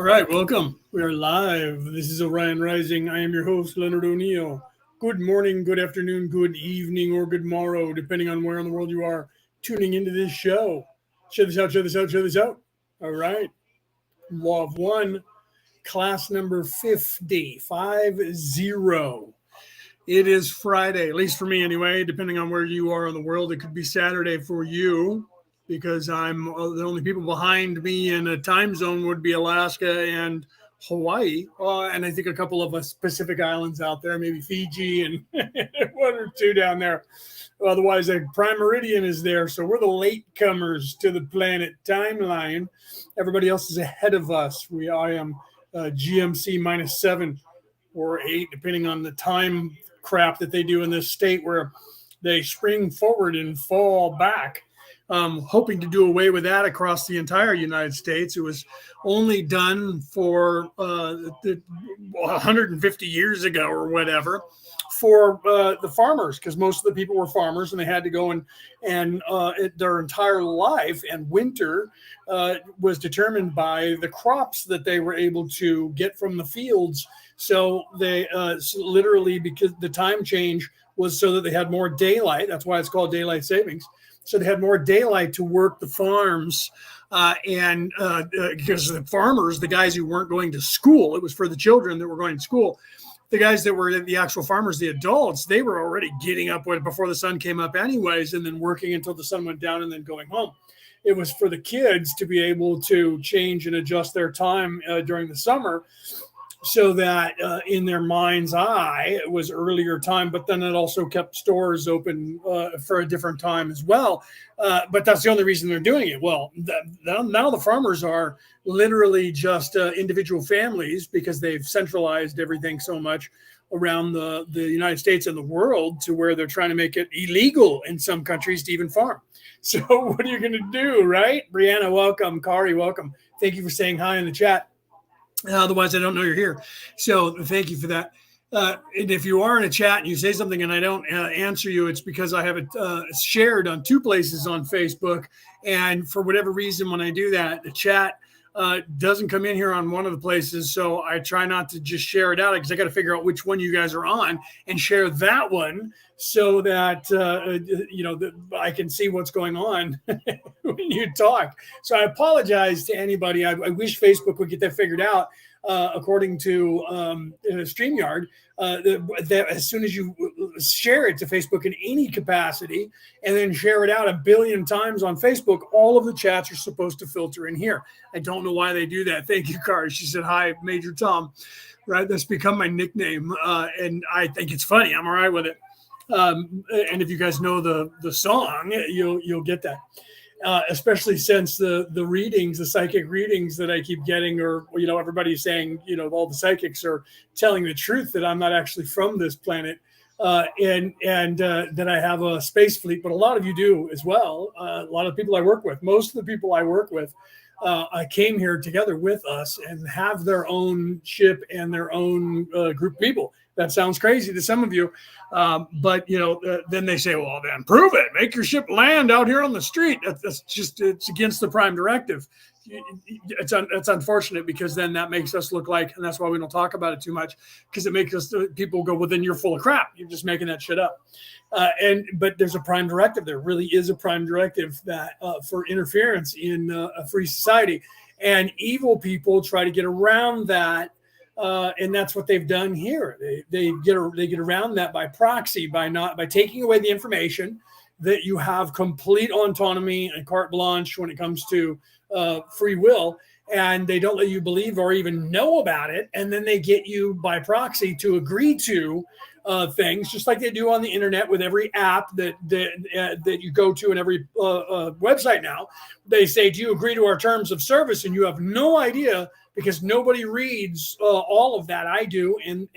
right, welcome. We are live. This is Orion Rising. I am your host, Leonard O'Neill. Good morning, good afternoon, good evening, or good morrow, depending on where in the world you are tuning into this show. Share this out, share this out, share this out. All right. Law of one, class number 50, 50. It is Friday, at least for me anyway, depending on where you are in the world. It could be Saturday for you because I'm the only people behind me in a time zone would be Alaska and Hawaii. And I think a couple of us Pacific Islands out there, maybe Fiji and one or two down there. Otherwise, a prime meridian is there. So we're the latecomers to the planet timeline. Everybody else is ahead of us. I am GMC -7 or 8, depending on the time crap that they do in this state where they spring forward and fall back. Hoping to do away with that across the entire United States. It was only done for 150 years ago or whatever for the farmers, because most of the people were farmers and they had to go and their entire life and winter was determined by the crops that they were able to get from the fields. So they literally, because the time change was so that they had more daylight. That's why it's called daylight savings. So they had more daylight to work the farms, and because the farmers, the guys who weren't going to school, it was for the children that were going to school. The guys that were the actual farmers, the adults, they were already getting up before the sun came up anyways, and then working until the sun went down and then going home. It was for the kids to be able to change and adjust their time during the summer, so that in their mind's eye, it was earlier time, but then it also kept stores open for a different time as well. But that's the only reason they're doing it. Well, now the farmers are literally just individual families because they've centralized everything so much around the United States and the world to where they're trying to make it illegal in some countries to even farm. So what are you going to do, right? Brianna, welcome. Kari, welcome. Thank you for saying hi in the chat. Otherwise, I don't know you're here. So thank you for that. And if you are in a chat and you say something and I don't answer you, it's because I have it shared on 2 places on Facebook. And for whatever reason, when I do that, the chat doesn't come in here on one of the places. So I try not to just share it out because I got to figure out which one you guys are on and share that one so that, I can see what's going on when you talk. So I apologize to anybody. I wish Facebook would get that figured out. According to StreamYard, that as soon as you share it to Facebook in any capacity and then share it out 1 billion times on Facebook, all of the chats are supposed to filter in here. I don't know why they do that. Thank you, Kari. She said, hi, Major Tom. Right, that's become my nickname, and I think it's funny. I'm all right with it. And if you guys know the song, you'll get that. Especially since the readings, the psychic readings that I keep getting, or everybody's saying, all the psychics are telling the truth that I'm not actually from this planet, and that I have a space fleet. But a lot of you do as well. A lot of people I work with, most of the people I work with, I came here together with us and have their own ship and their own group of people. That sounds crazy to some of you. But then they say, well, then prove it. Make your ship land out here on the street. It's against the prime directive. It's unfortunate because then that makes us look like, and that's why we don't talk about it too much, because it makes us people go, well, then you're full of crap. You're just making that shit up. But there's a prime directive. There really is a prime directive that for interference in a free society, and evil people try to get around that. And that's what they've done here. They get around that by proxy, by taking away the information that you have complete autonomy and carte blanche when it comes to free will, and they don't let you believe or even know about it, and then they get you by proxy to agree to things, just like they do on the internet with every app that you go to and every website now. They say, do you agree to our terms of service? And you have no idea, because nobody reads all of that. I do. And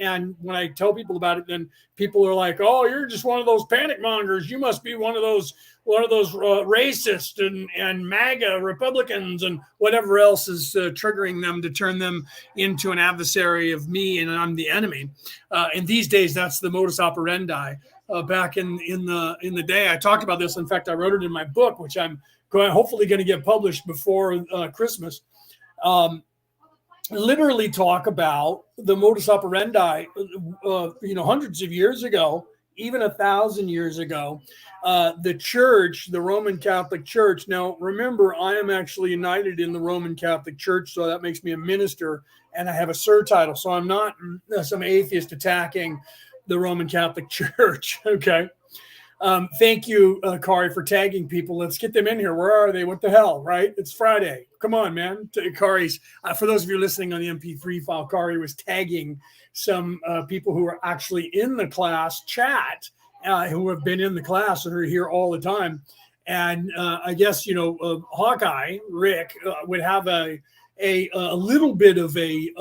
when I tell people about it, then people are like, oh, you're just one of those panic mongers. You must be one of those racist and MAGA Republicans and whatever else is triggering them to turn them into an adversary of me, and I'm the enemy. And these days, that's the modus operandi. Back in the day, I talked about this. In fact, I wrote it in my book, which I'm hopefully going to get published before Christmas. literally talk about the modus operandi, hundreds of years ago, even 1,000 years ago. The church, the Roman Catholic Church. Now, remember, I am actually united in the Roman Catholic Church, so that makes me a minister, and I have a sir title. So I'm not some atheist attacking the Roman Catholic Church. Okay. Thank you, Kari, for tagging people. Let's get them in here. Where are they? What the hell, right? It's Friday. Come on, man. Kari's, for those of you listening on the MP3 file, Kari was tagging some people who are actually in the class chat, who have been in the class and are here all the time. And I guess, Hawkeye, Rick, would have a little bit of a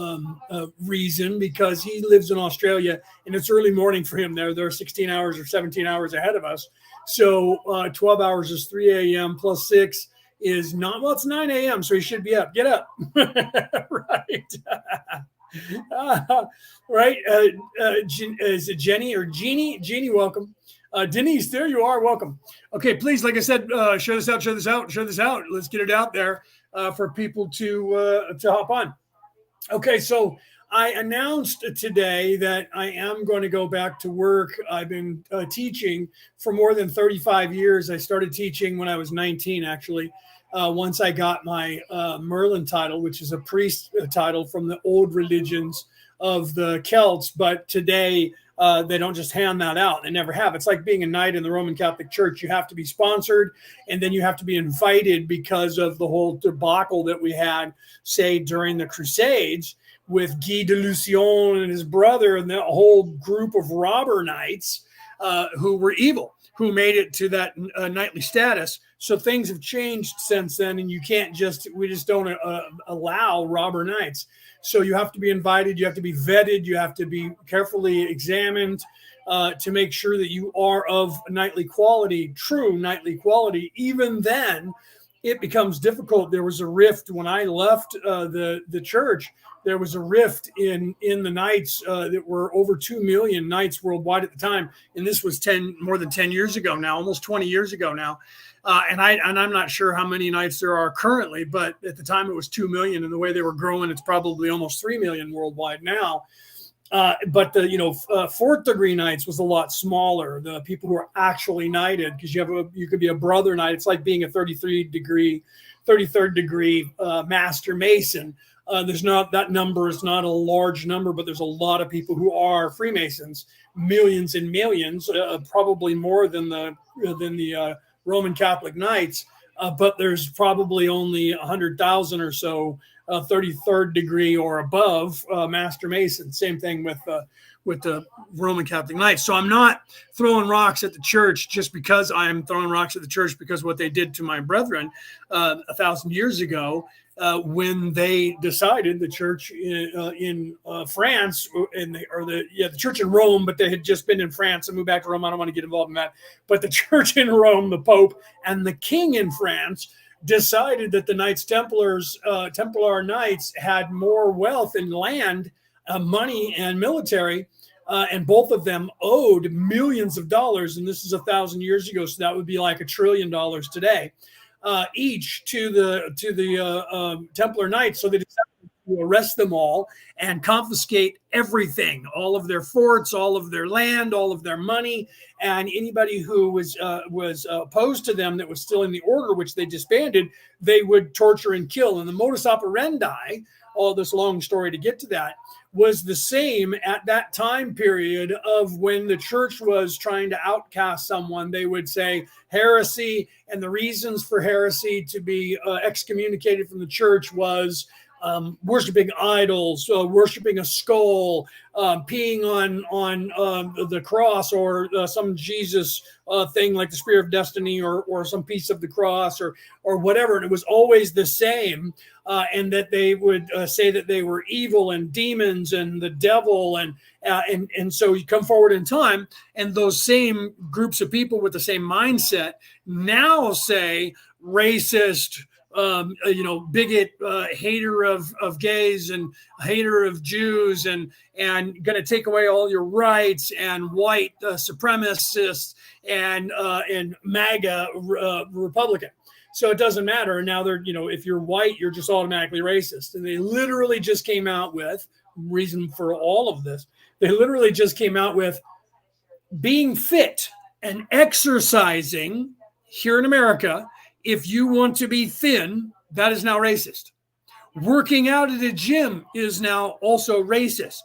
reason, because he lives in Australia and it's early morning for him there. They're 16 hours or 17 hours ahead of us. So 12 hours is 3 a.m. plus 6 is not, well, it's 9 a.m. So he should be up. Get up. Right. Right. Is it Jenny or Jeannie? Jeannie, welcome. Denise, there you are. Welcome. Okay, please, like I said, share this out. Let's get it out there for people to hop on. Okay, so I announced today that I am going to go back to work. I've been teaching for more than 35 years. I started teaching when I was 19, actually. Once I got my Merlin title, which is a priest title from the old religions of the Celts, but today they don't just hand that out. They never have. It's like being a knight in the Roman Catholic Church. You have to be sponsored, and then you have to be invited because of the whole debacle that we had, say, during the Crusades with Guy de Lucion and his brother and the whole group of robber knights who were evil, who made it to that knightly status. So things have changed since then, and we just don't allow robber knights. So you have to be invited, you have to be vetted, you have to be carefully examined to make sure that you are of knightly quality, true knightly quality. Even then, it becomes difficult. There was a rift when I left the church. There was a rift in the knights that were over 2 million knights worldwide at the time, and this was more than 10 years ago now, almost 20 years ago now. And I'm not sure how many knights there are currently, but at the time it was 2 million, and the way they were growing, it's probably almost 3 million worldwide now. But the fourth degree knights was a lot smaller. The people who are actually knighted, because you could be a brother knight. It's like being a 33rd degree master mason. That number is not a large number, but there's a lot of people who are Freemasons, millions and millions, probably more than the Roman Catholic Knights, but there's probably only 100,000 or so 33rd degree or above Master Mason. Same thing with the Roman Catholic Knights. So I'm not throwing rocks at the church just because I'm throwing rocks at the church because what they did to my brethren 1,000 years ago. When they decided, the church in France, the church in Rome, but they had just been in France and moved back to Rome. I don't want to get involved in that. But the church in Rome, the Pope, and the king in France decided that the Knights Templar Knights had more wealth and land, money, and military, and both of them owed millions of dollars. And this is 1,000 years ago, so that would be like $1 trillion today. Each to the Templar Knights, so they decided to arrest them all and confiscate everything, all of their forts, all of their land, all of their money, and anybody who was opposed to them that was still in the order, which they disbanded, they would torture and kill. And the modus operandi, all this long story to get to that, was the same at that time period of when the church was trying to outcast someone. They would say heresy, and the reasons for heresy to be excommunicated from the church was worshiping idols, worshiping a skull, peeing on the cross, or some Jesus thing like the Spear of Destiny, or some piece of the cross, or whatever. And it was always the same, and that they would say that they were evil and demons and the devil, and so you come forward in time, and those same groups of people with the same mindset now say racist, bigot, hater of gays and hater of Jews, and going to take away all your rights, and white supremacists, and MAGA Republican. So it doesn't matter. And now they're, if you're white, you're just automatically racist. And they literally just came out with reason for all of this. They literally just came out with being fit and exercising here in America. If you want to be thin, that is now racist. Working out at a gym is now also racist.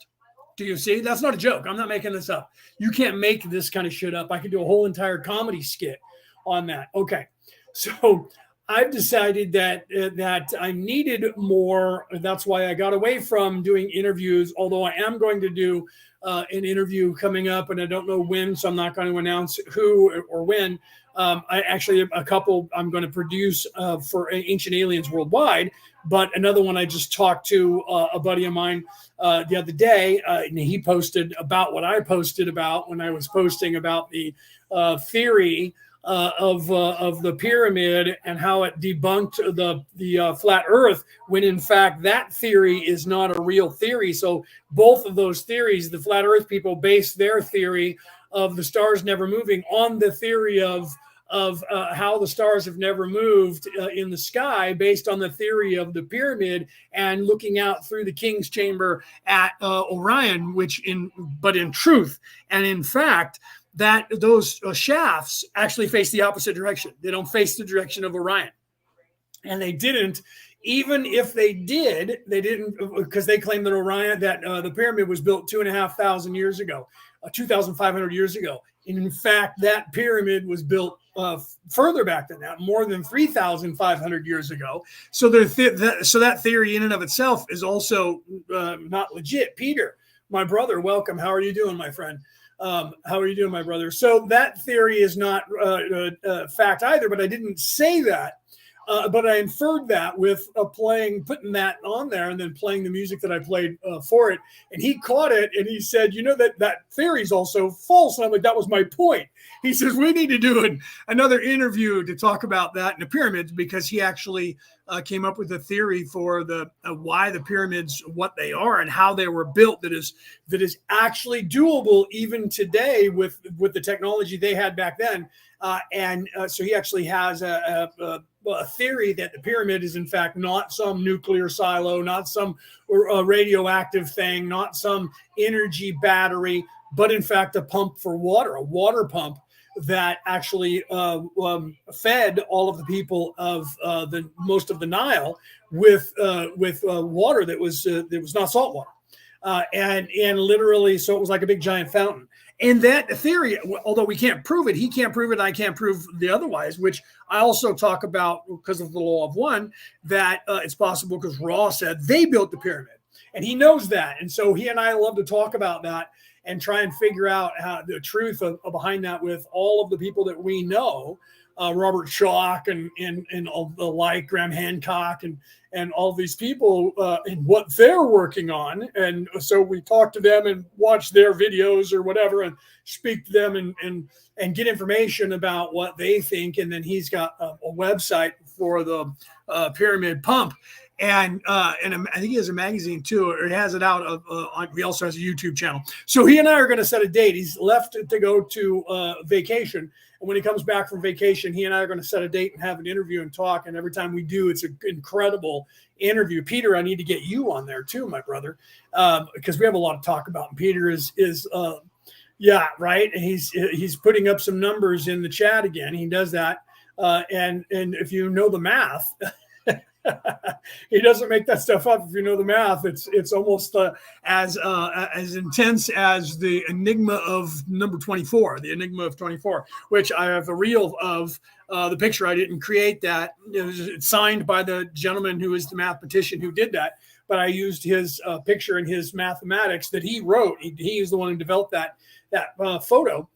Do you see? That's not a joke. I'm not making this up. You can't make this kind of shit up. I could do a whole entire comedy skit on that. Okay. So I've decided that I needed more. That's why I got away from doing interviews, although I am going to do an interview coming up, and I don't know when, so I'm not going to announce who or when. I actually, a couple I'm going to produce for Ancient Aliens Worldwide, but another one I just talked to a buddy of mine the other day, and he posted about what I posted about when I was posting about the theory of the pyramid and how it debunked the flat Earth, when in fact that theory is not a real theory. So both of those theories, the flat Earth people base their theory of the stars never moving on the theory of how the stars have never moved in the sky, based on the theory of the pyramid and looking out through the king's chamber at Orion, but in truth and in fact, that those shafts actually face the opposite direction. They don't face the direction of Orion. And they didn't, even if they didn't, because they claim that the pyramid was built 2,500 years ago, 2,500 years ago. And in fact, that pyramid was built further back than that, more than 3,500 years ago. So that theory in and of itself is also not legit. Peter, my brother, welcome. How are you doing, my friend? How are you doing, my brother? So that theory is not fact either, but I didn't say that. But I inferred that with putting that on there and then playing the music that I played for it. And he caught it and he said, that theory is also false. And I'm like, that was my point. He says, we need to do another interview to talk about that in the pyramids, because he actually came up with a theory for why the pyramids, what they are and how they were built, that is actually doable even today with the technology they had back then. So he actually has a theory that the pyramid is in fact not some nuclear silo, not some radioactive thing, not some energy battery, but in fact a pump for water, a water pump that actually fed all of the people of most of the Nile with water that was not salt water, and literally, so it was like a big giant fountain. And that theory, although we can't prove it, he can't prove it, I can't prove the otherwise, which I also talk about because of the law of one, that it's possible because Ra said they built the pyramid. And he knows that. And so he and I love to talk about that and try and figure out how the truth of behind that with all of the people that we know, Robert Schoch and all the like, Graham Hancock and all these people and what they're working on. And so we talk to them and watch their videos or whatever and speak to them and get information about what they think. And then he's got a website for the pyramid pump. And I think he has a magazine too, or he has it out. He also has a YouTube channel. So he and I are going to set a date. He's left to go to vacation. And when he comes back from vacation, he and I are going to set a date and have an interview and talk. And every time we do, it's an incredible interview. Peter, I need to get you on there too, my brother, because we have a lot to talk about. And Peter is yeah, right. And he's putting up some numbers in the chat again. He does that. And if you know the math, he doesn't make that stuff up. If you know the math, it's almost as intense as the enigma of number 24, the enigma of 24, which I have a reel of the picture. I didn't create that. It's signed by the gentleman who is the mathematician who did that, but I used his picture and his mathematics that he wrote. He is the one who developed that photo.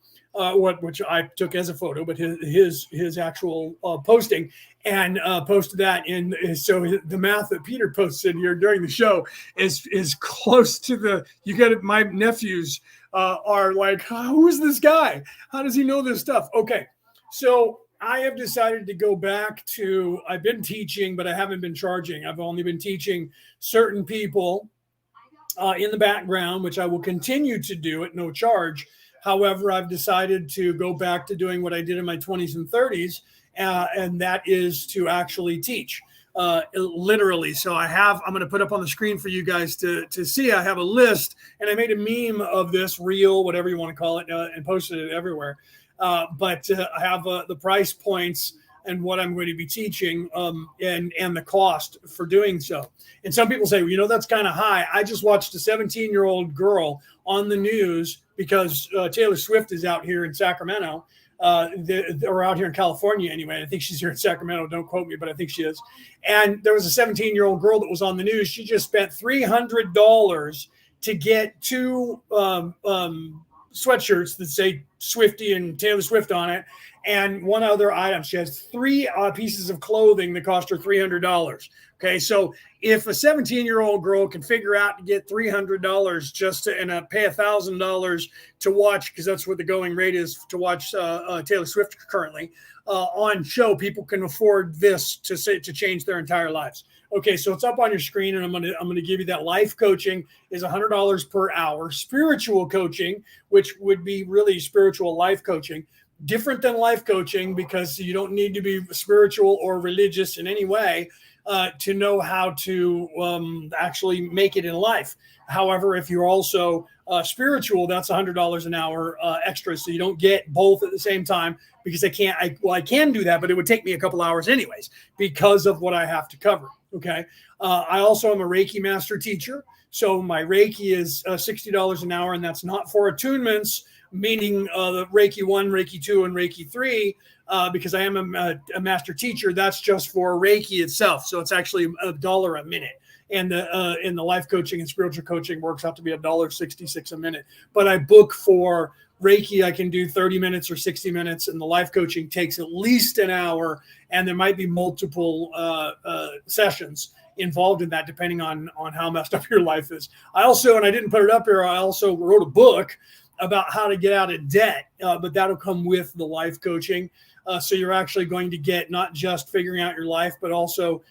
Which I took as a photo, but his actual posting, and posted that in. So the math that Peter posted here during the show is close to the. You get it. My nephews are like, who is this guy? How does he know this stuff? Okay, so I have decided to go back to, I've been teaching, but I haven't been charging. I've only been teaching certain people in the background, which I will continue to do at no charge. However, I've decided to go back to doing what I did in my 20s and 30s, and that is to actually teach. Literally. So I'm going to put up on the screen for you guys to see. I have a list, and I made a meme of this reel, whatever you want to call it, and posted it everywhere. But I have the price points and what I'm going to be teaching, and the cost for doing so. And some people say, well, that's kind of high. I just watched a 17-year-old girl on the news because Taylor Swift is out here in Sacramento. Or out here in California anyway. I think she's here in Sacramento. Don't quote me, but I think she is. And there was a 17-year-old girl that was on the news. She just spent $300 to get two sweatshirts that say Swifty and Taylor Swift on it, and one other item. She has three pieces of clothing that cost her $300. Okay, so if a 17-year-old girl can figure out to get $300 just to, and pay $1,000 to watch, because that's what the going rate is to watch Taylor Swift currently on show, people can afford this to change their entire lives. Okay, so it's up on your screen, and I'm gonna give you that. Life coaching is $100 per hour. Spiritual coaching, which would be really spiritual life coaching, different than life coaching because you don't need to be spiritual or religious in any way to know how to actually make it in life. However, if you're also spiritual, that's $100 an hour extra. So you don't get both at the same time, because I can do that, but it would take me a couple hours anyways because of what I have to cover. Okay. I also am a Reiki master teacher. So my Reiki is $60 an hour, and that's not for attunements, meaning the Reiki 1, Reiki 2, and Reiki 3, because I am a master teacher. That's just for Reiki itself. So it's actually $1 a minute. And in the life coaching and spiritual coaching works out to be $1.66 a minute. But I book for Reiki, I can do 30 minutes or 60 minutes, and the life coaching takes at least an hour, and there might be multiple sessions involved in that, depending on how messed up your life is. I also, and I didn't put it up here, I also wrote a book about how to get out of debt, but that'll come with the life coaching. So you're actually going to get not just figuring out your life, but also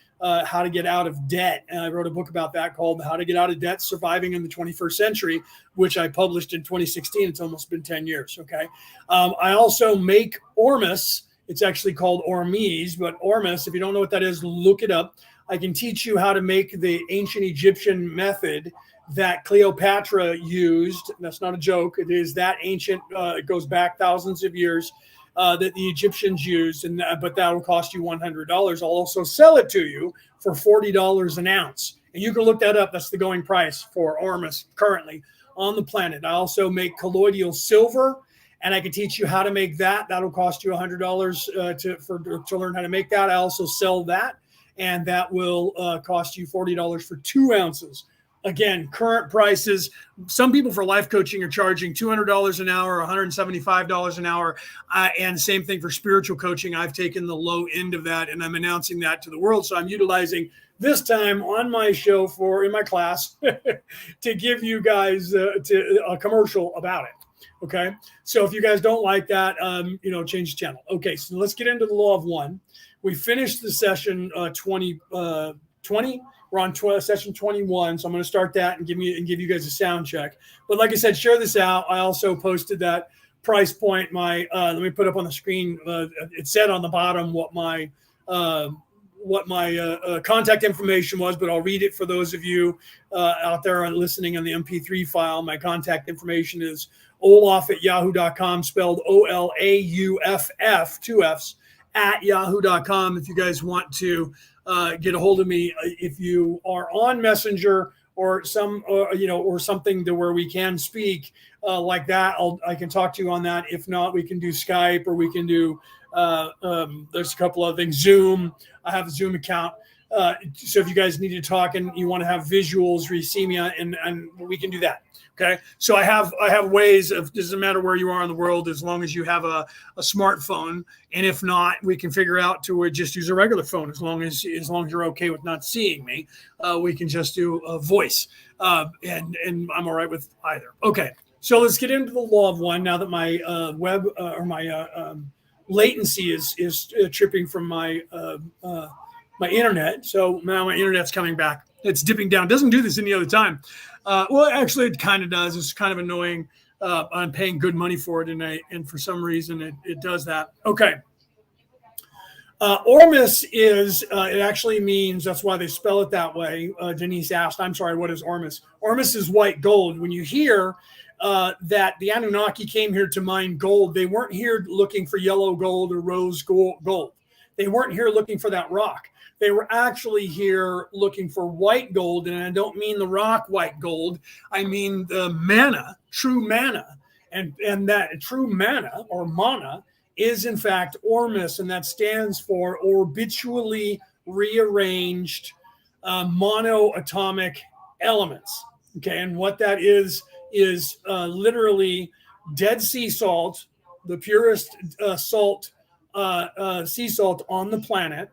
how to get out of debt. And I wrote a book about that called How to Get Out of Debt, Surviving in the 21st Century, which I published in 2016. It's almost been 10 years. Okay. I also make Ormus. It's actually called Ormes, but Ormus, if you don't know what that is, look it up. I can teach you how to make the ancient Egyptian method that Cleopatra used. That's not a joke. It is that ancient. It goes back thousands of years that the Egyptians used, but that will cost you $100. I'll also sell it to you for $40 an ounce. And you can look that up. That's the going price for Ormus currently on the planet. I also make colloidal silver, and I can teach you how to make that. That'll cost you $100 to learn how to make that. I also sell that, and that will cost you $40 for 2 ounces. Again, current prices. Some people for life coaching are charging $200 an hour, $175 an hour. And same thing for spiritual coaching. I've taken the low end of that, and I'm announcing that to the world. So I'm utilizing this time on my show in my class to give you guys a commercial about it. Okay. So if you guys don't like that, change the channel. Okay. So let's get into the law of one. We finished the session 20. We're on session 21, so I'm going to start that and give you guys a sound check. But like I said, share this out. I also posted that price point. Let me put up on the screen. It said on the bottom what my contact information was, but I'll read it for those of you out there listening on the MP3 file. My contact information is olaf@yahoo.com, spelled OLAUFF, 2 F's, @yahoo.com. If you guys want to get a hold of me, if you are on Messenger or something to where we can speak like that, I can talk to you on that. If not, we can do Skype, or we can do there's a couple of things. Zoom. I have a Zoom account. So if you guys need to talk and you want to have visuals, or you see me, and we can do that. Okay. So I have ways of, doesn't matter where you are in the world, as long as you have a smartphone. And if not, we can figure out to just use a regular phone. As long as you're okay with not seeing me, we can just do a voice. And I'm all right with either. Okay. So let's get into the law of one now that my latency is tripping from my my internet. So now my internet's coming back. It's dipping down. Doesn't do this any other time. Well, actually, it kind of does. It's kind of annoying. I'm paying good money for it, and for some reason it does that. Okay. Ormus is, it actually means, that's why they spell it that way. Denise asked, I'm sorry, what is Ormus? Ormus is white gold. When you hear that the Anunnaki came here to mine gold, they weren't here looking for yellow gold or rose gold. They weren't here looking for that rock. They were actually here looking for white gold. And I don't mean the rock white gold. I mean the manna, true manna. And that true manna or mana is in fact Ormus, and that stands for orbitually rearranged monoatomic elements. Okay, and what that is literally Dead Sea salt, the purest salt, sea salt on the planet.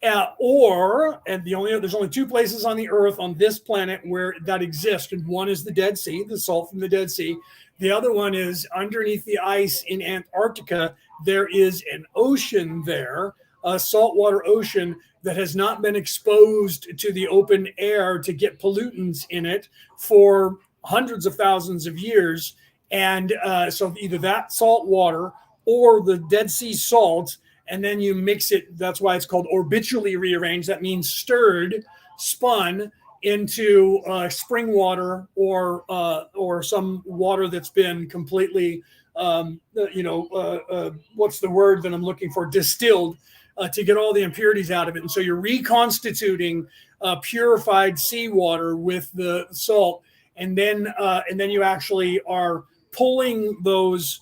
There's only two places on the earth on this planet where that exists, and one is the Dead Sea, the salt from the Dead Sea. The other one is underneath the ice in Antarctica. There is an ocean there, a saltwater ocean that has not been exposed to the open air to get pollutants in it for hundreds of thousands of years. And so either that salt water or the Dead Sea salt, and then you mix it. That's why it's called orbitually rearranged. That means stirred, spun into spring water or some water that's been completely, what's the word that I'm looking for? Distilled to get all the impurities out of it. And so you're reconstituting purified seawater with the salt, and then you actually are pulling those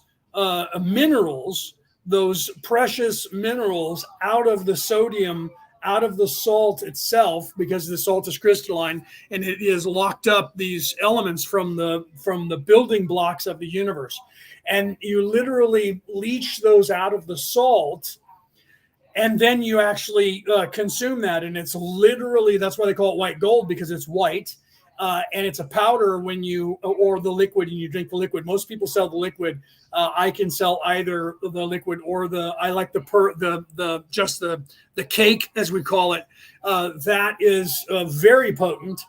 minerals, those precious minerals, out of the sodium, out of the salt itself, because the salt is crystalline and it is locked up these elements from the building blocks of the universe. And you literally leach those out of the salt, and then you actually consume that. And it's literally, that's why they call it white gold, because it's white. And it's a powder when or the liquid, and you drink the liquid. Most people sell the liquid. I can sell either the liquid or I like the cake, as we call it. That is very potent,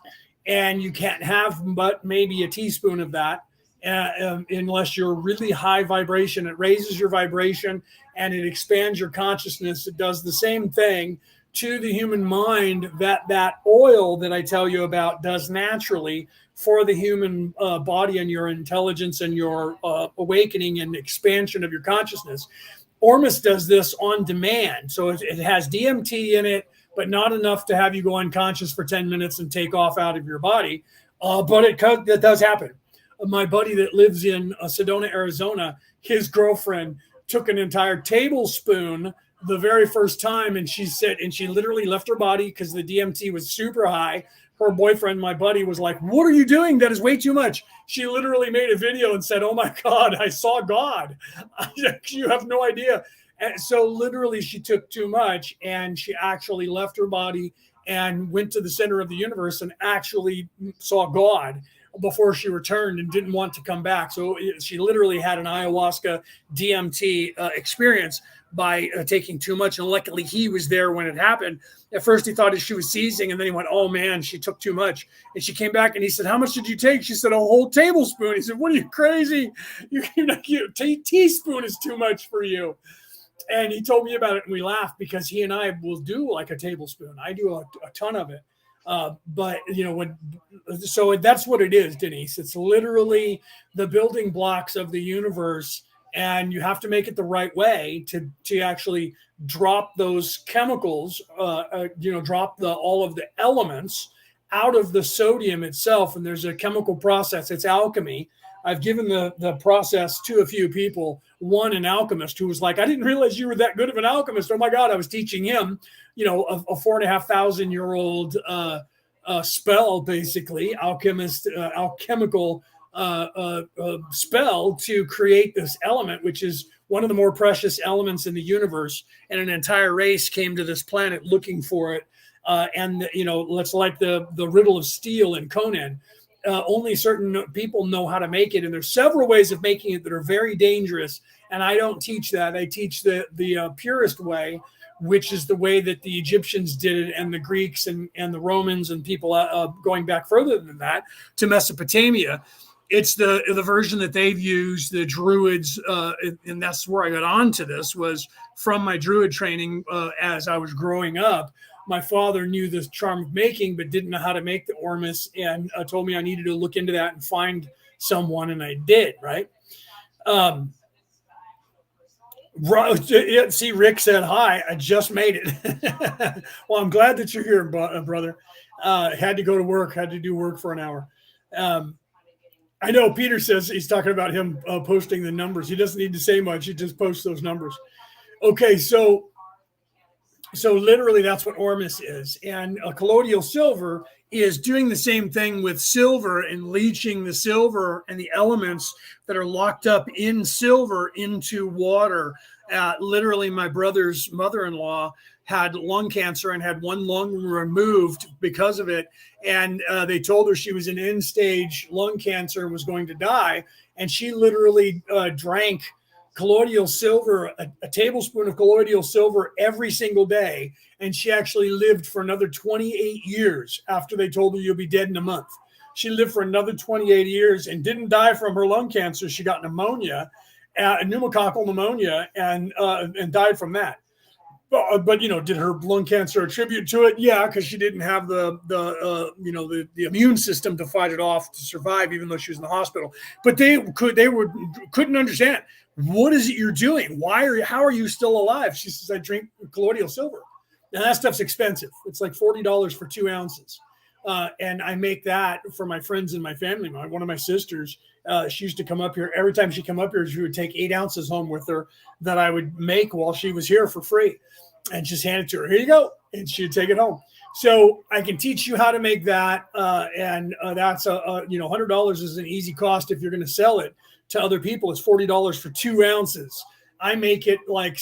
and you can't have but maybe a teaspoon of that unless you're really high vibration. It raises your vibration and it expands your consciousness. It does the same thing to the human mind that oil that I tell you about does naturally for the human body and your intelligence and your awakening and expansion of your consciousness. Ormus does this on demand. So it has DMT in it, but not enough to have you go unconscious for 10 minutes and take off out of your body. But it does happen. My buddy that lives in Sedona, Arizona, his girlfriend took an entire tablespoon the very first time, and she literally left her body because the DMT was super high. Her boyfriend, my buddy, was like, "What are you doing? That is way too much." She literally made a video and said, "Oh my God, I saw God." You have no idea. And so literally she took too much, and she actually left her body and went to the center of the universe and actually saw God before she returned and didn't want to come back. So she literally had an ayahuasca DMT experience by taking too much. And luckily he was there when it happened. At first he thought she was seizing, and then he went, "Oh man, she took too much." And she came back and he said, "How much did you take?" She said, "A whole tablespoon." He said, "What are you, crazy? Teaspoon is too much for you." And he told me about it, and we laughed because he and I will do like a tablespoon. I do a ton of it. But so that's what it is, Denise. It's literally the building blocks of the universe, and you have to make it the right way to actually drop those chemicals, drop all of the elements out of the sodium itself. And there's a chemical process. It's alchemy. I've given the process to a few people. One, an alchemist, who was like, "I didn't realize you were that good of an alchemist." Oh my God, I was teaching him, a 4,500-year-old spell, basically, alchemical spell to create this element, which is one of the more precious elements in the universe. And an entire race came to this planet looking for it. Let's like the riddle of steel in Conan. Only certain people know how to make it. And there's several ways of making it that are very dangerous And I don't teach that. I teach the purest way, which is the way that the Egyptians did it, and the Greeks and the Romans and people going back further than that to Mesopotamia. It's the version that they've used, the Druids, and that's where I got onto this, was from my Druid training as I was growing up. My father knew the charm of making, but didn't know how to make the ormus, and told me I needed to look into that and find someone, and I did, right? See, Rick said, hi, I just made it. Well, I'm glad that you're here, brother. Had to go to work, had to do work for an hour. I know Peter says he's talking about him posting the numbers. He doesn't need to say much. He just posts those numbers. Okay, so literally that's what ormus is. And a colloidal silver is doing the same thing with silver and leaching the silver and the elements that are locked up in silver into water. Literally, my brother's mother-in-law had lung cancer and had one lung removed because of it. And they told her she was in end-stage lung cancer and was going to die. And she literally drank colloidal silver, a tablespoon of colloidal silver every single day. And she actually lived for another 28 years after they told her you'll be dead in a month. She lived for another 28 years and didn't die from her lung cancer. She got pneumonia, pneumococcal pneumonia, and died from that. But did her lung cancer attribute to it? Yeah, because she didn't have the immune system to fight it off to survive, even though she was in the hospital. But they couldn't understand, what is it you're doing? How are you still alive? She says, I drink colloidal silver. Now that stuff's expensive. It's like $40 for 2 ounces. And I make that for my friends and my family. One of my sisters, she used to come up here. Every time she come up here, she would take 8 ounces home with her that I would make while she was here for free, and just hand it to her. Here you go. And she'd take it home. So I can teach you how to make that. And that's $100 is an easy cost if you're going to sell it to other people. It's $40 for 2 ounces. I make it like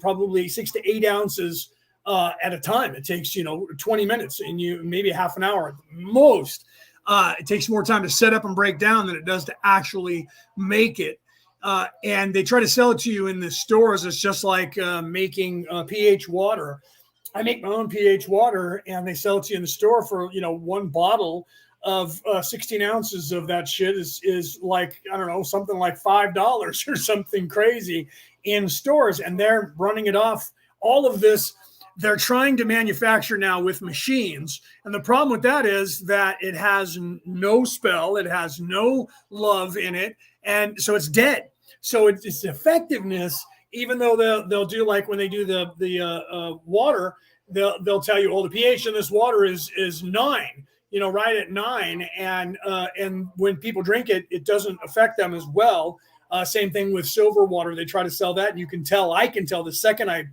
probably 6 to 8 ounces at a time. It takes 20 minutes and maybe half an hour at the most. It takes more time to set up and break down than it does to actually make it. And they try to sell it to you in the stores. It's just like making pH water. I make my own pH water, and they sell it to you in the store for one bottle of 16 ounces of that shit is like, I don't know, something like $5 or something crazy in stores. And they're running it off. All of this they're trying to manufacture now with machines. And the problem with that is that it has no spell. It has no love in it. And so it's dead. So its effectiveness, even though they'll do like when they do the water, they'll tell you, oh, the pH in this water is 9, right at 9. And when people drink it, it doesn't affect them as well. Same thing with silver water. They try to sell that, and you can tell. I can tell the second I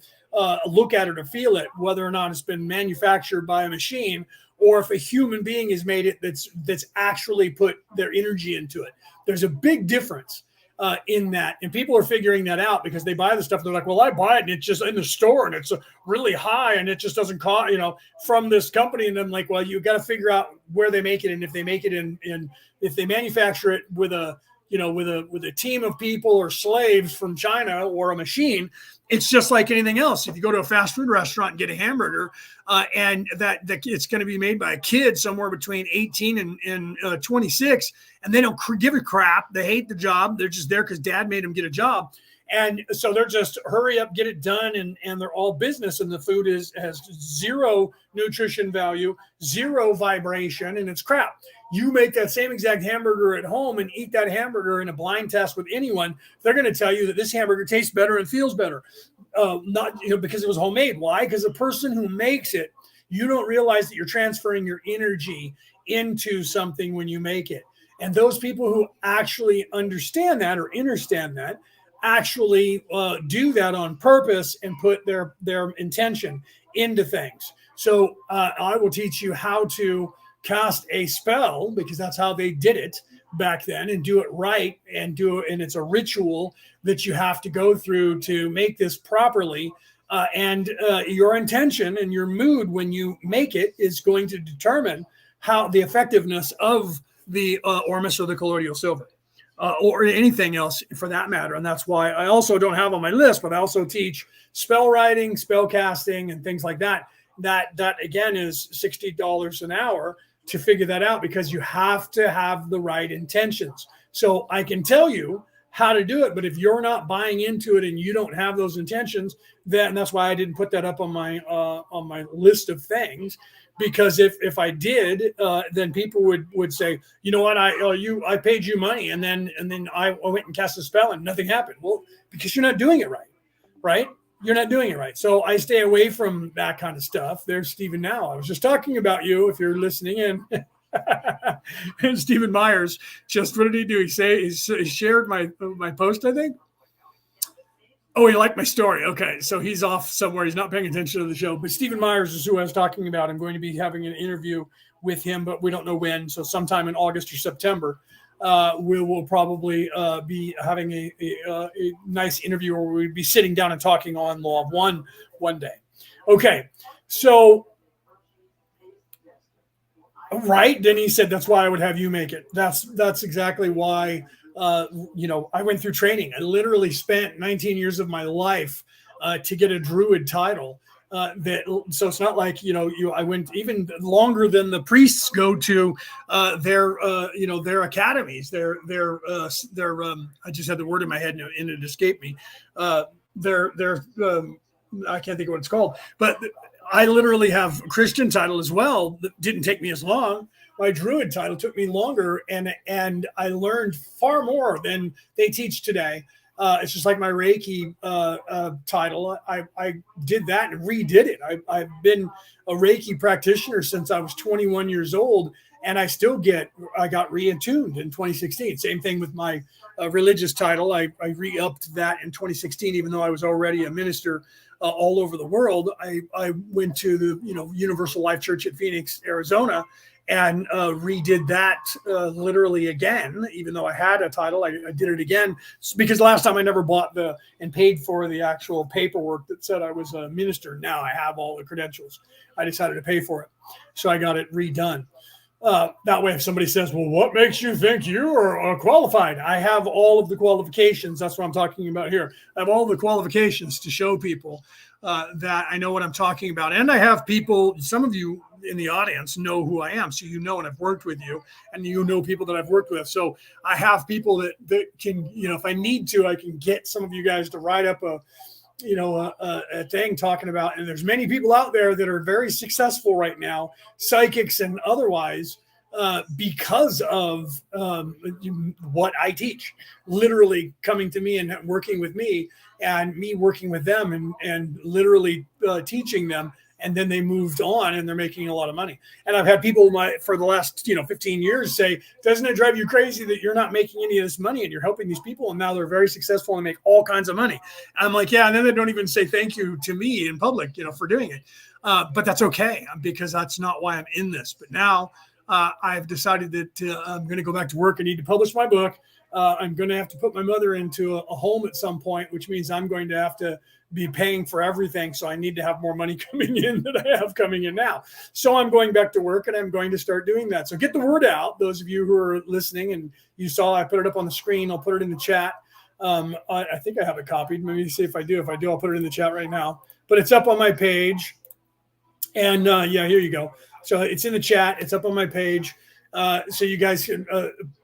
look at it or feel it, whether or not it's been manufactured by a machine or if a human being has made it that's actually put their energy into it. There's a big difference in that, and people are figuring that out because they buy the stuff. They're like, well, I buy it and it's just in the store and it's really high and it just doesn't cost, from this company. And I'm like, well, you got to figure out where they make it, and if they make it in if they manufacture it with a with a team of people or slaves from China or a machine, it's just like anything else. If you go to a fast food restaurant and get a hamburger, and that it's going to be made by a kid somewhere between 18 and 26, and they don't give a crap. They hate the job. They're just there because dad made them get a job. And so they're just hurry up, get it done. And they're all business. And the food has zero nutrition value, zero vibration, and it's crap. You make that same exact hamburger at home and eat that hamburger in a blind test with anyone, they're going to tell you that this hamburger tastes better and feels better. Not because it was homemade. Why? Because the person who makes it, you don't realize that you're transferring your energy into something when you make it. And those people who actually understand that or understand that actually do that on purpose and put their intention into things. So I will teach you how to cast a spell, because that's how they did it back then, and do it right, and it's a ritual that you have to go through to make this properly. And your intention and your mood when you make it is going to determine how the effectiveness of the ormus or the colloidal silver. or anything else for that matter. And that's why I also don't have on my list, but I also teach spell writing, spell casting, and things like that. That again is $60 an hour to figure that out, because you have to have the right intentions. So I can tell you how to do it, but if you're not buying into it and you don't have those intentions, then that's why I didn't put that up on my list of things. Because if I did, then people would say, you know what, I paid you money, and then I went and cast a spell and nothing happened. Well, because you're not doing it right? You're not doing it right. So I stay away from that kind of stuff. There's Stephen now. I was just talking about you, if you're listening in. And Stephen Myers, just what did he do? He shared my post, I think. Oh, he liked my story. Okay, so he's off somewhere. He's not paying attention to the show. But Stephen Myers is who I was talking about. I'm going to be having an interview with him, but we don't know when. So sometime in August or September, we will probably be having a nice interview where we'll be sitting down and talking on Law of one day. Okay, so right. Then he said, that's why I would have you make it. That's exactly why. I went through training. I literally spent 19 years of my life to get a druid title. So it's not like, I went even longer than the priests go to their academies. Their I just had the word in my head and it escaped me. I can't think of what it's called, but I literally have a Christian title as well. That didn't take me as long. My druid title took me longer, and I learned far more than they teach today. It's just like my Reiki title. I did that and redid it. I've been a Reiki practitioner since I was 21 years old, and I got reattuned in 2016. Same thing with my religious title. I re-upped that in 2016, even though I was already a minister all over the world. I went to the Universal Life Church at Phoenix, Arizona, and redid that literally again. Even though I had a title, I did it again because last time I never bought and paid for the actual paperwork that said I was a minister. Now I have all the credentials. I decided to pay for it, so I got it redone. That way, if somebody says, well, what makes you think you are qualified? I have all of the qualifications. That's what I'm talking about here. I have all the qualifications to show people that I know what I'm talking about. And I have people, some of you in the audience know who I am. So and I've worked with you, and people that I've worked with. So I have people that can, if I need to, I can get some of you guys to write up a thing talking about, and there's many people out there that are very successful right now, psychics and otherwise, because of what I teach, literally coming to me and working with me, and me working with them and literally teaching them. And then they moved on and they're making a lot of money. And I've had people for the last 15 years say, doesn't it drive you crazy that you're not making any of this money and you're helping these people? And now they're very successful and make all kinds of money. I'm like, yeah. And then they don't even say thank you to me in public, for doing it. But that's okay, because that's not why I'm in this. But now I've decided that I'm going to go back to work. I need to publish my book. I'm going to have to put my mother into a home at some point, which means I'm going to have to be paying for everything. So I need to have more money coming in than I have coming in now. So I'm going back to work, and I'm going to start doing that. So get the word out. Those of you who are listening, and you saw I put it up on the screen. I'll put it in the chat. I think I have it copied. Let me see if I do. If I do, I'll put it in the chat right now. But it's up on my page. And here you go. So it's in the chat. It's up on my page. So you guys can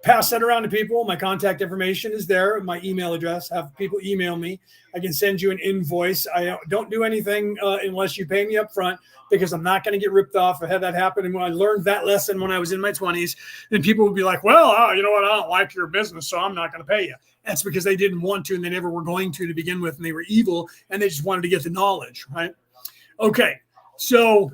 pass that around to people. My contact information is there. My email address. Have people email me. I can send you an invoice. I don't do anything unless you pay me up front, because I'm not going to get ripped off. I had that happen. And when I learned that lesson when I was in my 20s, then people would be like, well, you know what? I don't like your business, so I'm not going to pay you. That's because they didn't want to, and they never were going to begin with, and they were evil, and they just wanted to get the knowledge, right? Okay, so...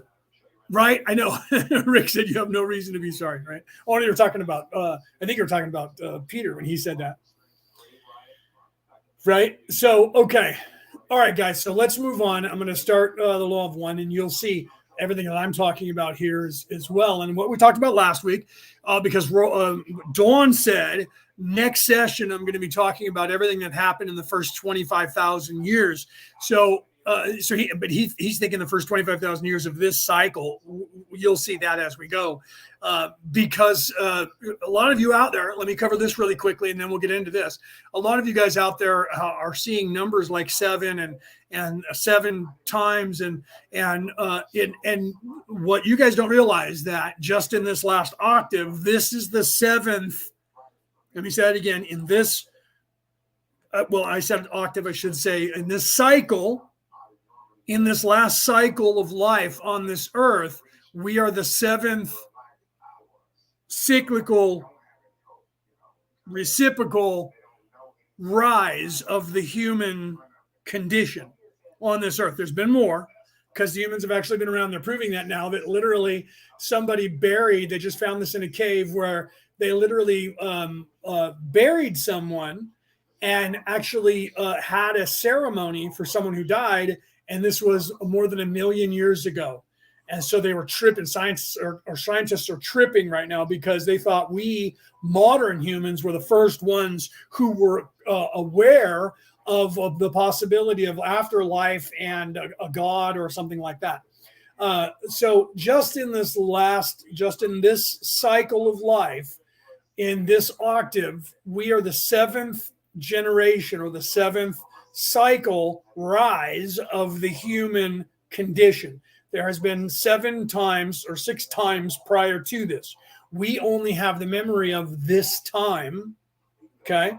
Right, I know. Rick said you have no reason to be sorry, right? Oh, you were talking about. I think you were talking about Peter when he said that. Right. So, okay, all right, guys. So let's move on. I'm going to start the Law of One, and you'll see everything that I'm talking about here as well, and what we talked about last week. Because Dawn said next session I'm going to be talking about everything that happened in the first 25,000 years. So. he's thinking the first 25,000 years of this cycle. You'll see that as we go, because a lot of you out there. Let me cover this really quickly, and then we'll get into this. A lot of you guys out there are seeing numbers like 7 and 7 times, and what you guys don't realize that just in this last octave, this is the 7th. Let me say that again. In this, I said octave. I should say in this cycle. In this last cycle of life on this earth, we are the 7th cyclical, reciprocal rise of the human condition on this earth. There's been more because the humans have actually been around. They're proving that now, that literally somebody buried, they just found this in a cave where they literally buried someone and actually had a ceremony for someone who died. And this was more than 1 million years ago. And so they were tripping. Scientists are tripping right now because they thought we modern humans were the first ones who were aware of the possibility of afterlife and a God or something like that. So just in this cycle of life, in this octave, we are the 7th generation or the 7th cycle rise of the human condition. There has been 7 times or 6 times prior to this. We only have the memory of this time, okay,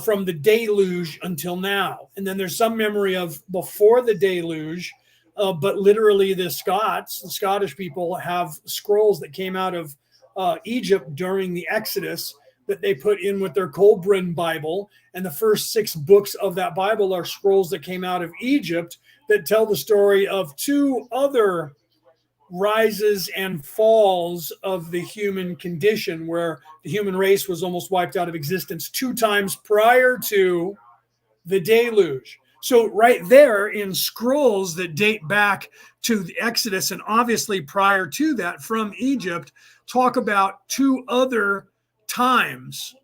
from the deluge until now. And then there's some memory of before the deluge, but literally the Scottish people have scrolls that came out of Egypt during the Exodus that they put in with their Colburn Bible. And the first 6 books of that Bible are scrolls that came out of Egypt that tell the story of 2 other rises and falls of the human condition, where the human race was almost wiped out of existence 2 times prior to the deluge. So right there in scrolls that date back to the Exodus and obviously prior to that from Egypt, talk about 2 other times,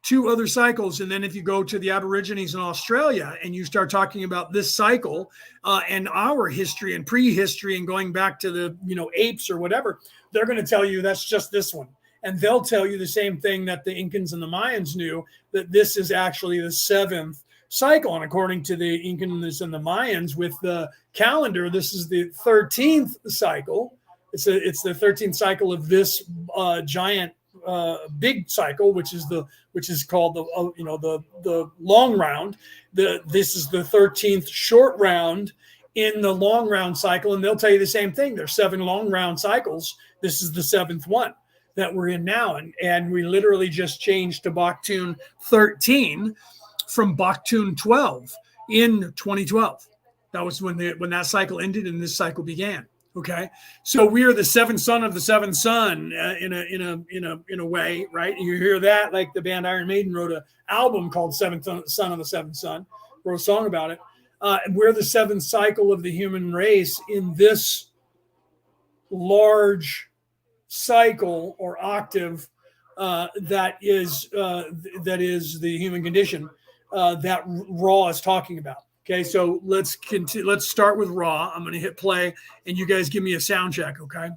2 other cycles. And then if you go to the Aborigines in Australia and you start talking about this cycle and our history and prehistory and going back to the apes or whatever, they're going to tell you that's just this one. And they'll tell you the same thing that the Incans and the Mayans knew, that this is actually the 7th cycle. And according to the Incans and the Mayans with the calendar, this is the 13th cycle. It's the 13th cycle of this giant big cycle, which is called the long round. This is the 13th short round in the long round cycle, and they'll tell you the same thing. There's 7 long round cycles. This is the 7th one that we're in now, and we literally just changed to Baktun 13 from Baktun 12 in 2012. That was when that cycle ended and this cycle began. Okay, so we are the 7th son of the 7th son in a way, right? You hear that, like the band Iron Maiden wrote an album called 7th Son of the 7th Son, wrote a song about it. We're the 7th cycle of the human race in this large cycle or octave that is the human condition that Ra is talking about. Okay, so let's continue. Let's start with Ra. I'm going to hit play, and you guys give me a sound check, okay?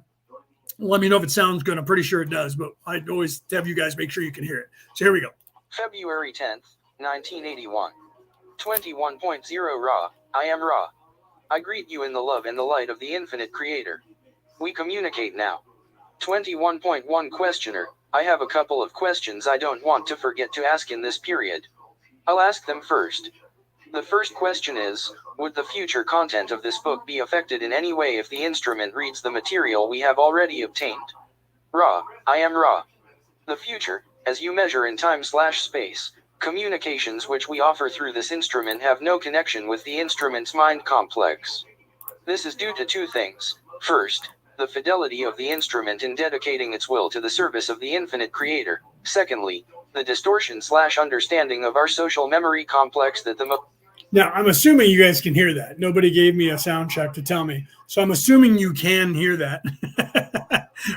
Let me know if it sounds good. I'm pretty sure it does, but I always have you guys make sure you can hear it. So here we go. February 10th, 1981. 21.0 Ra. I am Ra. I greet you in the love and the light of the infinite creator. We communicate now. 21.1 Questioner. I have a couple of questions I don't want to forget to ask in this period. I'll ask them first. The first question is, would the future content of this book be affected in any way if the instrument reads the material we have already obtained? Ra. I am Ra. The future, as you measure in time/space, communications which we offer through this instrument have no connection with the instrument's mind complex. This is due to 2 things. First, the fidelity of the instrument in dedicating its will to the service of the infinite creator. Secondly, the distortion/understanding of our social memory complex that the Now, I'm assuming you guys can hear that. Nobody gave me a sound check to tell me. So I'm assuming you can hear that.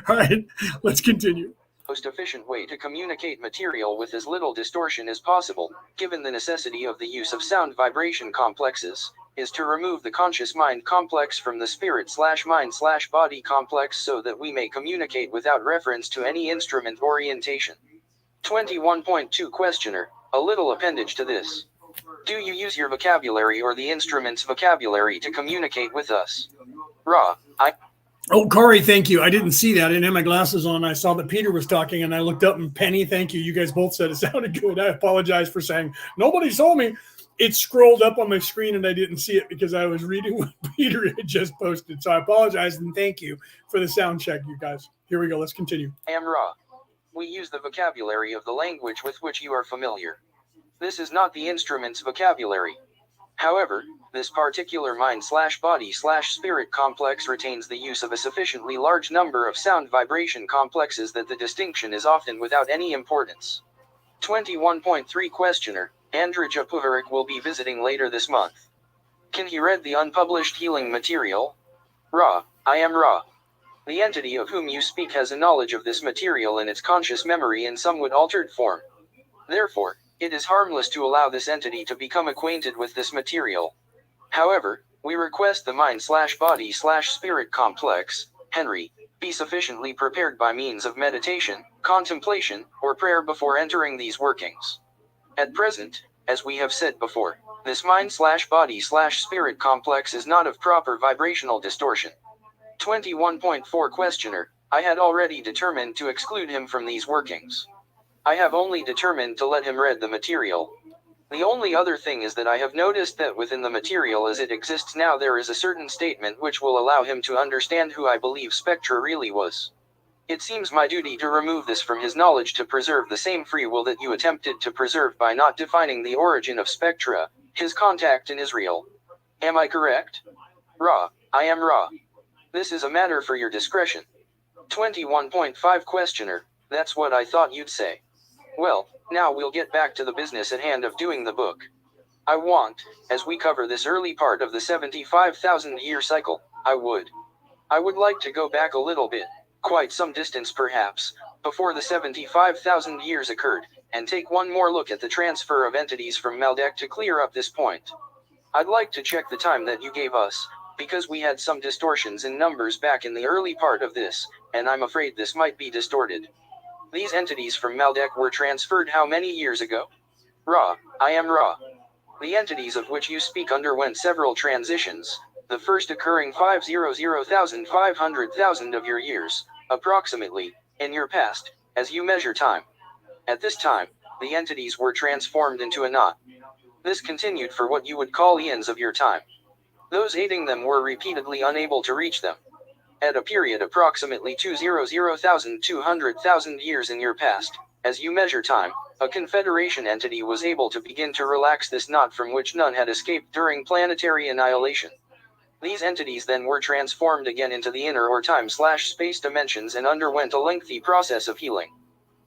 All right, let's continue. Most efficient way to communicate material with as little distortion as possible, given the necessity of the use of sound vibration complexes. is to remove the conscious mind complex from the spirit/mind/body complex so that we may communicate without reference to any instrument orientation. 21.2 Questioner, a little appendage to this. Do you use your vocabulary or the instrument's vocabulary to communicate with us? Ra, Oh, Corey, thank you. I didn't see that. I didn't have my glasses on. I saw that Peter was talking, and I looked up, and Penny, thank you. You guys both said it sounded good. I apologize for saying nobody told me. It scrolled up on my screen, and I didn't see it because I was reading what Peter had just posted. So I apologize, and thank you for the sound check, you guys. Here we go. Let's continue. am Ra. We use the vocabulary of the language with which you are familiar. This is not the instrument's vocabulary. However, this particular mind/body/spirit complex retains the use of a sufficiently large number of sound vibration complexes that the distinction is often without any importance. 21.3 Questioner, Andrija Puvarik will be visiting later this month. Can he read the unpublished healing material? Ra, I am Ra. The entity of whom you speak has a knowledge of this material in its conscious memory in somewhat altered form. Therefore, it is harmless to allow this entity to become acquainted with this material. However, we request the mind/body/spirit complex, Henry, be sufficiently prepared by means of meditation, contemplation, or prayer before entering these workings. At present, as we have said before, this mind/body/spirit complex is not of proper vibrational distortion. 21.4 Questioner, I had already determined to exclude him from these workings. I have only determined to let him read the material. The only other thing is that I have noticed that within the material as it exists now there is a certain statement which will allow him to understand who I believe Spectra really was. It seems my duty to remove this from his knowledge to preserve the same free will that you attempted to preserve by not defining the origin of Spectra, his contact in Israel. Am I correct? Ra, I am Ra. This is a matter for your discretion. 21.5 Questioner, that's what I thought you'd say. Well, now we'll get back to the business at hand of doing the book. I want, as we cover this early part of the 75,000-year cycle, I would like to go back a little bit, quite some distance perhaps, before the 75,000 years occurred, and take one more look at the transfer of entities from Maldek to clear up this point. I'd like to check the time that you gave us, because we had some distortions in numbers back in the early part of this, and I'm afraid this might be distorted. These entities from Maldek were transferred how many years ago? Ra, I am Ra. The entities of which you speak underwent several transitions, the first occurring 500,000 of your years, approximately, in your past, as you measure time. At this time, the entities were transformed into a knot. This continued for what you would call eons of your time. Those aiding them were repeatedly unable to reach them. At a period approximately 200,000 years in your past, as you measure time, a Confederation entity was able to begin to relax this knot from which none had escaped during planetary annihilation. These entities then were transformed again into the inner or time/space dimensions and underwent a lengthy process of healing.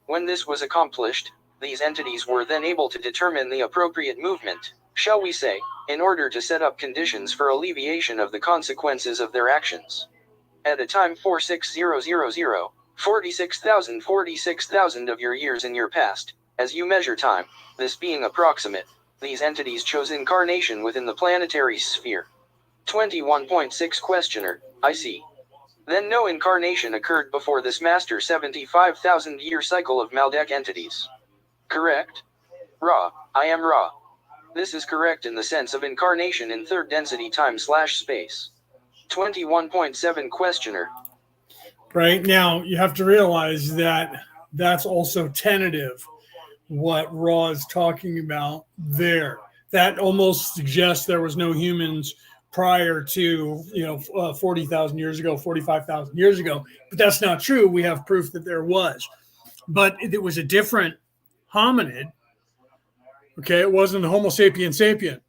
When this was accomplished, these entities were then able to determine the appropriate movement, shall we say, in order to set up conditions for alleviation of the consequences of their actions. At a time 46000, 46,000 of your years in your past, as you measure time, this being approximate, these entities chose incarnation within the planetary sphere. 21.6 Questioner, I see. Then no incarnation occurred before this master 75,000-year cycle of Maldek entities. Correct? Ra, I am Ra. This is correct in the sense of incarnation in third density time/space. 21.7 Questioner. Right now, you have to realize that that's also tentative, what Ra is talking about there. That almost suggests there was no humans prior to 40,000 years ago, 45,000 years ago, but that's not true. We have proof that there was, but it was a different hominid. Okay, it wasn't the Homo sapien sapien.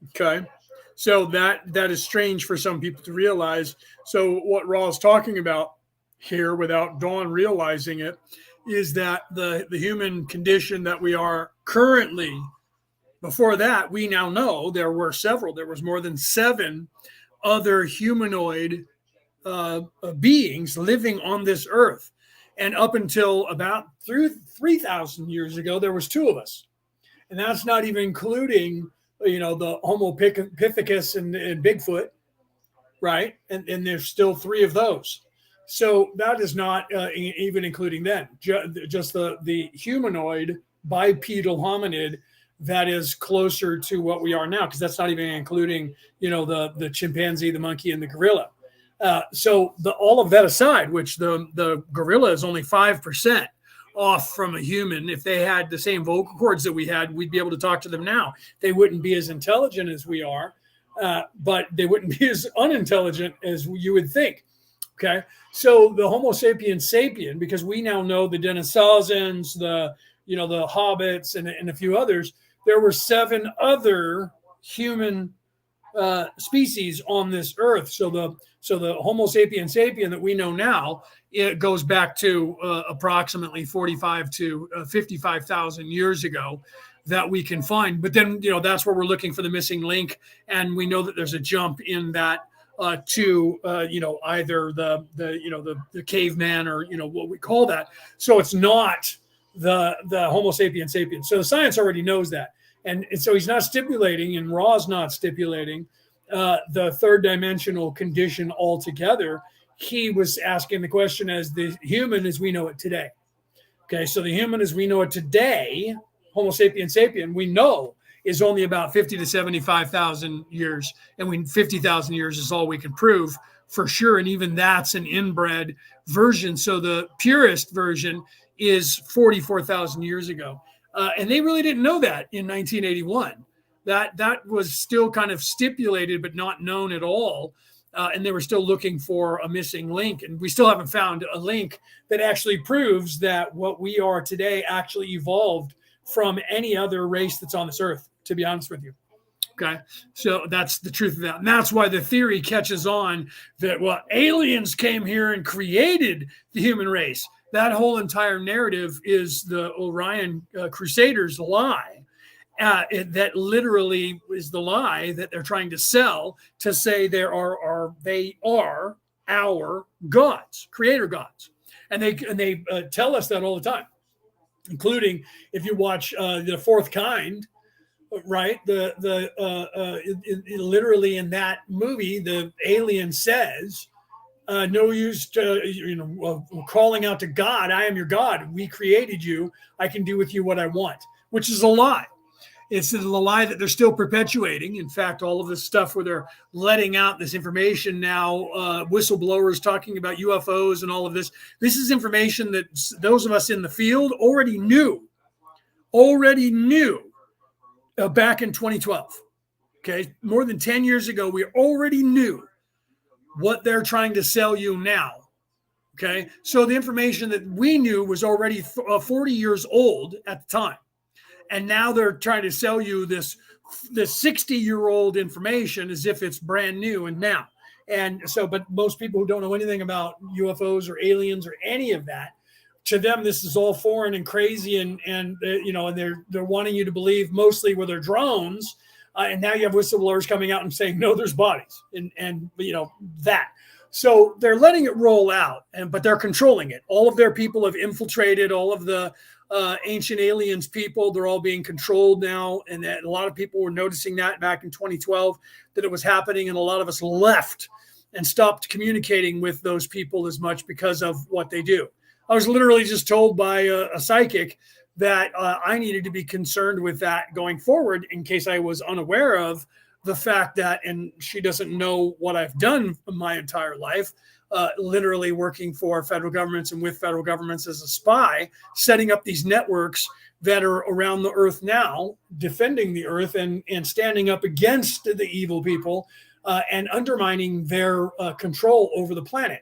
Okay, so that is strange for some people to realize. So what Ra is talking about here, without Dawn realizing it, is that the human condition that we are currently. Before that, we now know there were several. There was more than 7 other humanoid beings living on this earth. And up until about 3,000 years ago, there was 2 of us. And that's not even including the Homo pithecus and Bigfoot, right? And there's still three of those. So that is not even including then, just the humanoid bipedal hominid that is closer to what we are now, because that's not even including, the chimpanzee, the monkey, and the gorilla. So all of that aside, which the gorilla is only 5% off from a human. If they had the same vocal cords that we had, we'd be able to talk to them now. They wouldn't be as intelligent as we are, but they wouldn't be as unintelligent as you would think. Okay, so the Homo sapiens sapien, because we now know the Denisovans, the hobbits, and a few others. There were 7 other human species on this earth. So the Homo sapiens sapien that we know now, it goes back to approximately 45 to 55,000 years ago that we can find. But then, that's where we're looking for the missing link. And we know that there's a jump in that to either the caveman or, what we call that. So it's not the Homo sapiens sapiens. So the science already knows that. And so he's not stipulating, and Ra's not stipulating the third dimensional condition altogether. He was asking the question as the human as we know it today. Okay, so the human as we know it today, Homo sapiens sapien, we know is only about 50 to 75,000 years. And 50,000 years is all we can prove for sure. And even that's an inbred version. So the purest version is 44,000 years ago. And they really didn't know that in 1981. That was still kind of stipulated, but not known at all. And they were still looking for a missing link. And we still haven't found a link that actually proves that what we are today actually evolved from any other race that's on this earth, to be honest with you. Okay, so that's the truth of that. And that's why the theory catches on that, aliens came here and created the human race. That whole entire narrative is the Orion Crusaders lie. That literally is the lie that they're trying to sell, to say they are our gods, creator gods. And they tell us that all the time, including if you watch The Fourth Kind, right? Literally in that movie, the alien says, no use to, calling out to God. I am your God. We created you. I can do with you what I want, which is a lie. It's a lie that they're still perpetuating. In fact, all of this stuff where they're letting out this information now, whistleblowers talking about UFOs and all of this. This is information that those of us in the field already knew back in 2012. Okay, more than 10 years ago, we already knew what they're trying to sell you now. Okay, so the information that we knew was already 40 years old at the time. And now they're trying to sell you this 60-year-old information as if it's brand new and now. And so, but most people who don't know anything about UFOs or aliens or any of that, to them, this is all foreign and crazy. And they're wanting you to believe mostly with their drones. And now you have whistleblowers coming out and saying, no, there's bodies and that. So they're letting it roll out, but they're controlling it. All of their people have infiltrated all of the ancient aliens people. They're all being controlled now. And that a lot of people were noticing that back in 2012, that it was happening. And a lot of us left and stopped communicating with those people as much because of what they do. I was literally just told by a psychic that I needed to be concerned with that going forward, in case I was unaware of the fact that, and she doesn't know what I've done my entire life, literally working for federal governments and with federal governments as a spy, setting up these networks that are around the earth now, defending the earth and standing up against the evil people and undermining their control over the planet.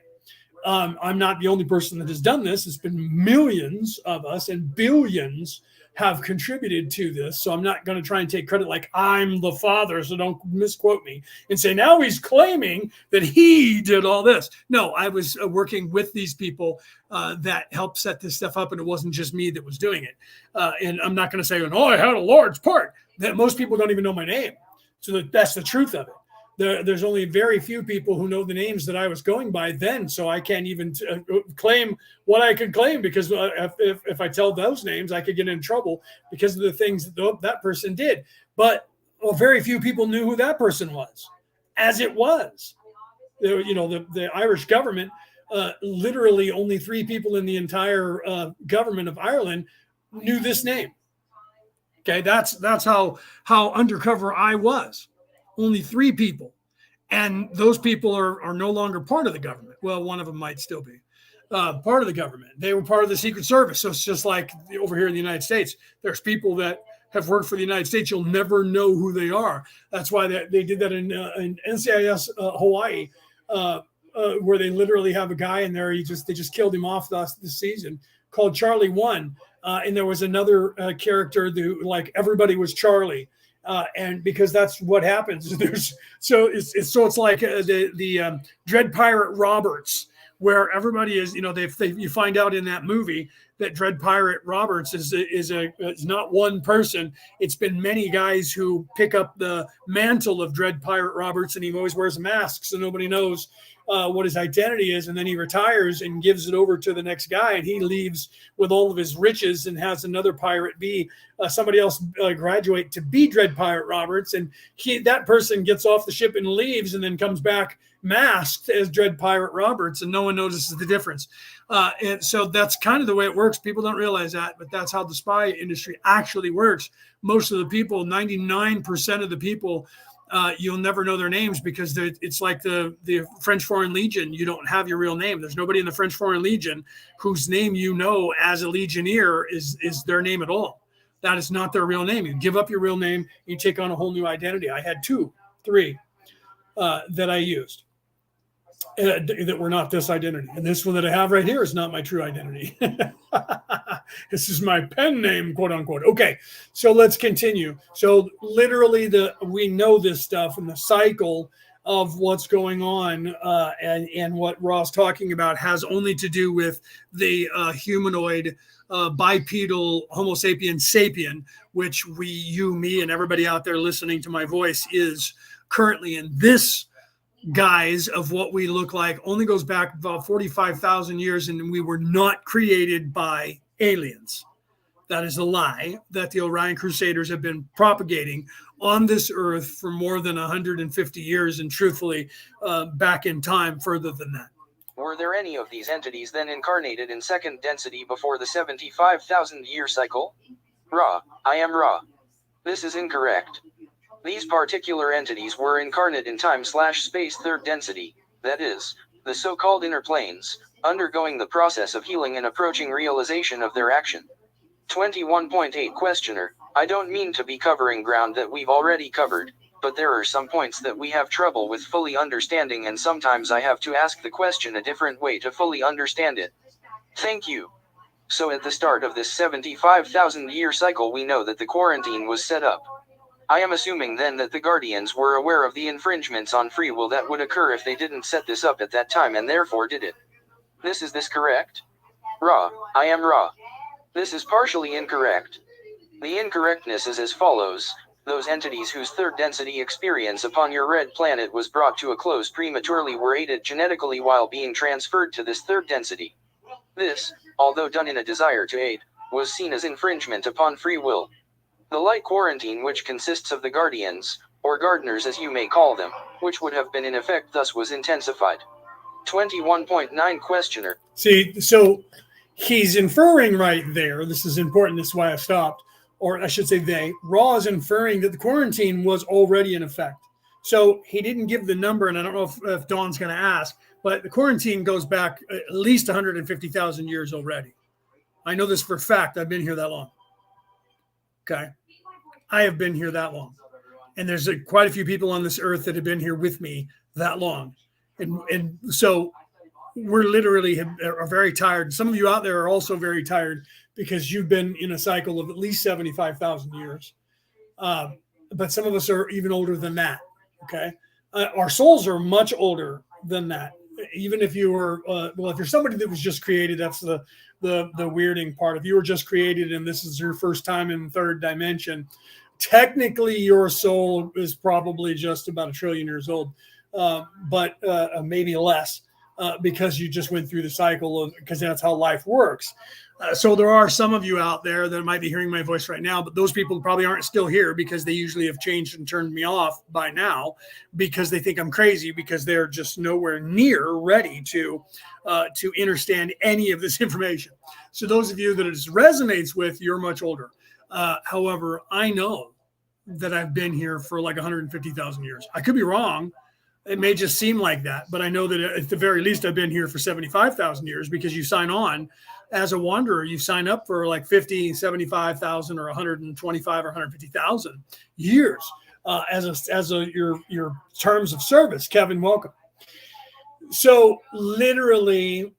I'm not the only person that has done this. It's been millions of us, and billions have contributed to this. So I'm not going to try and take credit like I'm the father, so don't misquote me and say now he's claiming that he did all this. No, I was working with these people that helped set this stuff up, and it wasn't just me that was doing it. And I'm not going to say, oh, I had a large part. That most people don't even know my name. So that's the truth of it. There's only very few people who know the names that I was going by then, so I can't even claim what I could claim, because if I tell those names, I could get in trouble because of the things that that person did. But very few people knew who that person was, as it was. The Irish government, literally only 3 people in the entire government of Ireland knew this name. Okay, that's how undercover I was. Only 3 people. And those people are no longer part of the government. Well, one of them might still be part of the government. They were part of the Secret Service. So it's just like over here in the United States. There's people that have worked for the United States. You'll never know who they are. That's why they did that in NCIS Hawaii, where they literally have a guy in there. They just killed him off this season, called Charlie One. And there was another character who, like, everybody was Charlie. And because that's what happens. It's like the Dread Pirate Roberts, where everybody is, you find out in that movie that Dread Pirate Roberts is not one person. It's been many guys who pick up the mantle of Dread Pirate Roberts, and he always wears a mask, so nobody knows what his identity is. And then he retires and gives it over to the next guy, and he leaves with all of his riches and has another pirate be somebody else graduate to be Dread Pirate Roberts, and that person gets off the ship and leaves, and then comes back masked as Dread Pirate Roberts, and no one notices the difference. And so that's kind of the way it works. People don't realize that, but that's how the spy industry actually works. Most of the people, 99% of the people, you'll never know their names, because it's like the French Foreign Legion. You don't have your real name. There's nobody in the French Foreign Legion whose name as a Legionnaire is their name at all. That is not their real name. You give up your real name, you take on a whole new identity. I had 2, 3 that I used that were not this identity. And this one that I have right here is not my true identity. This is my pen name, quote unquote. Okay, so let's continue. So literally we know this stuff, and the cycle of what's going on and what Ra's talking about has only to do with the humanoid bipedal Homo sapiens sapien, which you, me, and everybody out there listening to my voice is currently in this guise of what we look like. Only goes back about 45,000 years, and we were not created by aliens. That is a lie that the Orion Crusaders have been propagating on this earth for more than 150 years, and truthfully, back in time further than that. Were there any of these entities then incarnated in second density before the 75,000 year cycle? Ra, I am Ra. This is incorrect. These particular entities were incarnate in time/space third density, that is, the so-called inner planes, undergoing the process of healing and approaching realization of their action. 21.8 Questioner, I don't mean to be covering ground that we've already covered, but there are some points that we have trouble with fully understanding, and sometimes I have to ask the question a different way to fully understand it. Thank you. So at the start of this 75,000 year cycle, we know that the quarantine was set up. I am assuming then that the Guardians were aware of the infringements on free will that would occur if they didn't set this up at that time, and therefore did it. Is this correct? Ra, I am Ra. This is partially incorrect. The incorrectness is as follows. Those entities whose third density experience upon your red planet was brought to a close prematurely were aided genetically while being transferred to this third density. This, although done in a desire to aid, was seen as infringement upon free will. The light quarantine, which consists of the Guardians, or Gardeners as you may call them, which would have been in effect thus, was intensified. 21.9 Questioner. See, so he's inferring right there, this is important, this is why I stopped, or I should say Ra is inferring that the quarantine was already in effect. So he didn't give the number, and I don't know if Dawn's going to ask, but the quarantine goes back at least 150,000 years already. I know this for a fact. I've been here that long. Okay. I have been here that long. And there's quite a few people on this earth that have been here with me that long. And so we're literally are very tired. Some of you out there are also very tired because you've been in a cycle of at least 75,000 years. But some of us are even older than that. Okay. Our souls are much older than that. Even if you were, if you're somebody that was just created, that's the weirding part. If you were just created and this is your first time in the third dimension, technically your soul is probably just about 1 trillion years old, but maybe less. because you just went through the cycle of, because that's how life works. So there are some of you out there that might be hearing my voice right now, but those people probably aren't still here because they usually have changed and turned me off by now because they think I'm crazy, because they're just nowhere near ready to understand any of this information. So those of you that it resonates with, you're much older. However, I know that I've been here for like 150,000 years. I could be wrong. It may just seem like that, but I know that at the very least I've been here for 75,000 years, because you sign on as a wanderer, you sign up for like 50, 75,000 or 125 or 150,000 years as your terms of service. Kevin, welcome. So literally,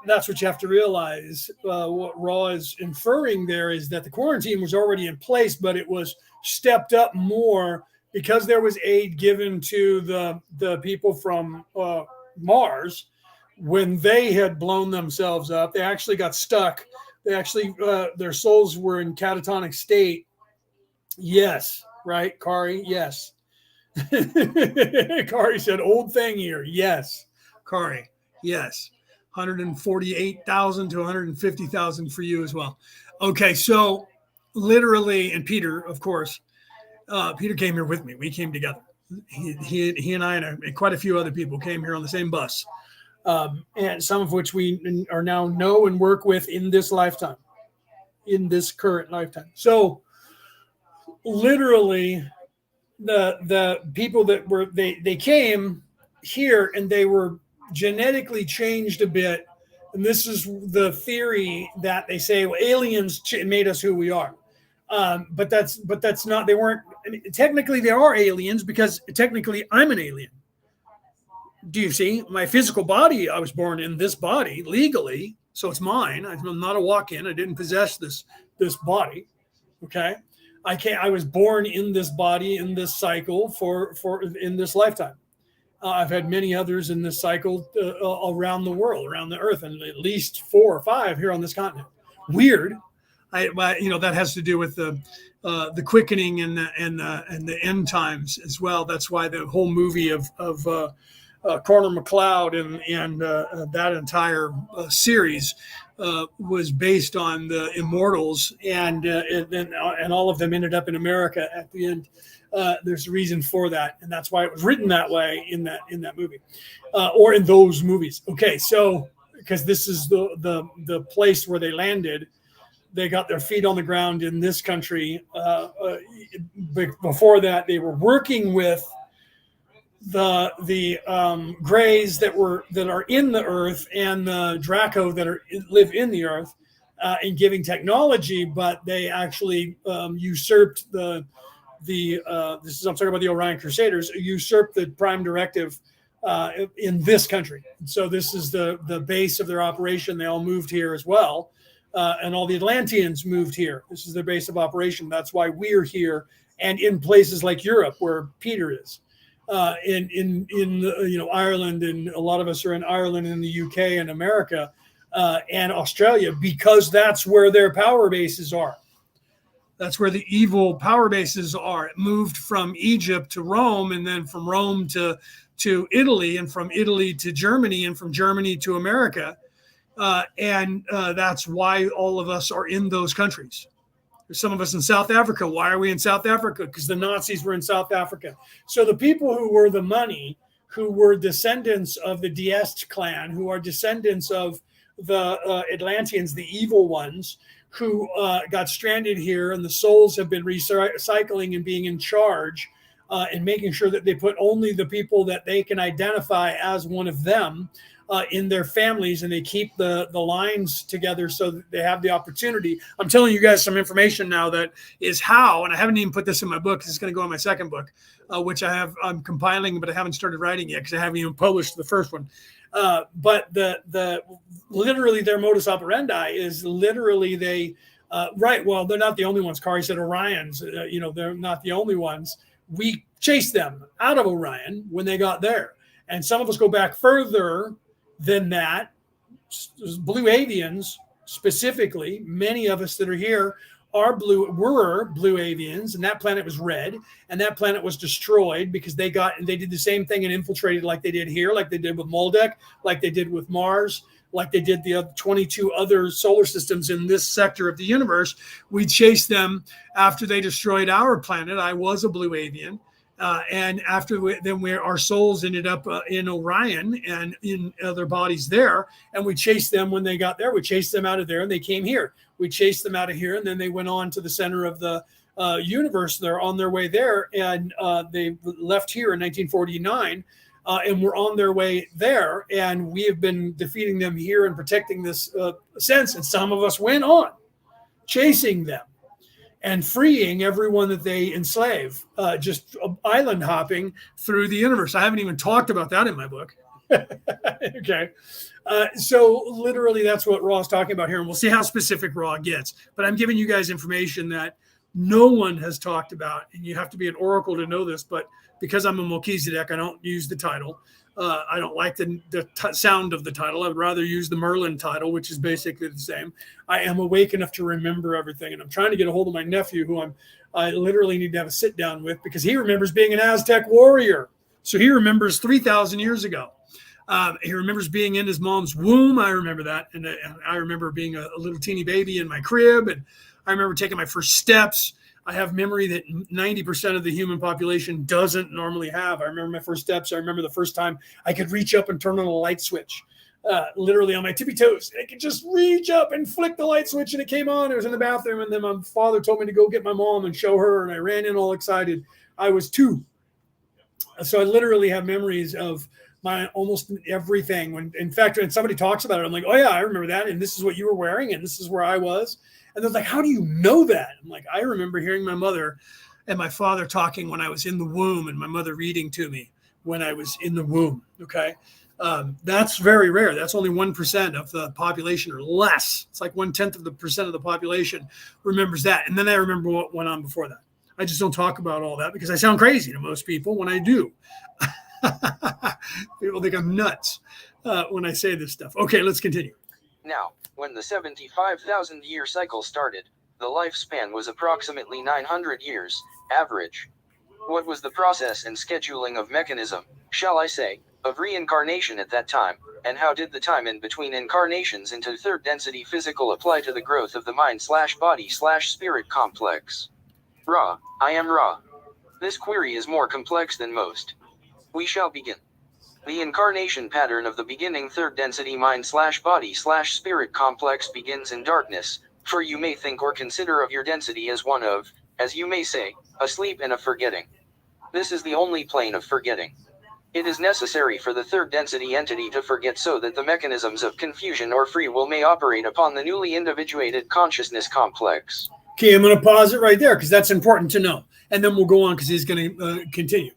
that's what you have to realize. What Raw is inferring there is that the quarantine was already in place, but it was stepped up more because there was aid given to the people from Mars when they had blown themselves up. They actually got stuck. They actually, their souls were in catatonic state. Yes, right, Kari? Yes. Kari said, old thing here. Yes, Kari. Yes. 148,000 to 150,000 for you as well. Okay, so literally, and Peter, of course, Peter came here with me. We came together. He and I and quite a few other people came here on the same bus, and some of which we are now know and work with in this lifetime, in this current lifetime. So literally, the people that were they came here and they were genetically changed a bit, and this is the theory that they say, well, aliens made us who we are. But that's not. They weren't. I mean, technically, they are aliens because technically, I'm an alien. Do you see my physical body? I was born in this body legally, so it's mine. I'm not a walk-in. I didn't possess this body. Okay, I was born in this body in this cycle for in this lifetime. I've had many others in this cycle around the world, around the earth, and at least 4 or 5 here on this continent. Weird. That has to do with the quickening and the end times as well. That's why the whole movie of Corner McLeod and that entire series was based on the immortals, and all of them ended up in America at the end. There's a reason for that, and that's why it was written that way in that movie, or in those movies. Okay, so because this is the place where they landed. They got their feet on the ground in this country. Before that, they were working with the Greys that are in the earth and the Draco that live in the earth, in giving technology, but they actually usurped I'm talking about the Orion Crusaders, usurped the prime directive in this country. So this is the base of their operation. They all moved here as well. And all the Atlanteans moved here. This is their base of operation. That's why we're here, and in places like Europe, where Peter is, in Ireland, and a lot of us are in Ireland and the UK and America and Australia, because that's where their power bases are. That's where the evil power bases are. It moved from Egypt to Rome, and then from Rome to Italy, and from Italy to Germany, and from Germany to America. And that's why all of us are in those countries. There's some of us in South Africa. Why are we in South Africa? Because the Nazis were in South Africa. So the people who were the money, who were descendants of the Diest clan, who are descendants of the Atlanteans, the evil ones, who got stranded here, and the souls have been recycling and being in charge and making sure that they put only the people that they can identify as one of them in their families, and they keep the lines together so that they have the opportunity. I'm telling you guys some information now that is how, and I haven't even put this in my book. This is going to go in my second book, which I'm compiling, but I haven't started writing yet because I haven't even published the first one. But the literally their modus operandi is literally they right. Well, they're not the only ones. Kari said Orions. They're not the only ones. We chased them out of Orion when they got there, and some of us go back further than that. Blue avians specifically, many of us that are here were blue avians, and that planet was red, and that planet was destroyed because they did the same thing and infiltrated like they did here, like they did with Maldek, like they did with Mars, like they did the 22 other solar systems in this sector of the universe. We chased them after they destroyed our planet. I was a blue avian. And after our souls ended up in Orion and in other bodies there, and we chased them when they got there. We chased them out of there, and they came here. We chased them out of here, and then they went on to the center of the universe. They're on their way there, and they left here in 1949, and we're on their way there. And we have been defeating them here and protecting this sense. And some of us went on chasing them and freeing everyone that they enslave, just island hopping through the universe. I haven't even talked about that in my book. Okay. So literally that's what Ra is talking about here. And we'll see how specific Ra gets. But I'm giving you guys information that no one has talked about. And you have to be an oracle to know this. But because I'm a Melchizedek, I don't use the title. I don't like the sound of the title. I would rather use the Merlin title, which is basically the same. I am awake enough to remember everything, and I'm trying to get a hold of my nephew, who I literally need to have a sit down with, because he remembers being an Aztec warrior. So he remembers 3,000 years ago. He remembers being in his mom's womb. I remember that, and I remember being a little teeny baby in my crib, and I remember taking my first steps. I have memory that 90% of the human population doesn't normally have. I remember my first steps. I remember the first time I could reach up and turn on a light switch, literally on my tippy toes. I could just reach up and flick the light switch, and it came on. It was in the bathroom, and then my father told me to go get my mom and show her, and I ran in all excited. I was 2. So I literally have memories of my almost everything. When, in fact, when somebody talks about it, I'm like, oh yeah, I remember that, and this is what you were wearing, and this is where I was. And they're like, how do you know that? I'm like, I remember hearing my mother and my father talking when I was in the womb, and my mother reading to me when I was in the womb. Okay. That's very rare. That's only 1% of the population or less. It's like 1/10 of the percent of the population remembers that. And then I remember what went on before that. I just don't talk about all that because I sound crazy to most people when I do. People think I'm nuts when I say this stuff. Okay, let's continue. Now, when the 75,000-year cycle started, the lifespan was approximately 900 years, average. What was the process and scheduling of mechanism, shall I say, of reincarnation at that time, and how did the time in between incarnations into third density physical apply to the growth of the mind/body/spirit complex? Ra, I am Ra. This query is more complex than most. We shall begin. The incarnation pattern of the beginning third density mind/body/spirit complex begins in darkness, for you may think or consider of your density as one of, as you may say, a sleep and a forgetting. This is the only plane of forgetting. It is necessary for the third density entity to forget so that the mechanisms of confusion or free will may operate upon the newly individuated consciousness complex. Okay, I'm going to pause it right there because that's important to know. And then we'll go on because he's going to continue.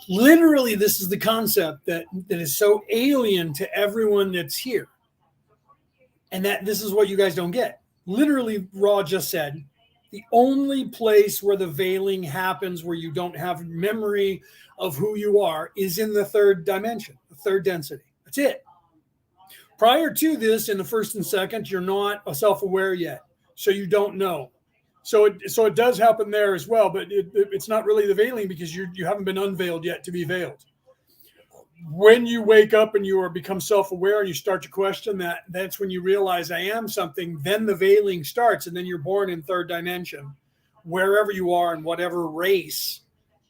Literally, this is the concept that is so alien to everyone that's here. And that this is what you guys don't get. Literally, Ra just said, the only place where the veiling happens, where you don't have memory of who you are, is in the third dimension, the third density. That's it. Prior to this, in the first and second, you're not self-aware yet. So you don't know. So it does happen there as well, but it's not really the veiling because you haven't been unveiled yet to be veiled. When you wake up and you become self-aware and you start to question that, that's when you realize I am something, then the veiling starts, and then you're born in third dimension. Wherever you are and whatever race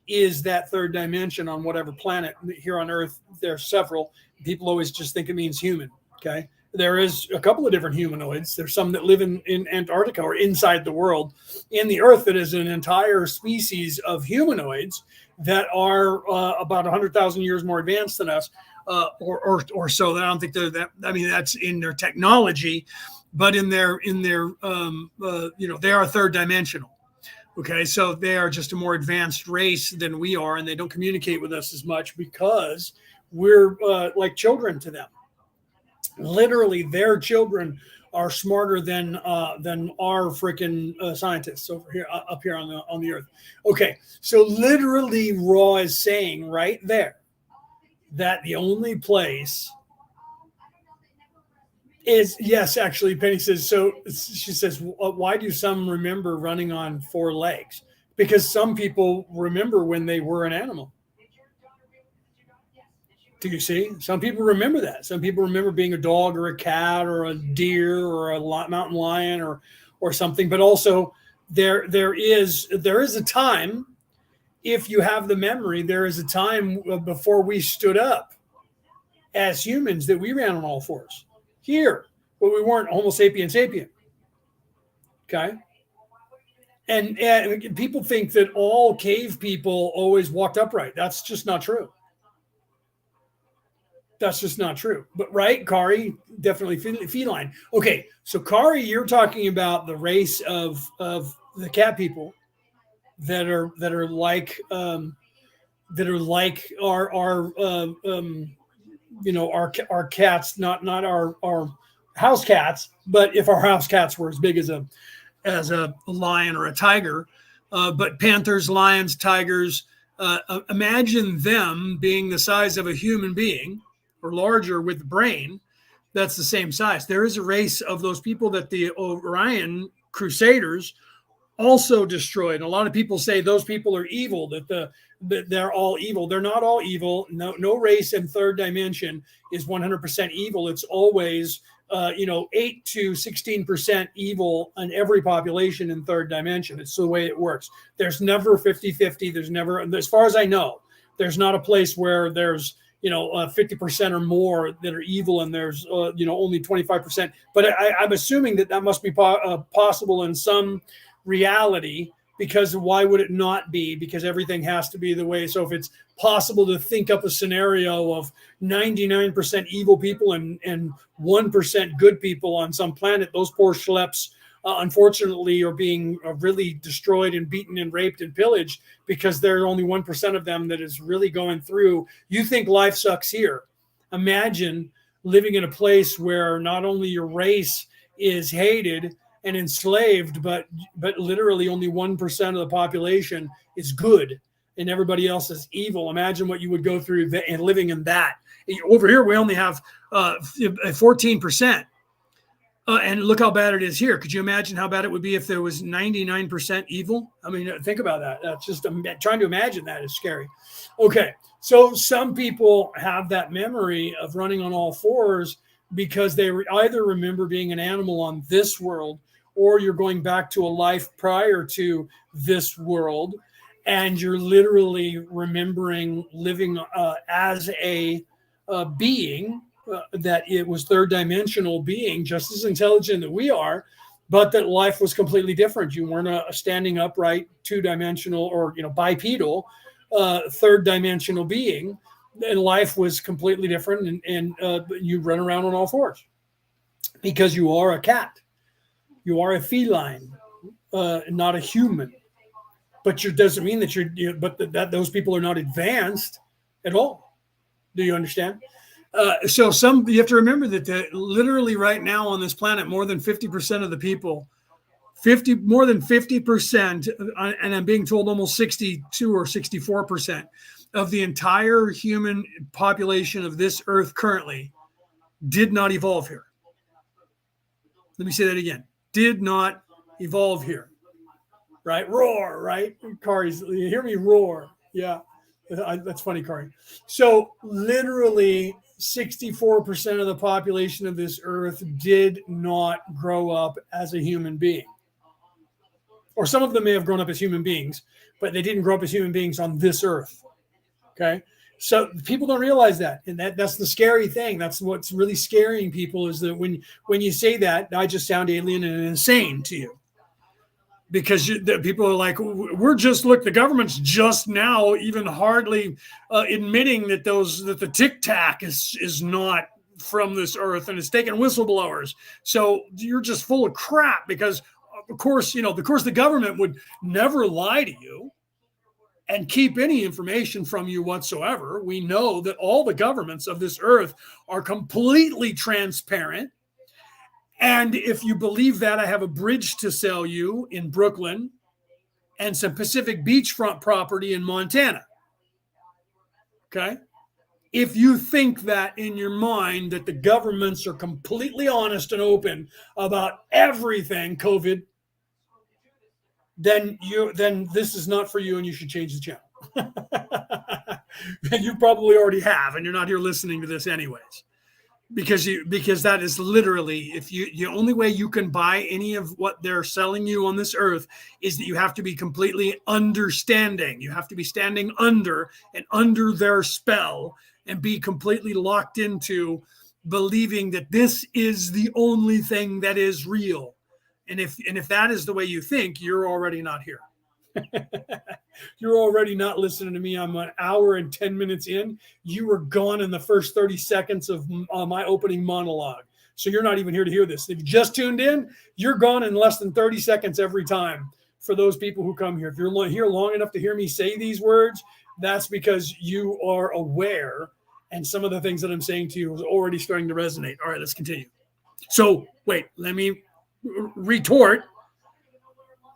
is that third dimension on whatever planet. Here on Earth, there are several. People always just think it means human, okay? There is a couple of different humanoids. There's some that live in Antarctica or inside the world. In the Earth, that is an entire species of humanoids that are about 100,000 years more advanced than us, or so. I don't think they're that. I mean, that's in their technology, but in their they are third dimensional. Okay, so they are just a more advanced race than we are, and they don't communicate with us as much because we're like children to them. Literally, their children are smarter than our freaking scientists over here, up here on the Earth. Okay, so literally, Ra is saying right there that the only place Is yes, actually, Penny says so. She says, why do some remember running on four legs? Because some people remember when they were an animal. Do you see? Some people remember that. Some people remember being a dog or a cat or a deer or a mountain lion or something. But also, there is a time, if you have the memory, there is a time before we stood up as humans that we ran on all fours here, but we weren't Homo sapien sapien. Okay. And people think that all cave people always walked upright. That's just not true. That's just not true. But right, Kari, definitely feline. Okay, so Kari, you're talking about the race of the cat people that are like our cats, not our house cats, but if our house cats were as big as a lion or a tiger, but panthers, lions, tigers. Imagine them being the size of a human being or larger with the brain that's the same size. There is a race of those people that the Orion Crusaders also destroyed. A lot of people say those people are evil, that they're all evil. They're not all evil. No race in third dimension is 100% evil. It's always 8 to 16% evil in every population in third dimension. It's the way it works. There's never 50-50. There's never, as far as I know, there's not a place where there's 50% or more that are evil and there's only 25%. But I'm assuming that must be possible in some reality, because why would it not be? Because everything has to be the way. So if it's possible to think up a scenario of 99% evil people and 1% good people on some planet, those poor schleps, unfortunately, are being really destroyed and beaten and raped and pillaged because there are only 1% of them that is really going through. You think life sucks here. Imagine living in a place where not only your race is hated and enslaved, but literally only 1% of the population is good and everybody else is evil. Imagine what you would go through and living in that. Over here, we only have 14%. And look how bad it is here. Could you imagine how bad it would be if there was 99% evil? I mean, think about that. That's just trying to imagine that is scary. Okay, so some people have that memory of running on all fours because they either remember being an animal on this world, or you're going back to a life prior to this world, and you're literally remembering living as a being that it was third dimensional being, just as intelligent that we are, but that life was completely different. You weren't a standing upright, two-dimensional or bipedal third dimensional being, and life was completely different. And you run around on all fours because you are a cat. You are a feline, not a human. But doesn't mean that that those people are not advanced at all. Do you understand? So you have to remember that literally right now on this planet, more than 50% of the people, more than 50%, and I'm being told almost 62 or 64% of the entire human population of this earth currently did not evolve here. Let me say that again. Did not evolve here. Right? Roar, right? Kari's, you hear me roar. Yeah. That's funny, Kari. So literally 64% of the population of this earth did not grow up as a human being. Or some of them may have grown up as human beings, but they didn't grow up as human beings on this earth. Okay? So people don't realize that. And that's the scary thing. That's what's really scaring people, is that when you say that, I just sound alien and insane to you. Because people are like, the government's just now even hardly admitting that the Tic Tac is not from this earth, and it's taking whistleblowers. So you're just full of crap, because of course the government would never lie to you and keep any information from you whatsoever. We know that all the governments of this earth are completely transparent. And if you believe that, I have a bridge to sell you in Brooklyn and some Pacific beachfront property in Montana. Okay? if you think that in your mind that the governments are completely honest and open about everything COVID, then this is not for you and you should change the channel. And you probably already have, and you're not here listening to this anyways. Because that is literally, if you the only way you can buy any of what they're selling you on this earth is that you have to be completely understanding. You have to be standing under their spell and be completely locked into believing that this is the only thing that is real. And if that is the way you think, you're already not here. You're already not listening to me. I'm an hour and 10 minutes in. You were gone in the first 30 seconds of my opening monologue. So you're not even here to hear this. If you just tuned in, you're gone in less than 30 seconds every time for those people who come here. If you're here long enough to hear me say these words, that's because you are aware. And some of the things that I'm saying to you is already starting to resonate. All right, let's continue. So wait, let me retort.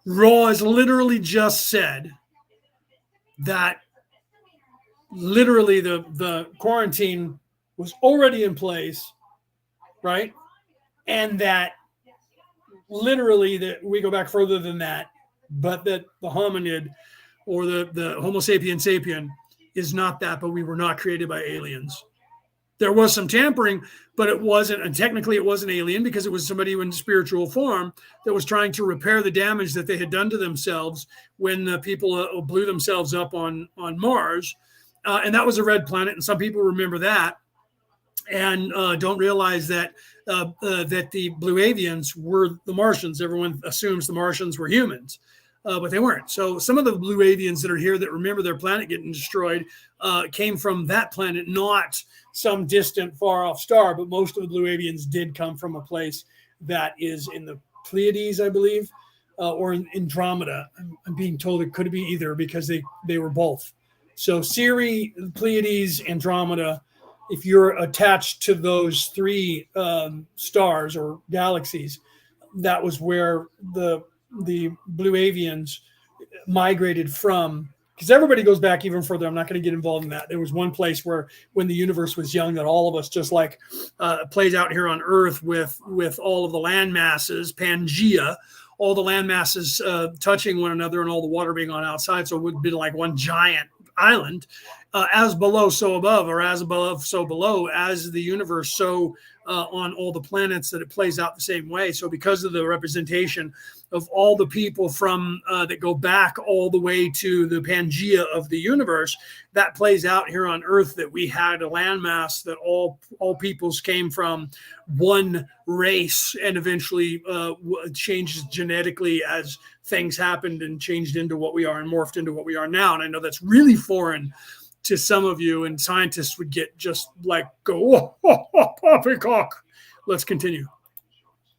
Raw has literally just said that literally the quarantine was already in place, right? And that literally that we go back further than that, but that the hominid or the Homo sapien sapien is not that, but we were not created by aliens. There was some tampering, but it wasn't, and technically it wasn't alien because it was somebody in spiritual form that was trying to repair the damage that they had done to themselves when the people blew themselves up on Mars. And that was a red planet, and some people remember that and don't realize that that the blue avians were the Martians. Everyone assumes the Martians were humans. But they weren't. So some of the blue avians that are here that remember their planet getting destroyed came from that planet, not some distant, far-off star. But most of the blue avians did come from a place that is in the Pleiades, I believe, or in Andromeda. I'm being told it could be either because they were both. So Siri, Pleiades, Andromeda, if you're attached to those three stars or galaxies, that was where the blue avians migrated from, because everybody goes back even further. I'm not going to get involved in that. There was one place where when the universe was young that all of us, just like plays out here on Earth with all of the land masses, Pangea, all the land masses touching one another and all the water being on outside. So it would be like one giant island, as below, so above, or as above, so below, as the universe, so on all the planets, that it plays out the same way. So because of the representation of all the people from that go back all the way to the Pangea of the universe, that plays out here on Earth, that we had a landmass that all peoples came from one race and eventually changed genetically as things happened and changed into what we are and morphed into what we are now. And I know that's really foreign to some of you, and scientists would get just like, go, poppycock. Let's continue.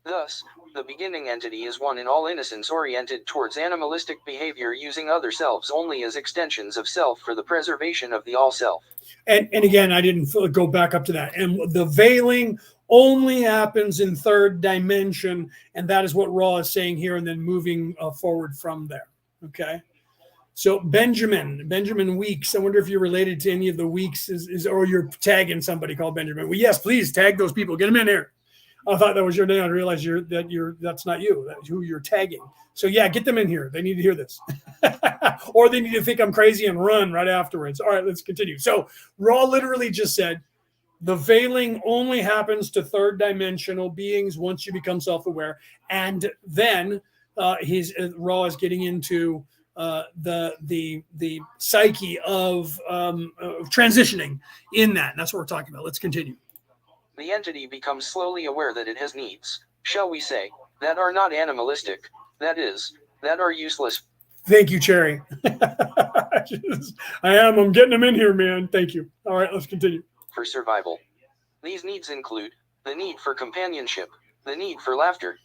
Thus, the beginning entity is one in all innocence oriented towards animalistic behavior, using other selves only as extensions of self for the preservation of the all self. And again, I didn't go back up to that. And the veiling only happens in third dimension, and that is what Ra is saying here, and then moving forward from there. Okay. So Benjamin Weeks. I wonder if you're related to any of the Weeks, or you're tagging somebody called Benjamin. Well, yes, please tag those people. Get them in here. I thought that was your name. I realized that's not you. That's who you're tagging. So yeah, get them in here. They need to hear this, or they need to think I'm crazy and run right afterwards. All right, let's continue. So Ra literally just said, the veiling only happens to third dimensional beings once you become self-aware, and then Ra is getting into the psyche of transitioning in that. And that's what we're talking about. Let's continue. The entity becomes slowly aware that it has needs, shall we say, that are not animalistic, that is, that are useless. Thank you, Cherry. I'm getting them in here, man. Thank you. All right, let's continue. For survival. These needs include the need for companionship, the need for laughter.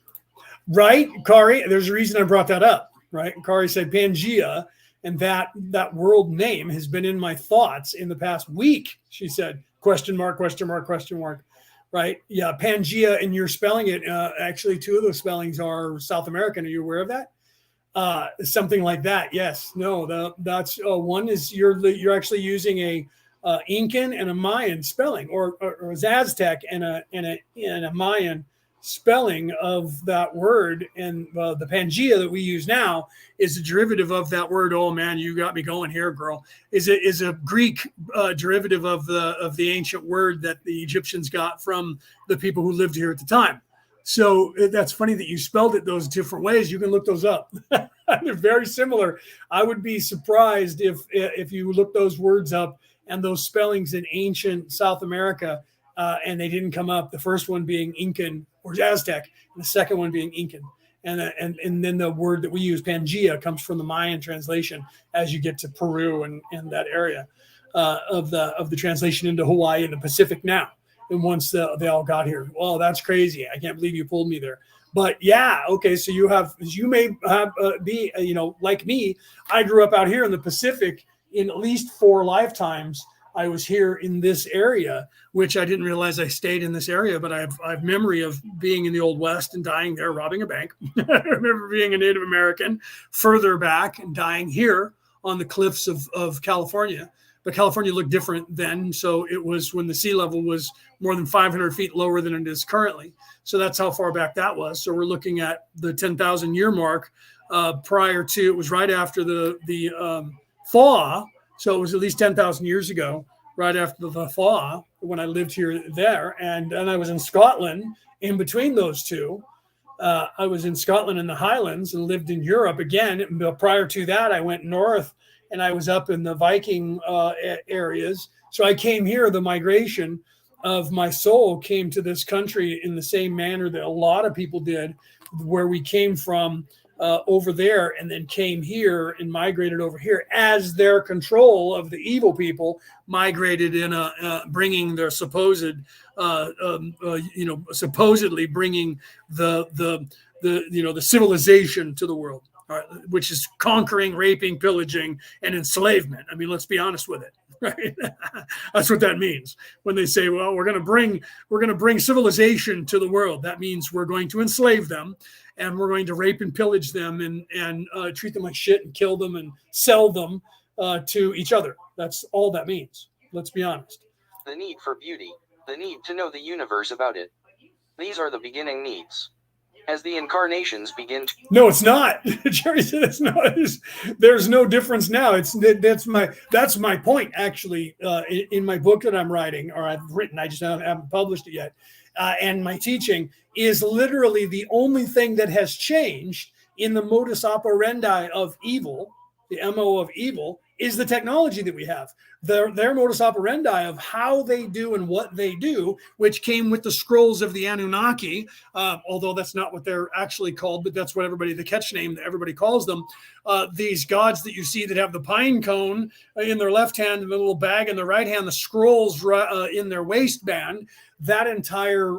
Right, Kari? There's a reason I brought that up, right? Kari said Pangea, and that world name has been in my thoughts in the past week. She said, question mark, question mark, question mark. Right? Yeah, Pangea, and you're spelling it. Actually, two of those spellings are South American. Are you aware of that? Something like that. Yes. No. That's one is you're actually using Incan and a Mayan spelling, or was Aztec and a Mayan spelling of that word. And the Pangea that we use now is a derivative of that word. Oh man, you got me going here, girl. Is a Greek derivative of the ancient word that the Egyptians got from the people who lived here at the time. So that's funny that you spelled it those different ways. You can look those up. They're very similar. I would be surprised if you look those words up and those spellings in ancient South America, and they didn't come up. The first one being Incan or Aztec, and the second one being Incan. And then the word that we use, Pangea, comes from the Mayan translation as you get to Peru and that area of the translation into Hawaii and the Pacific now. And once they all got here, well, that's crazy. I can't believe you pulled me there. But yeah, okay. So you may have be like me. I grew up out here in the Pacific. In at least 4 lifetimes, I was here in this area, which I didn't realize I stayed in this area. But I have memory of being in the Old West and dying there, robbing a bank. I remember being a Native American further back and dying here on the cliffs of California. But California looked different then. So it was when the sea level was more than 500 feet lower than it is currently. So that's how far back that was. So we're looking at the 10,000 year mark prior to, it was right after the thaw. So it was at least 10,000 years ago, right after the thaw, when I lived here there. And I was in Scotland in between those two. I was in Scotland in the Highlands and lived in Europe again. Prior to that, I went north and I was up in the Viking areas. So I came here, the migration of my soul came to this country in the same manner that a lot of people did, where we came from over there and then came here and migrated over here as their control of the evil people migrated in bringing their supposedly bringing the civilization to the world. All right, which is conquering, raping, pillaging, and enslavement. I mean, let's be honest with it, right? That's what that means when they say, "Well, we're going to bring civilization to the world." That means we're going to enslave them, and we're going to rape and pillage them, and treat them like shit, and kill them, and sell them to each other. That's all that means. Let's be honest. The need for beauty, the need to know the universe about it. These are the beginning needs. As the incarnations begin to... No, it's not. Jerry said it's not. There's no difference now. That's my point, actually, in my book that I'm writing, or I've written. I just haven't published it yet. And my teaching is literally the only thing that has changed in the modus operandi of evil, the MO of evil, is the technology that we have. Their modus operandi of how they do and what they do, which came with the scrolls of the Anunnaki, although that's not what they're actually called, but that's what the catch name that everybody calls them. These gods that you see that have the pine cone in their left hand and the little bag in the right hand, the scrolls in their waistband, that entire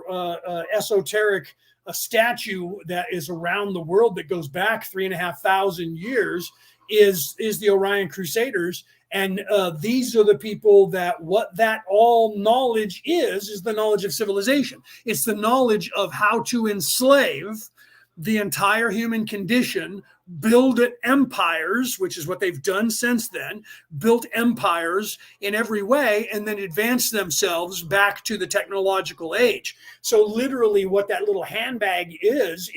esoteric statue that is around the world that goes back 3,500 years is the Orion Crusaders. And these are the people that what that all knowledge is the knowledge of civilization. It's the knowledge of how to enslave the entire human condition, build empires, which is what they've done since then, built empires in every way, and then advance themselves back to the technological age. So literally what that little handbag is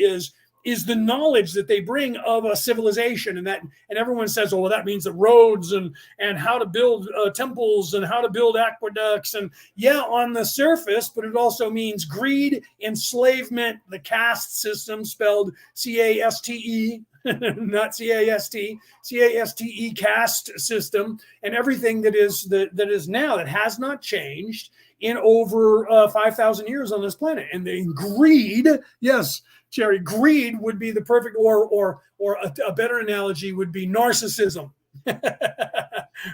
the knowledge that they bring of a civilization. And everyone says, oh, well, that means the roads and how to build temples and how to build aqueducts. And yeah, on the surface, but it also means greed, enslavement, the caste system spelled C-A-S-T-E, not C-A-S-T, C-A-S-T-E caste system, and everything that is now, that has not changed in over 5,000 years on this planet. And the greed, yes, Jerry, greed would be the perfect, or a better analogy would be narcissism.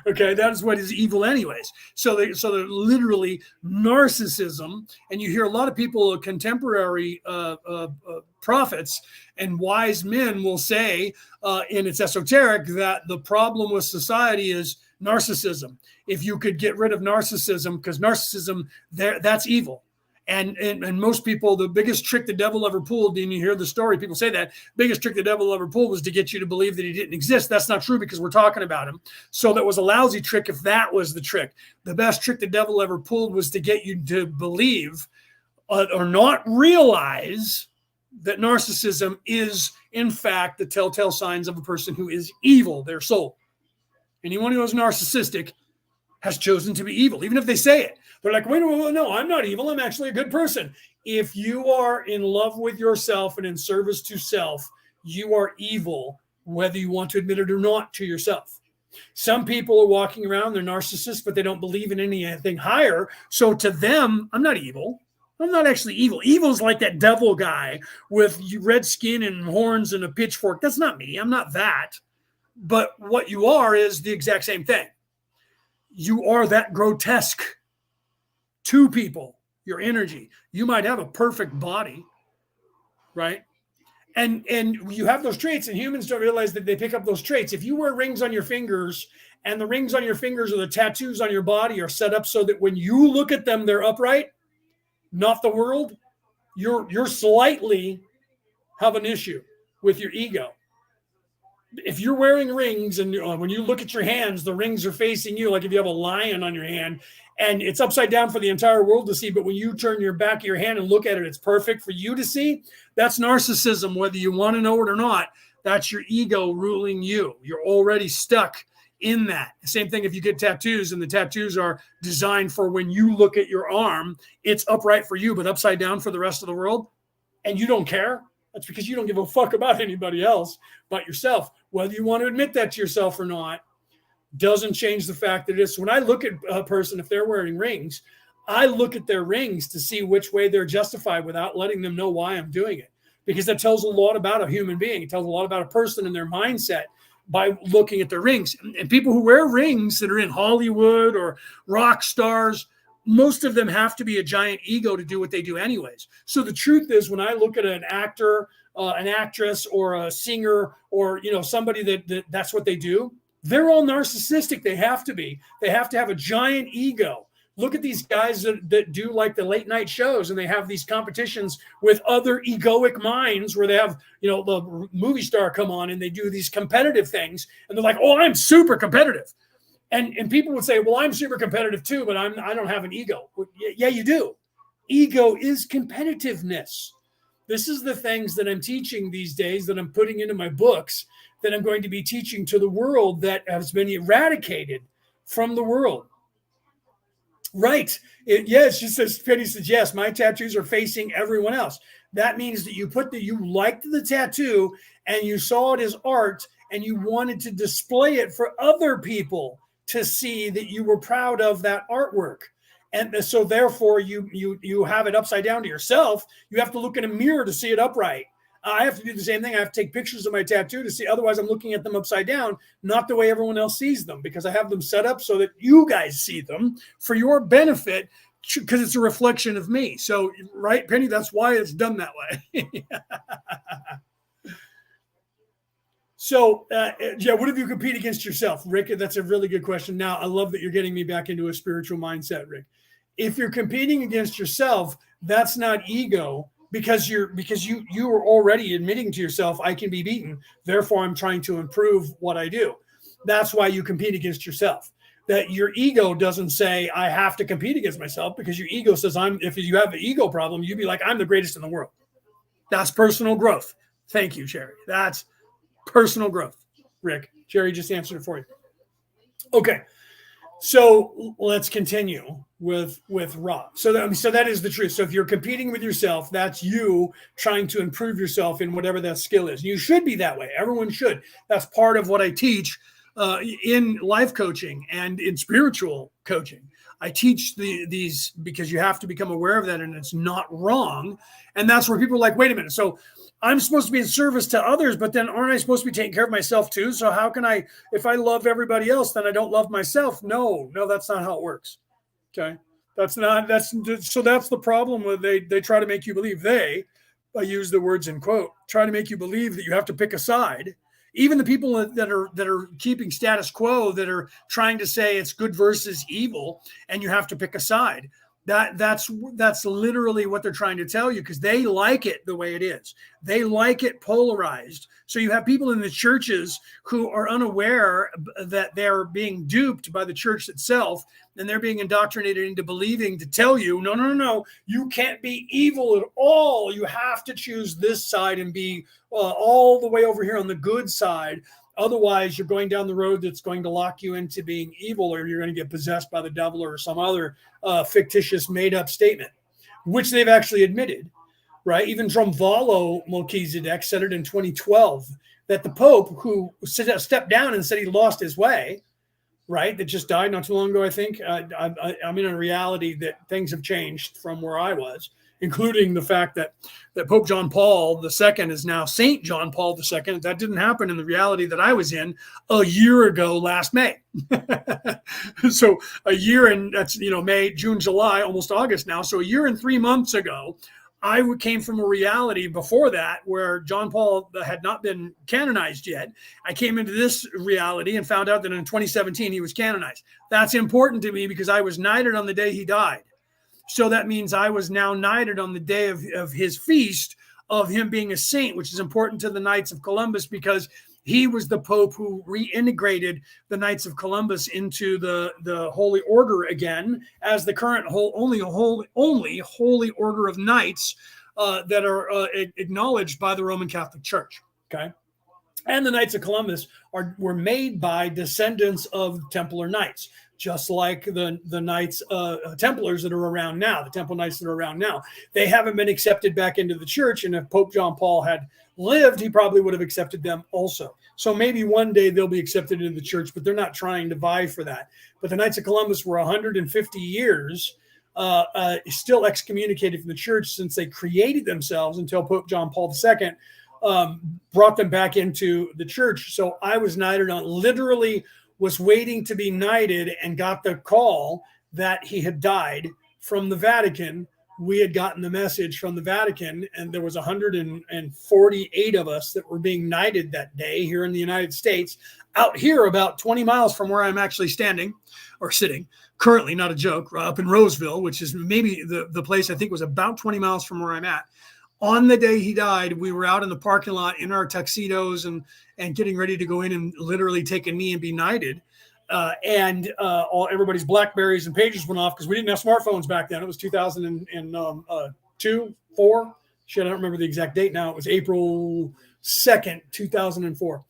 Okay, that is what is evil, anyways. So they're literally narcissism, and you hear a lot of people, contemporary prophets and wise men will say, and it's esoteric, that the problem with society is narcissism. If you could get rid of narcissism, because narcissism, that's evil. And most people, the biggest trick the devil ever pulled, and you hear the story, people say that, biggest trick the devil ever pulled was to get you to believe that he didn't exist. That's not true because we're talking about him. So that was a lousy trick if that was the trick. The best trick the devil ever pulled was to get you to believe or not realize that narcissism is, in fact, the telltale signs of a person who is evil, their soul. Anyone who is narcissistic has chosen to be evil, even if they say it. They're like, wait, no, I'm not evil. I'm actually a good person. If you are in love with yourself and in service to self, you are evil, whether you want to admit it or not to yourself. Some people are walking around, they're narcissists, but they don't believe in anything higher. So to them, I'm not evil. I'm not actually evil. Evil is like that devil guy with red skin and horns and a pitchfork. That's not me. I'm not that. But what you are is the exact same thing. You are that grotesque to people, your energy. You might have a perfect body, right? And you have those traits, and humans don't realize that they pick up those traits. If you wear rings on your fingers, and the rings on your fingers or the tattoos on your body are set up so that when you look at them, they're upright, not the world, you're slightly have an issue with your ego. If you're wearing rings and when you look at your hands, the rings are facing you, like if you have a lion on your hand and it's upside down for the entire world to see, but when you turn your back of your hand and look at it, it's perfect for you to see. That's narcissism, whether you want to know it or not. That's your ego ruling you. You're already stuck in that. Same thing if you get tattoos, and the tattoos are designed for when you look at your arm, it's upright for you, but upside down for the rest of the world, and you don't care. That's because you don't give a fuck about anybody else but yourself. Whether you want to admit that to yourself or not doesn't change the fact that it is. When I look at a person, if they're wearing rings, I look at their rings to see which way they're justified without letting them know why I'm doing it. Because that tells a lot about a human being. It tells a lot about a person and their mindset by looking at their rings. And people who wear rings that are in Hollywood or rock stars, most of them have to be a giant ego to do what they do anyways. So the truth is, when I look at an actor, an actress, or a singer, or somebody that's what they do, they're all narcissistic. They have to be. They have to have a giant ego. Look at these guys that do like the late night shows, and they have these competitions with other egoic minds where they have, the movie star come on and they do these competitive things, and they're like, oh, I'm super competitive. And people would say, well, I'm super competitive too, but I don't have an ego. Well, yeah, you do. Ego is competitiveness. This is the things that I'm teaching these days, that I'm putting into my books, that I'm going to be teaching to the world, that has been eradicated from the world. Right. Yes, she says, Penny says, yes, my tattoos are facing everyone else. That means that you liked the tattoo and you saw it as art and you wanted to display it for other people to see that you were proud of that artwork. And so therefore you have it upside down to yourself. You have to look in a mirror to see it upright. I have to do the same thing. I have to take pictures of my tattoo to see. Otherwise, I'm looking at them upside down, not the way everyone else sees them, because I have them set up so that you guys see them for your benefit, because it's a reflection of me. So, right, Penny, that's why it's done that way. So, what if you compete against yourself? Rick, that's a really good question. Now, I love that you're getting me back into a spiritual mindset, Rick. If you're competing against yourself, that's not ego. Because you are already admitting to yourself, I can be beaten. Therefore, I'm trying to improve what I do. That's why you compete against yourself. That your ego doesn't say, I have to compete against myself, because your ego says, if you have an ego problem, you'd be like, I'm the greatest in the world. That's personal growth. Thank you, Sherry. That's personal growth. Rick, Jerry just answered it for you. Okay. So let's continue with Ra. So that is the truth. So if you're competing with yourself, that's you trying to improve yourself in whatever that skill is. You should be that way. Everyone should. That's part of what I teach in life coaching and in spiritual coaching. I teach these because you have to become aware of that, and it's not wrong. And that's where people are like, wait a minute. So I'm supposed to be in service to others, but then aren't I supposed to be taking care of myself too? So how can if I love everybody else, then I don't love myself? No, that's not how it works. Okay. That's the problem with they try to make you believe I use the words in quote, try to make you believe that you have to pick a side. Even the people that are keeping status quo, that are trying to say it's good versus evil and you have to pick a side. That's literally what they're trying to tell you, because they like it the way it is. They like it polarized. So you have people in the churches who are unaware that they're being duped by the church itself, and they're being indoctrinated into believing to tell you, no, no, no, no, you can't be evil at all. You have to choose this side and be all the way over here on the good side. Otherwise, you're going down the road that's going to lock you into being evil, or you're going to get possessed by the devil or some other fictitious made-up statement, which they've actually admitted, right? Even Drumvalo Melchizedek said it in 2012, that the Pope, who stepped down and said he lost his way, right, that just died not too long ago, I think. I'm in a reality that things have changed from where I was, including the fact that Pope John Paul II is now Saint John Paul II. That didn't happen in the reality that I was in a year ago last May. So a year, and that's, May, June, July, almost August now. So a year and 3 months ago, I came from a reality before that where John Paul had not been canonized yet. I came into this reality and found out that in 2017 he was canonized. That's important to me because I was knighted on the day he died. So that means I was now knighted on the day of his feast of him being a saint, which is important to the Knights of Columbus because he was the Pope who reintegrated the Knights of Columbus into the Holy Order again as the current only Holy Order of Knights that are acknowledged by the Roman Catholic Church. Okay. And the Knights of Columbus were made by descendants of Templar Knights, just like the Knights Templars that are around now, the Temple Knights that are around now. They haven't been accepted back into the church, and if Pope John Paul had lived, he probably would have accepted them also. So maybe one day they'll be accepted into the church, but they're not trying to vie for that. But the Knights of Columbus were 150 years still excommunicated from the church since they created themselves until Pope John Paul II brought them back into the church. So I was knighted on, literally was waiting to be knighted, and got the call that he had died from the Vatican. We had gotten the message from the Vatican, and there was 148 of us that were being knighted that day here in the United States, out here about 20 miles from where I'm actually standing or sitting currently, not a joke, up in Roseville, which is maybe the place I think was about 20 miles from where I'm at. On the day he died, we were out in the parking lot in our tuxedos and getting ready to go in and literally take a knee and be knighted. Everybody's Blackberries and pages went off because we didn't have smartphones back then. It was 2002, 4. Shit, I don't remember the exact date now. It was April 2nd, 2004.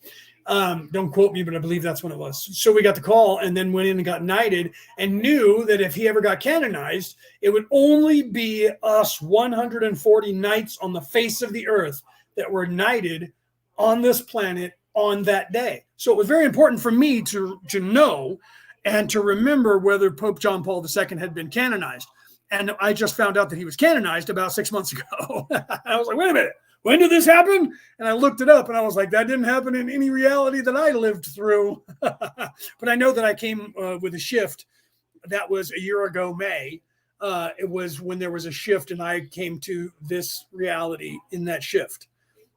Don't quote me, but I believe that's when it was. So we got the call and then went in and got knighted, and knew that if he ever got canonized, it would only be us 140 knights on the face of the earth that were knighted on this planet on that day. So it was very important for me to know and to remember whether Pope John Paul II had been canonized. And I just found out that he was canonized about 6 months ago. I was like, wait a minute. When did this happen? And I looked it up and I was like, that didn't happen in any reality that I lived through. But I know that I came with a shift. That was a year ago, May. It was when there was a shift and I came to this reality in that shift.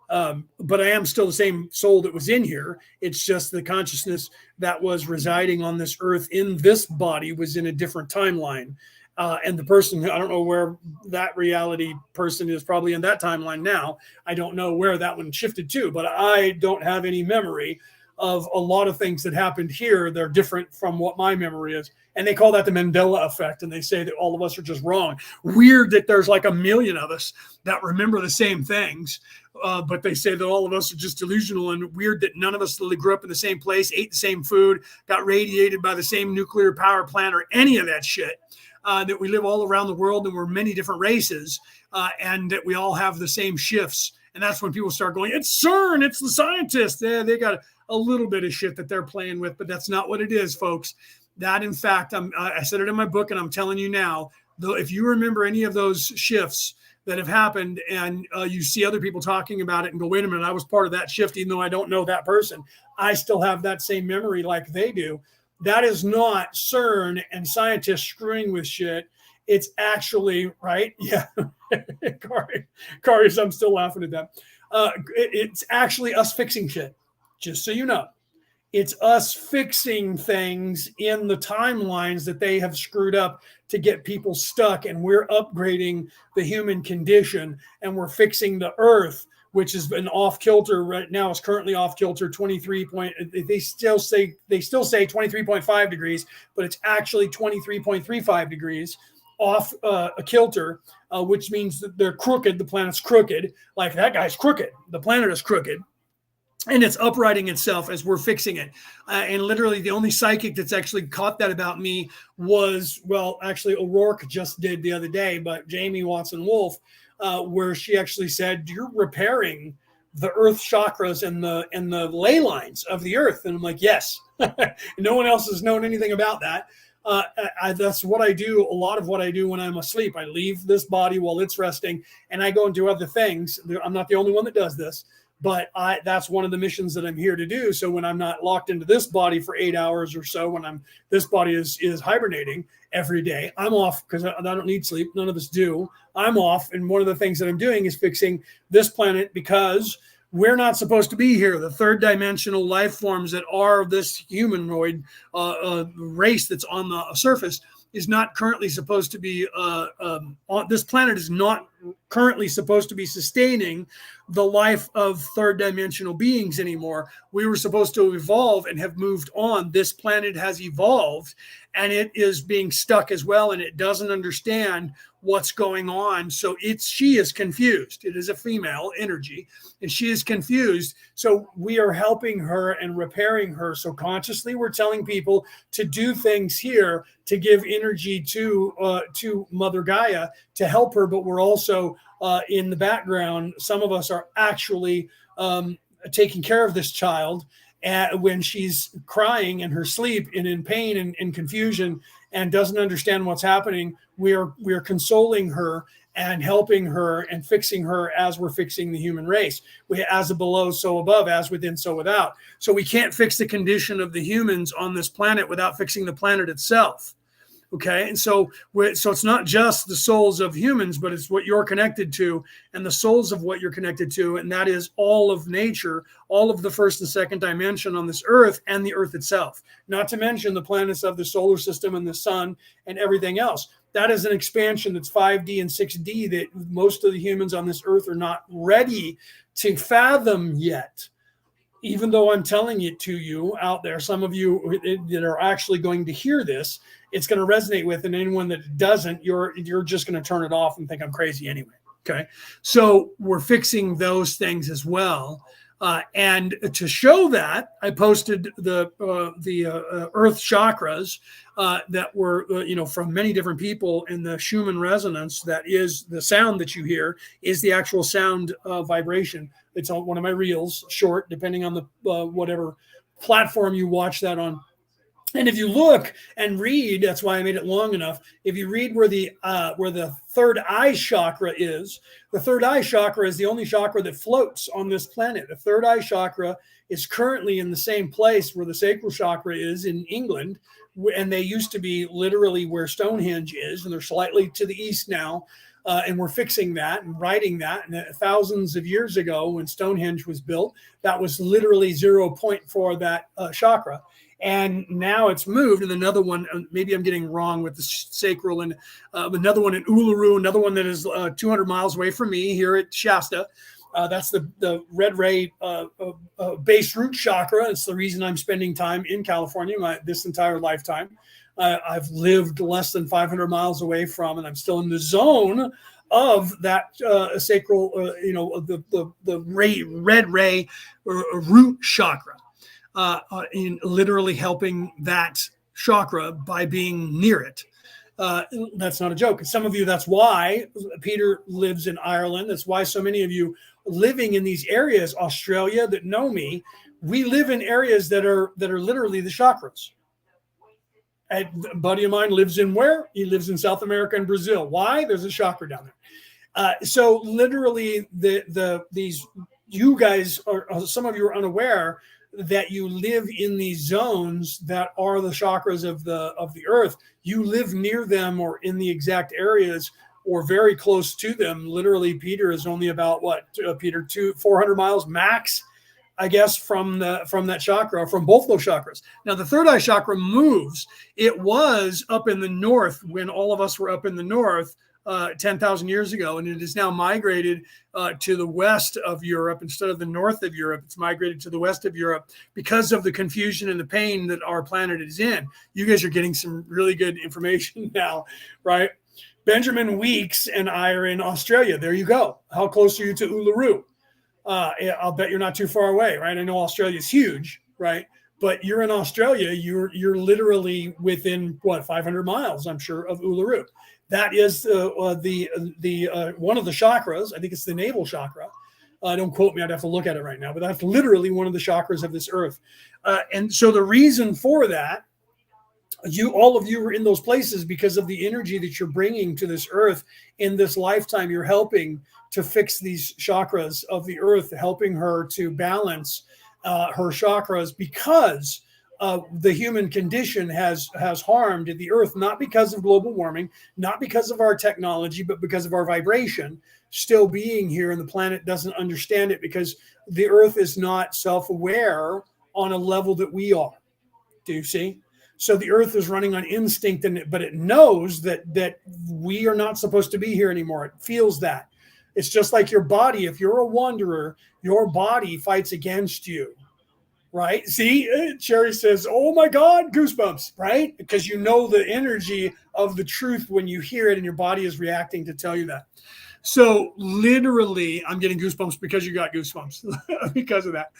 But I am still the same soul that was in here. It's just the consciousness that was residing on this earth in this body was in a different timeline. And the person, I don't know where that reality person is, probably in that timeline now. I don't know where that one shifted to, but I don't have any memory of a lot of things that happened here. They're different from what my memory is. And they call that the Mandela effect. And they say that all of us are just wrong. Weird that there's like a million of us that remember the same things. But they say that all of us are just delusional, and weird that none of us really grew up in the same place, ate the same food, got radiated by the same nuclear power plant or any of that shit. That we live all around the world and we're many different races, and that we all have the same shifts. And that's when people start going, it's CERN, it's the scientists. They got a little bit of shit that they're playing with, but that's not what it is, folks. That, in fact, I said it in my book, and I'm telling you now, though, if you remember any of those shifts that have happened and you see other people talking about it and go, wait a minute, I was part of that shift, even though I don't know that person, I still have that same memory like they do. That is not CERN and scientists screwing with shit. It's actually, right? Yeah. Kari, I'm still laughing at that. It's actually us fixing shit, just so you know. It's us fixing things in the timelines that they have screwed up to get people stuck. And we're upgrading the human condition, and we're fixing the earth, which has been off kilter right now. It's currently off kilter 23 point. They still say 23.5 degrees, but it's actually 23.35 degrees off a kilter, which means that they're crooked. The planet's crooked. Like, that guy's crooked. The planet is crooked. And it's uprighting itself as we're fixing it. And literally the only psychic that's actually caught that about me was, well, actually O'Rourke just did the other day, but Jamie Watson-Wolf, where she actually said, you're repairing the earth chakras and the ley lines of the earth. And I'm like, yes. No one else has known anything about that. That's what I do. A lot of what I do when I'm asleep, I leave this body while it's resting, and I go and do other things. I'm not the only one that does this. But that's one of the missions that I'm here to do. So when I'm not locked into this body for 8 hours or so, when this body is hibernating every day, I'm off because I don't need sleep. None of us do. I'm off. And one of the things that I'm doing is fixing this planet, because we're not supposed to be here. The third dimensional life forms that are this humanoid race that's on the surface is not currently supposed to be on this planet, is not currently supposed to be sustaining the life of third dimensional beings anymore. We were supposed to evolve and have moved on. This planet has evolved, and it is being stuck as well, and it doesn't understand what's going on. So she is confused. It is a female energy, and she is confused. So we are helping her and repairing her. So consciously we're telling people to do things here to give energy to Mother Gaia to help her, but we're also in the background, some of us are actually taking care of this child when she's crying in her sleep and in pain and confusion and doesn't understand what's happening. We are consoling her and helping her and fixing her as we're fixing the human race. As below, so above, as within, so without. So we can't fix the condition of the humans on this planet without fixing the planet itself. Okay, and so it's not just the souls of humans, but it's what you're connected to and the souls of what you're connected to, and that is all of nature, all of the first and second dimension on this earth and the earth itself, not to mention the planets of the solar system and the sun and everything else. That is an expansion that's 5D and 6D that most of the humans on this earth are not ready to fathom yet. Even though I'm telling it to you out there, some of you that are actually going to hear this, it's going to resonate with, and anyone that doesn't, you're just going to turn it off and think I'm crazy anyway. Okay, so we're fixing those things as well. And to show that, I posted the earth chakras that were from many different people, and the Schumann resonance, that is the sound that you hear, is the actual sound vibration. It's on one of my reels, short, depending on the whatever platform you watch that on. And if you look and read, that's why I made it long enough. If you read where the third eye chakra is, the third eye chakra is the only chakra that floats on this planet. The third eye chakra is currently in the same place where the sacral chakra is in England, and they used to be literally where Stonehenge is, and they're slightly to the east now. And we're fixing that and writing that. And thousands of years ago, when Stonehenge was built, that was literally 0 point for that chakra. And now it's moved. And another one, maybe I'm getting wrong with the sacral, and another one in Uluru, another one that is 200 miles away from me here at Shasta. That's the red ray base root chakra. It's the reason I'm spending time in California this entire lifetime. I've lived less than 500 miles away from, and I'm still in the zone of that sacral, the red ray root chakra, in literally helping that chakra by being near it. That's not a joke. Some of you, that's why Peter lives in Ireland. That's why so many of you living in these areas, Australia, that know me, we live in areas that are literally the chakras. A buddy of mine lives in where? He lives in South America and Brazil. Why? There's a chakra down there. So literally these, you guys are, some of you are unaware that you live in these zones that are the chakras of the earth. You live near them or in the exact areas or very close to them. Literally, Peter is only about 400 miles max I guess, from that chakra, from both those chakras. Now the third eye chakra moves. It was up in the north when all of us were up in the north 10,000 years ago, and it is now migrated to the west of Europe instead of the north of Europe. It's migrated to the west of Europe because of the confusion and the pain that our planet is in. You guys are getting some really good information now, right? Benjamin Weeks and I are in Australia. There you go. How close are you to Uluru? I'll bet you're not too far away, right? I know Australia is huge, right? But you're in Australia. You're literally within 500 miles, I'm sure, of Uluru. That is the one of the chakras. I think it's the navel chakra. Don't quote me. I'd have to look at it right now, but that's literally one of the chakras of this earth. And so the reason for that, all of you are in those places because of the energy that you're bringing to this earth in this lifetime. You're helping to fix these chakras of the earth, helping her to balance her chakras, because the human condition has harmed the earth, not because of global warming, not because of our technology, but because of our vibration still being here, and the planet doesn't understand it because the earth is not self-aware on a level that we are. Do you see? So the earth is running on instinct, but it knows that we are not supposed to be here anymore. It feels that. It's just like your body. If you're a wanderer, your body fights against you, right? See, Cherry says, oh my God, goosebumps, right? Because you know the energy of the truth when you hear it, and your body is reacting to tell you that. So literally, I'm getting goosebumps because you got goosebumps because of that.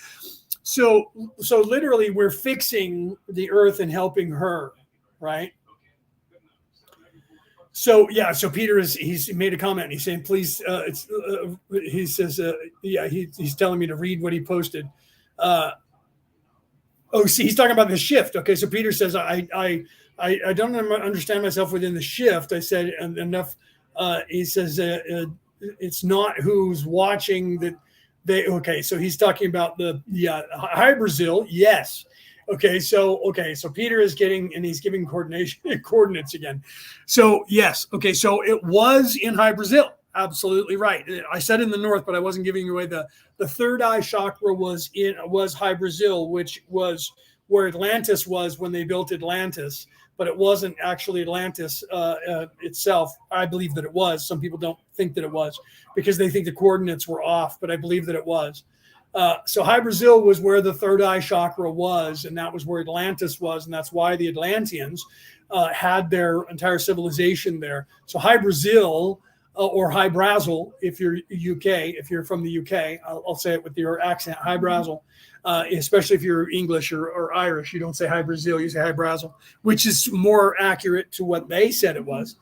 So literally, we're fixing the earth and helping her, right? So yeah, so Peter he's made a comment. He's saying, please, he says, he's telling me to read what he posted. See, he's talking about the shift. Okay, so Peter says, I don't understand myself within the shift. I said enough. He says it's not who's watching that. Okay, so he's talking about the Hive Brazil. Yes. Okay, so Peter is he's giving coordinates again. So yes, okay, so it was in Hive Brazil. Absolutely right. I said in the north, but I wasn't giving away the third eye chakra was Hive Brazil, which was where Atlantis was when they built Atlantis. But it wasn't actually Atlantis itself. I believe that it was. Some people don't think that it was because they think the coordinates were off, but I believe that it was. So Hive Brazil was where the third eye chakra was, and that was where Atlantis was, and that's why the Atlanteans had their entire civilization there. So Hive Brazil, or Hive Brazil, if you're UK, if you're from the UK, I'll say it with your accent, Hive Brazil. Especially if you're English or Irish, you don't say Hive Brazil, you say Hive Brazil, which is more accurate to what they said it was.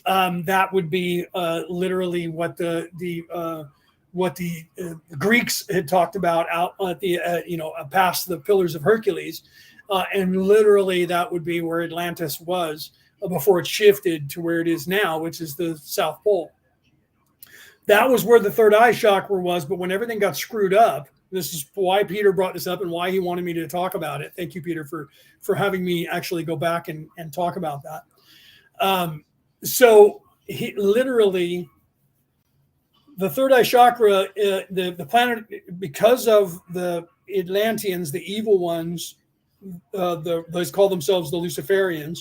That would be literally what the Greeks had talked about out at the past the Pillars of Hercules, and literally that would be where Atlantis was before it shifted to where it is now, which is the South Pole. That was where the third eye chakra was, but when everything got screwed up. This is why Peter brought this up and why he wanted me to talk about it. Thank you, Peter, for having me actually go back and talk about that. So he literally, the third eye chakra, the planet, because of the Atlanteans, the evil ones, they call themselves the Luciferians.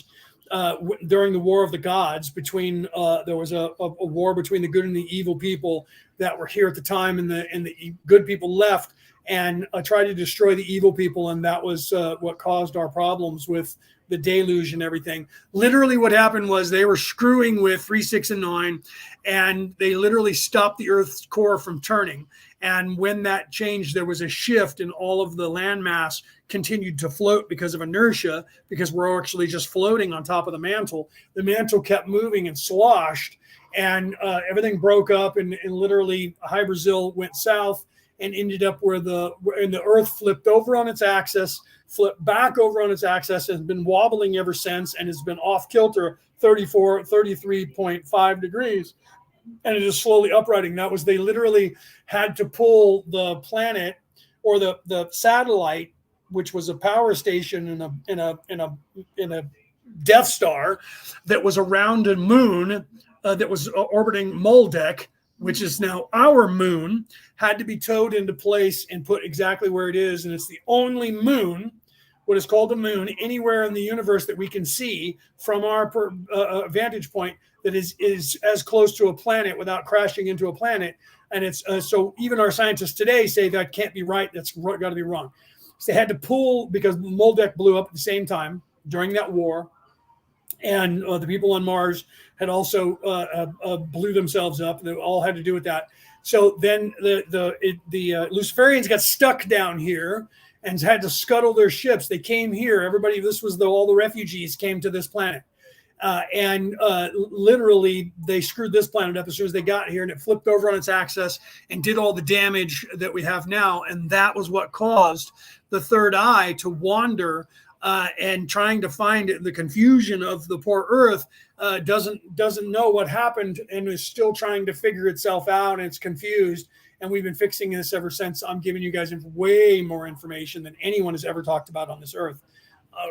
During the War of the Gods, there was a war between the good and the evil people that were here at the time, and the good people left and tried to destroy the evil people, and that was what caused our problems with the deluge and everything. Literally what happened was they were screwing with 3, 6, and 9, and they literally stopped the Earth's core from turning. And when that changed, there was a shift, and all of the landmass continued to float because of inertia, because we're actually just floating on top of the mantle. The mantle kept moving and sloshed, and everything broke up, and literally Hive Brazil went south and ended up where the Earth flipped over on its axis, flipped back over on its axis, and has been wobbling ever since, and has been off kilter 33.5 degrees. And it is slowly uprighting. That was, they literally had to pull the planet or the satellite, which was a power station in a Death Star that was around a moon that was orbiting Moldeck, which is now our moon, had to be towed into place and put exactly where it is. And it's the only moon, what is called a moon, anywhere in the universe that we can see from our vantage point that is as close to a planet without crashing into a planet. And it's so even our scientists today say that can't be right. That's got to be wrong. So they had to pull, because Moldeck blew up at the same time during that war. And the people on Mars had also blew themselves up. They all had to do with that. So then the Luciferians got stuck down here and had to scuttle their ships. They came here. Everybody, all the refugees came to this planet. And literally, they screwed this planet up as soon as they got here, and it flipped over on its axis and did all the damage that we have now. And that was what caused the third eye to wander. And trying to find the confusion of the poor Earth, doesn't know what happened and is still trying to figure itself out, and it's confused. And we've been fixing this ever since. I'm giving you guys way more information than anyone has ever talked about on this Earth.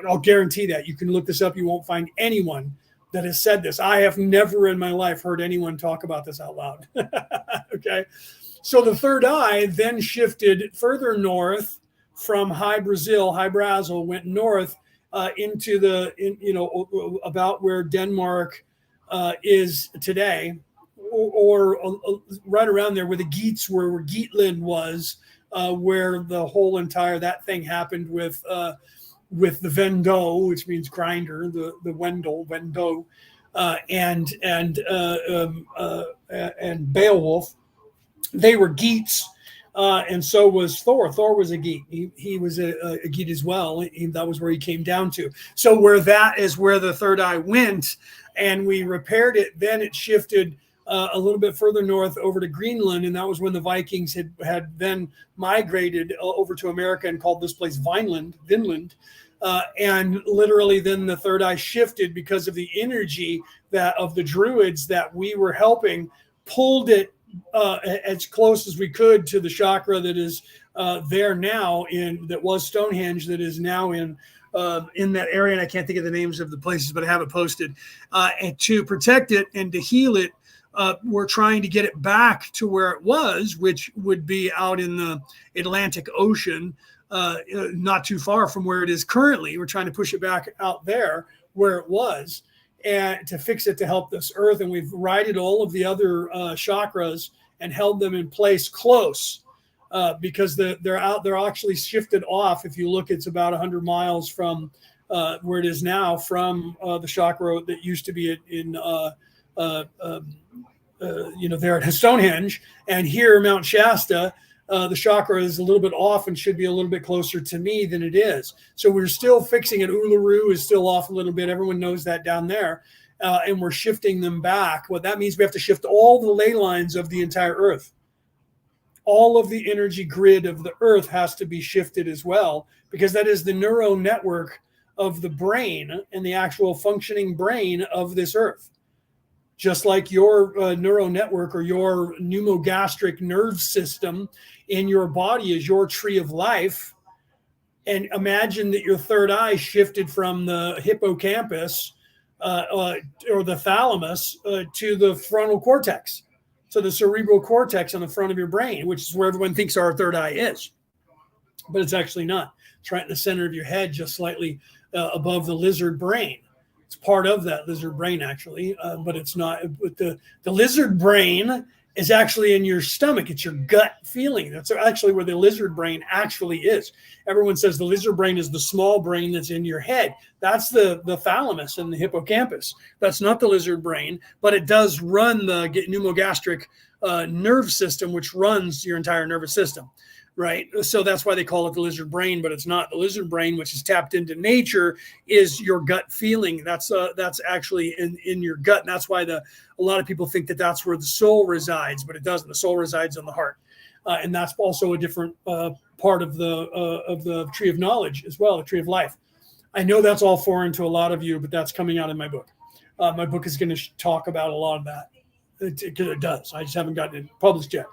I'll guarantee that. You can look this up. You won't find anyone that has said this. I have never in my life heard anyone talk about this out loud. Okay. So the third eye then shifted further north from Hive, Brazil, went north into about where Denmark is today, or right around there where the Geats were, where Geatland was, where the whole entire that thing happened with the Vendée, which means grinder, the Vendée, and Beowulf. They were Geats. And so was Thor. Thor was a Geat. He was a Geat as well. That was where he came down to. So where that is where the third eye went, and we repaired it. Then it shifted a little bit further north over to Greenland, and that was when the Vikings had then migrated over to America and called this place Vinland. And literally then the third eye shifted because of the energy that of the Druids that we were helping, pulled it as close as we could to the chakra that is there now that was Stonehenge, that is now in that area. And I can't think of the names of the places, but I have it posted. And to protect it and to heal it, we're trying to get it back to where it was, which would be out in the Atlantic Ocean, not too far from where it is currently. We're trying to push it back out there where it was, and to fix it to help this Earth. And we've righted all of the other chakras and held them in place close because they're actually shifted off. If you look, it's about 100 miles from where it is now, from the chakra that used to be in there at Stonehenge, and here Mount Shasta. The chakra is a little bit off and should be a little bit closer to me than it is. So we're still fixing it. Uluru is still off a little bit. Everyone knows that down there. And we're shifting them back. What that means, we have to shift all the ley lines of the entire Earth. All of the energy grid of the Earth has to be shifted as well, because that is the neural network of the brain and the actual functioning brain of this Earth. Just like your neural network or your pneumogastric nerve system in your body is your tree of life. And imagine that your third eye shifted from the hippocampus or the thalamus to the frontal cortex, to the cerebral cortex on the front of your brain, which is where everyone thinks our third eye is. But it's actually not. It's right in the center of your head, just slightly above the lizard brain. It's part of that lizard brain, actually, but it's not. But the lizard brain is actually in your stomach. It's your gut feeling. That's actually where the lizard brain actually is. Everyone says the lizard brain is the small brain that's in your head. That's the thalamus and the hippocampus. That's not the lizard brain, but it does run the pneumogastric nerve system, which runs your entire nervous system. Right. So that's why they call it the lizard brain, but it's not. The lizard brain, which is tapped into nature, is your gut feeling. That's actually in your gut. And that's why a lot of people think that that's where the soul resides, but it doesn't. The soul resides in the heart. And that's also a different part of the tree of knowledge as well, the tree of life. I know that's all foreign to a lot of you, but that's coming out in my book. My book is going to talk about a lot of that. It does. I just haven't gotten it published yet.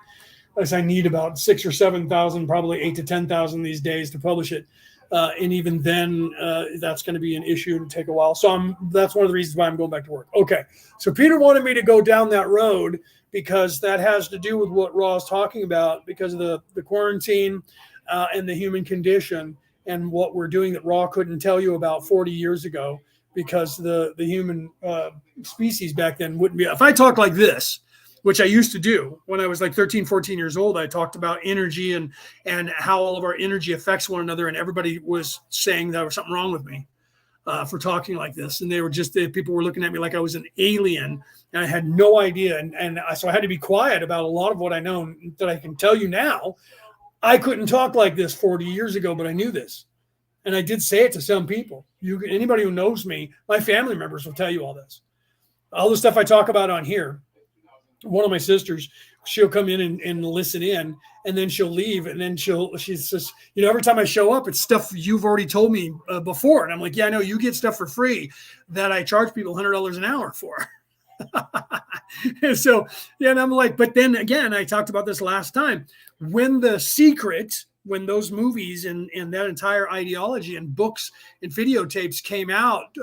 As I need about 6,000 or 7,000, probably 8,000 to 10,000 these days to publish it. And even then, that's going to be an issue and take a while. So that's one of the reasons why I'm going back to work. Okay. So Peter wanted me to go down that road because that has to do with what Raw is talking about, because of the quarantine and the human condition and what we're doing that Raw couldn't tell you about 40 years ago, because the human species back then wouldn't be. If I talk like this, which I used to do when I was like 13, 14 years old, I talked about energy and how all of our energy affects one another. And everybody was saying there was something wrong with me for talking like this. And they were just, people were looking at me like I was an alien, and I had no idea. So I had to be quiet about a lot of what I know that I can tell you now. I couldn't talk like this 40 years ago, but I knew this. And I did say it to some people. Anybody who knows me, my family members will tell you all this. All the stuff I talk about on here. One of my sisters, she'll come in and listen in, and then she'll leave, and then she says, every time I show up, it's stuff you've already told me before. And I'm like, yeah, I know, you get stuff for free that I charge people $100 an hour for. And so, and I'm like, but then again, I talked about this last time, when The Secret, when those movies and that entire ideology and books and videotapes came out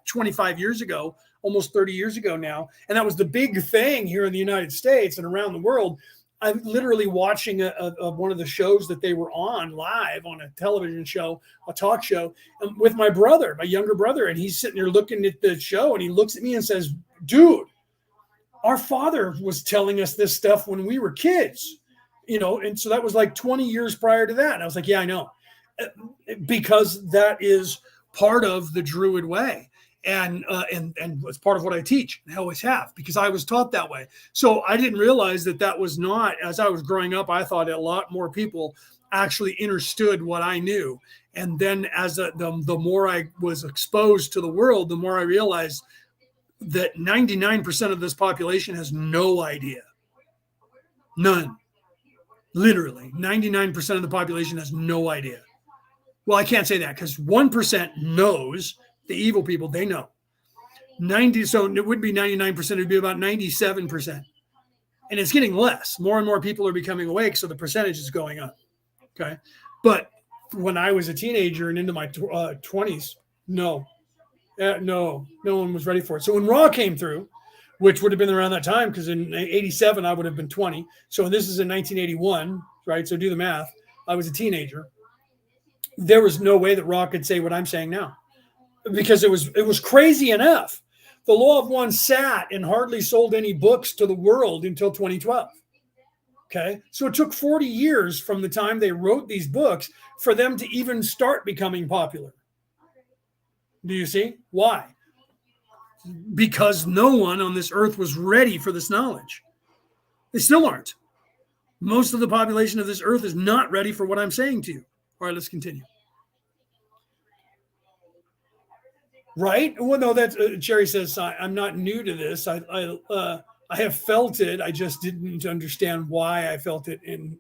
25 years ago, almost 30 years ago now. And that was the big thing here in the United States and around the world. I'm literally watching one of the shows that they were on live on a television show, a talk show, with my brother, my younger brother. And he's sitting there looking at the show, and he looks at me and says, dude, our father was telling us this stuff when we were kids, and so that was like 20 years prior to that. And I was like, yeah, I know, because that is part of the Druid way. And it's part of what I teach. I always have, because I was taught that way. So I didn't realize that was not, as I was growing up, I thought a lot more people actually understood what I knew. And then as the more I was exposed to the world, the more I realized that 99% of this population has no idea. None. Literally, 99% of the population has no idea. Well, I can't say that, because 1% knows. The evil people, they know. 90, so it would be 99%, it would be about 97%. And it's getting less. More and more people are becoming awake, so the percentage is going up. Okay. But when I was a teenager and into my 20s, no one was ready for it. So when Raw came through, which would have been around that time, because in 87, I would have been 20. So this is in 1981, right? So do the math. I was a teenager. There was no way that Raw could say what I'm saying now, because it was crazy enough. The Law of One sat and hardly sold any books to the world until 2012. Okay. So it took 40 years from the time they wrote these books for them to even start becoming popular. Do you see why? Because no one on this earth was ready for this knowledge. They still aren't. Most of the population of this earth is not ready for what I'm saying to you. All right, let's continue. Right? Well, no, that's Jerry says, I'm not new to this. I have felt it. I just didn't understand why I felt it and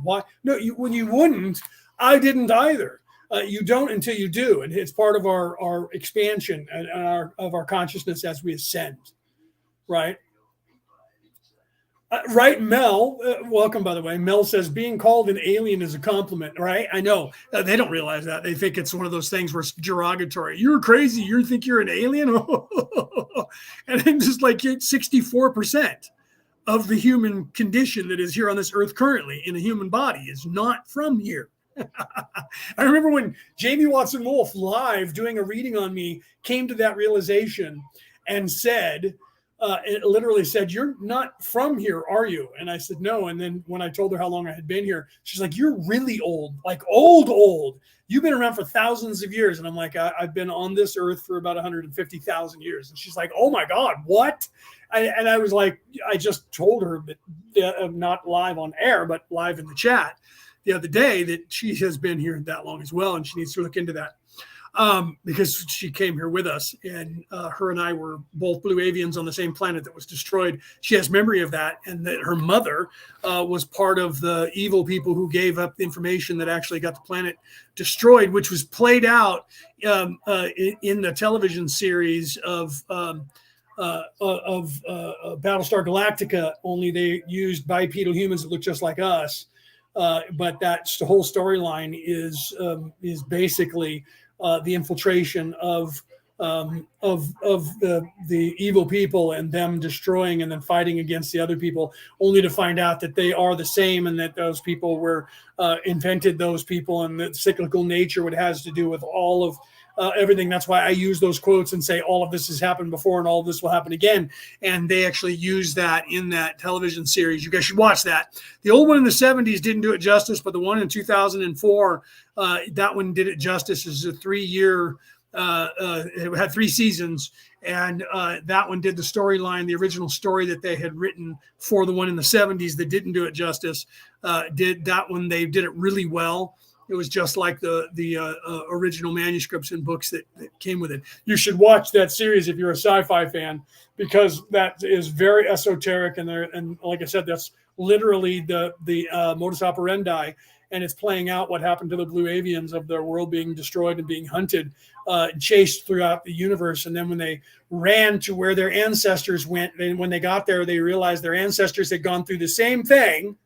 why. No, when you wouldn't, I didn't either. You don't until you do. And it's part of our expansion and of our consciousness as we ascend. Right? Right, Mel, welcome, by the way. Mel says, being called an alien is a compliment, right? I know. They don't realize that. They think it's one of those things where it's derogatory. You're crazy. You think you're an alien? And then just like 64% of the human condition that is here on this earth currently in a human body is not from here. I remember when Jamie Watson Wolf, live doing a reading on me, came to that realization and said, it literally said, you're not from here, are you? And I said, no. And then when I told her how long I had been here, she's like, you're really old, like old. You've been around for thousands of years. And I'm like, I've been on this earth for about 150,000 years. And she's like, oh my God, what? And I was like, I just told her, that, not live on air, but live in the chat the other day, that she has been here that long as well. And she needs to look into that. Because she came here with us, and her and I were both blue avians on the same planet that was destroyed. She has memory of that, and that her mother was part of the evil people who gave up the information that actually got the planet destroyed, which was played out in the television series of Battlestar Galactica. Only they used bipedal humans that look just like us, but that's the whole storyline is basically the infiltration of of the evil people and them destroying and then fighting against the other people, only to find out that they are the same and that those people were invented those people, and the cyclical nature, what has to do with all of everything. That's why I use those quotes and say all of this has happened before and all of this will happen again. And they actually use that in that television series. You guys should watch that. The old one in the 70s didn't do it justice, but the one in 2004, that one did it justice. It's a 3-year. It had 3 seasons, and that one did the storyline, the original story that they had written for the one in the 70s that didn't do it justice. Did that one? They did it really well. It was just like the original manuscripts and books that came with it. You should watch that series if you're a sci-fi fan, because that is very esoteric, and like I said, that's literally the modus operandi. And it's playing out what happened to the blue avians of their world being destroyed and being hunted, chased throughout the universe. And then when they ran to where their ancestors went, and when they got there, they realized their ancestors had gone through the same thing.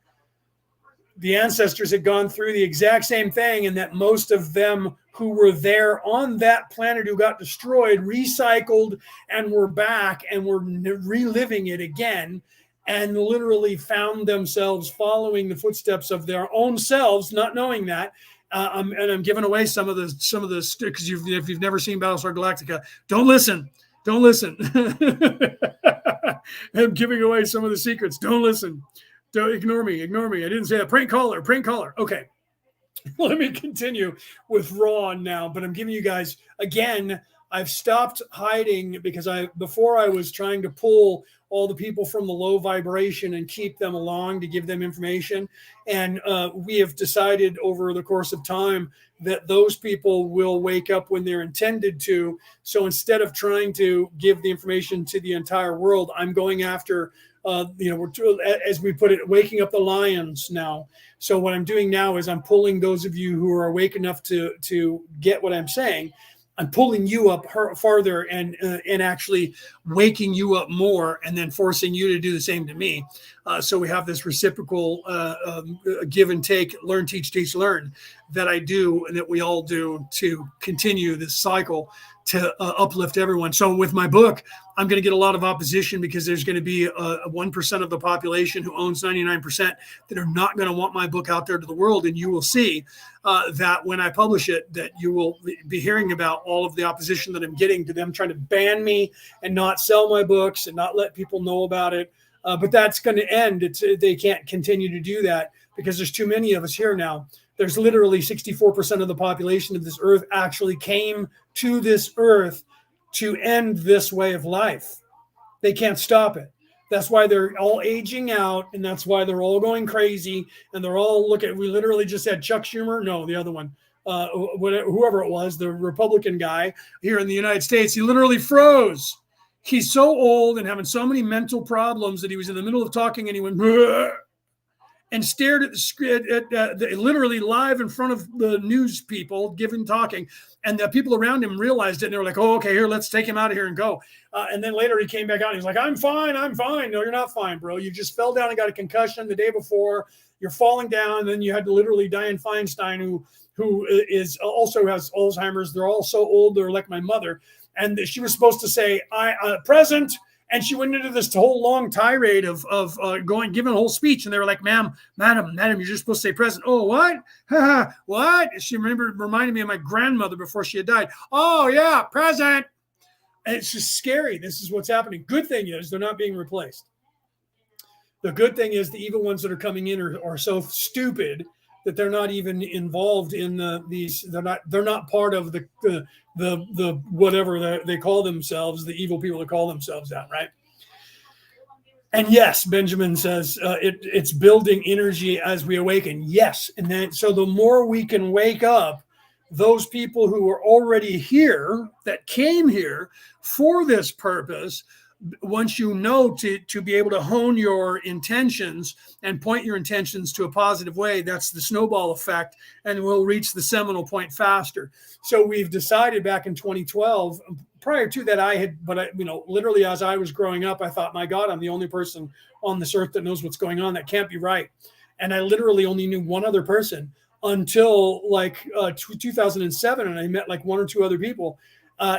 The ancestors had gone through the exact same thing, and that most of them who were there on that planet who got destroyed recycled and were back and were reliving it again, and literally found themselves following the footsteps of their own selves, not knowing that. And I'm giving away some of the because if you've never seen Battlestar Galactica, don't listen. I'm giving away some of the secrets. Don't listen. Don't ignore me. I didn't say that. Prank caller. Okay. Let me continue with Raw now, but I'm giving you guys, again, I've stopped hiding because before I was trying to pull all the people from the low vibration and keep them along to give them information. And we have decided over the course of time that those people will wake up when they're intended to. So instead of trying to give the information to the entire world, I'm going after, we're, as we put it, waking up the lions now. So what I'm doing now is I'm pulling those of you who are awake enough to get what I'm saying. I'm pulling you up farther and actually waking you up more, and then forcing you to do the same to me. So we have this reciprocal give and take, learn, teach, learn that I do and that we all do to continue this cycle to uplift everyone. So with my book, I'm going to get a lot of opposition because there's going to be a 1% of the population who owns 99% that are not going to want my book out there to the world. And you will see that when I publish it, that you will be hearing about all of the opposition that I'm getting to them trying to ban me and not sell my books and not let people know about it. But that's going to end. They can't continue to do that because there's too many of us here now. There's literally 64% of the population of this earth actually came to this earth to end this way of life. They can't stop it. That's why they're all aging out, and that's why they're all going crazy, and they're all we literally just had Chuck Schumer, no, the other one, whoever it was, the Republican guy here in the United States, he literally froze. He's so old and having so many mental problems that he was in the middle of talking and he went, "Bleh," and stared at the screen, literally live in front of the news people talking. And the people around him realized it. And they were like, oh, okay, here, let's take him out of here and go. And then later he came back out and he's like, I'm fine. No, you're not fine, bro. You just fell down and got a concussion the day before. You're falling down. And then you had to literally Dianne Feinstein, who is also has Alzheimer's. They're all so old. They're like my mother. And she was supposed to say, present. And she went into this whole long tirade of giving a whole speech. And they were like, madam, you're just supposed to say present. Oh, what? What? She reminded me of my grandmother before she had died. Oh, yeah, present. And it's just scary. This is what's happening. Good thing is they're not being replaced. The good thing is the evil ones that are coming in are so stupid that they're not even involved in these. They're not part of the whatever they call themselves, the evil people that call themselves that, right? And yes, Benjamin says it's building energy as we awaken. Yes, and then so the more we can wake up those people who are already here, that came here for this purpose, once you know to be able to hone your intentions and point your intentions to a positive way, that's the snowball effect, and we'll reach the seminal point faster. So we've decided back in 2012, prior to that literally as I was growing up, I thought, my God, I'm the only person on this earth that knows what's going on. That can't be right. And I literally only knew one other person until 2007, and I met like one or two other people.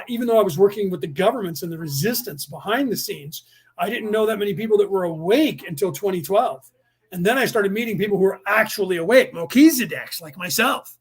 even though I was working with the governments and the resistance behind the scenes, I didn't know that many people that were awake until 2012. And then I started meeting people who were actually awake, Melchizedeks, like myself,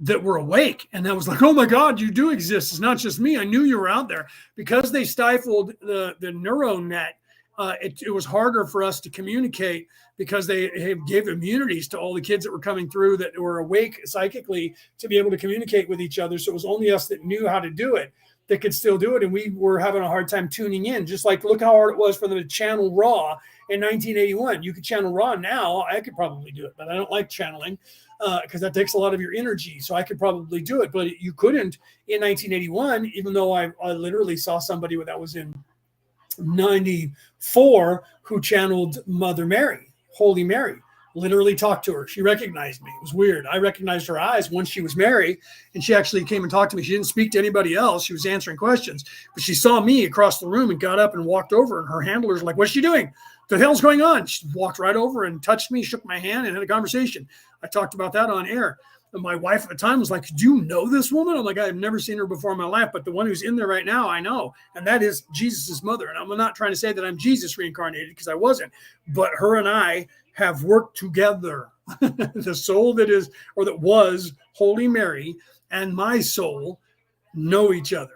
that were awake. And I was like, oh my God, you do exist. It's not just me. I knew you were out there. Because they stifled the neural net, it was harder for us to communicate because they gave immunities to all the kids that were coming through that were awake psychically to be able to communicate with each other. So it was only us that knew how to do it that could still do it. And we were having a hard time tuning in. Just like, look how hard it was for them to channel Raw in 1981. You could channel Raw now. I could probably do it, but I don't like channeling because that takes a lot of your energy. So I could probably do it, but you couldn't in 1981, even though I literally saw somebody that was in 94 who channeled Mother Mary, Holy Mary. Literally talked to her. She recognized me. It was weird. I recognized her eyes once she was Mary, and she actually came and talked to me. She didn't speak to anybody else. She was answering questions, but she saw me across the room and got up and walked over, and her handlers were like, what's she doing? What the hell's going on? She walked right over and touched me, shook my hand, and had a conversation. I talked about that on air. And my wife at the time was like, do you know this woman? I'm like, I've never seen her before in my life, but the one who's in there right now, I know. And that is Jesus's mother. And I'm not trying to say that I'm Jesus reincarnated, because I wasn't, but her and I have worked together. The soul that is, or that was Holy Mary, and my soul know each other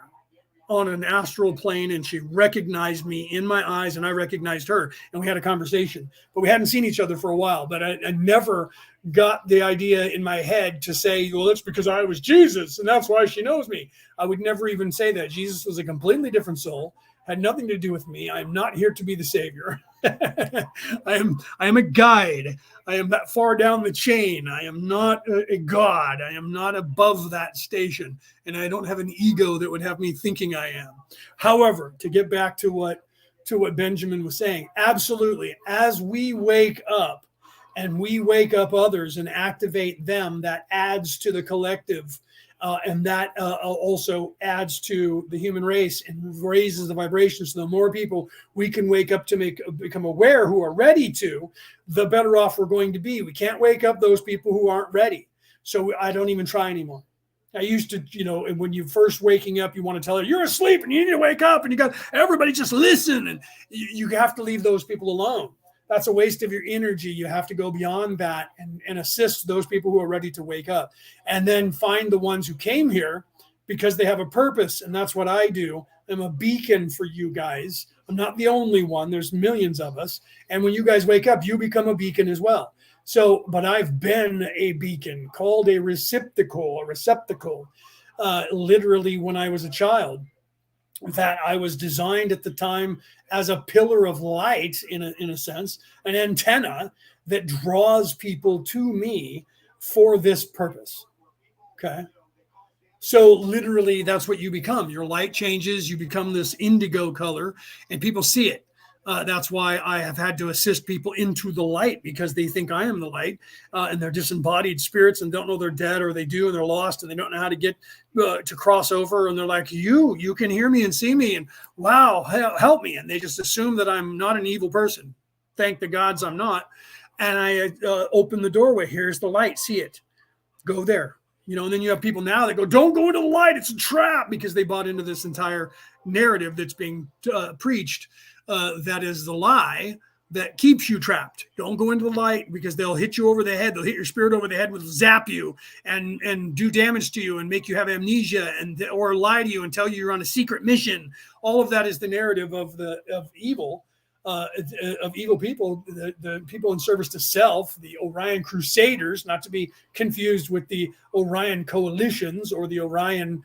on an astral plane, and she recognized me in my eyes, and I recognized her, and we had a conversation. But we hadn't seen each other for a while. But I never got the idea in my head to say, well, that's because I was Jesus, and that's why she knows me. I would never even say that. Jesus was a completely different soul, had nothing to do with me. I am not here to be the savior. I am a guide. I am that far down the chain. I am not a god. I am not above that station, and I don't have an ego that would have me thinking I am. However, to get back to what Benjamin was saying, absolutely, as we wake up and we wake up others and activate them, that adds to the collective. And that also adds to the human race and raises the vibration. So the more people we can wake up to become aware, who are ready to, the better off we're going to be. We can't wake up those people who aren't ready. So I don't even try anymore. I used to, when you first waking up, you want to tell her you're asleep and you need to wake up, and you got everybody just listen, and you have to leave those people alone. That's a waste of your energy. You have to go beyond that and assist those people who are ready to wake up, and then find the ones who came here because they have a purpose. And that's what I do. I'm a beacon for you guys. I'm not the only one. There's millions of us. And when you guys wake up, you become a beacon as well. So, but I've been a beacon, called a receptacle, literally when I was a child. That I was designed at the time as a pillar of light, in a sense, an antenna that draws people to me for this purpose. Okay. So literally that's what you become. Your light changes, you become this indigo color, and people see it. That's why I have had to assist people into the light, because they think I am the light, and they're disembodied spirits and don't know they're dead, or they do and they're lost and they don't know how to get to cross over. And they're like, you can hear me and see me, and wow, help me. And they just assume that I'm not an evil person. Thank the gods I'm not. And I open the doorway. Here's the light. See it. Go there. And then you have people now that go, don't go into the light. It's a trap, because they bought into this entire narrative that's being preached. That is the lie that keeps you trapped. Don't go into the light, because they'll hit you over the head. They'll hit your spirit over the head, will zap you and do damage to you and make you have amnesia, or lie to you and tell you you're on a secret mission. All of that is the narrative of evil. Of evil people, the people in service to self, the Orion Crusaders, not to be confused with the Orion Coalitions or the Orion,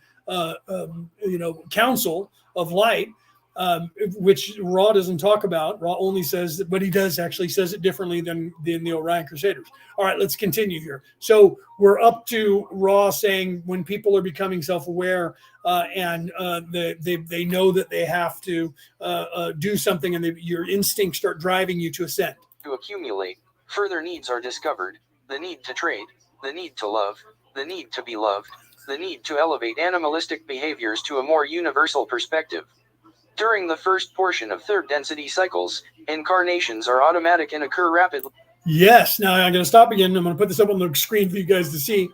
Council of Light, which Ra doesn't talk about. Ra only says that, but he does actually says it differently than the Orion Crusaders. All right, let's continue here. So we're up to Ra saying when people are becoming self-aware, and they know that they have to do something, and your instincts start driving you to ascend. To accumulate, further needs are discovered: the need to trade, the need to love, the need to be loved, the need to elevate animalistic behaviors to a more universal perspective. During the first portion of third density cycles, incarnations are automatic and occur rapidly. Yes. Now I'm going to stop again. I'm going to put this up on the screen for you guys to see.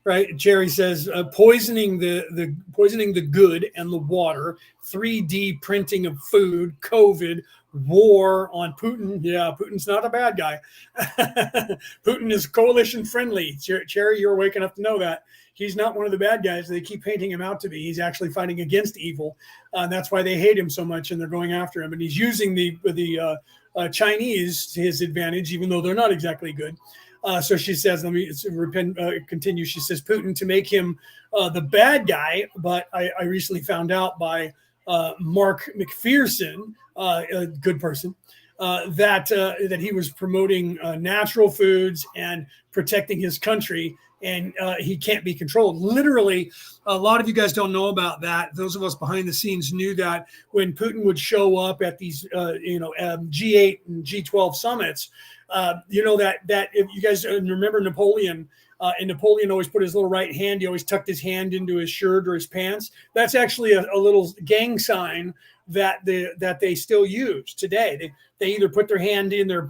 right? Jerry says poisoning the good and the water, 3D printing of food, COVID, war on Putin. Yeah, Putin's not a bad guy. Putin is coalition friendly. Cherry, you're waking up to know that. He's not one of the bad guys they keep painting him out to be. He's actually fighting against evil. That's why they hate him so much and they're going after him. And he's using the Chinese to his advantage, even though they're not exactly good. So she says, let me continue. She says, Putin to make him the bad guy. But I recently found out by Mark McPherson, a good person, that he was promoting natural foods and protecting his country. And he can't be controlled. Literally, a lot of you guys don't know about that. Those of us behind the scenes knew that when Putin would show up at these, G8 and G12 summits, that if you guys remember Napoleon, and Napoleon always put his little right hand, he always tucked his hand into his shirt or his pants. That's actually a little gang sign that they still use today. They either put their hand in their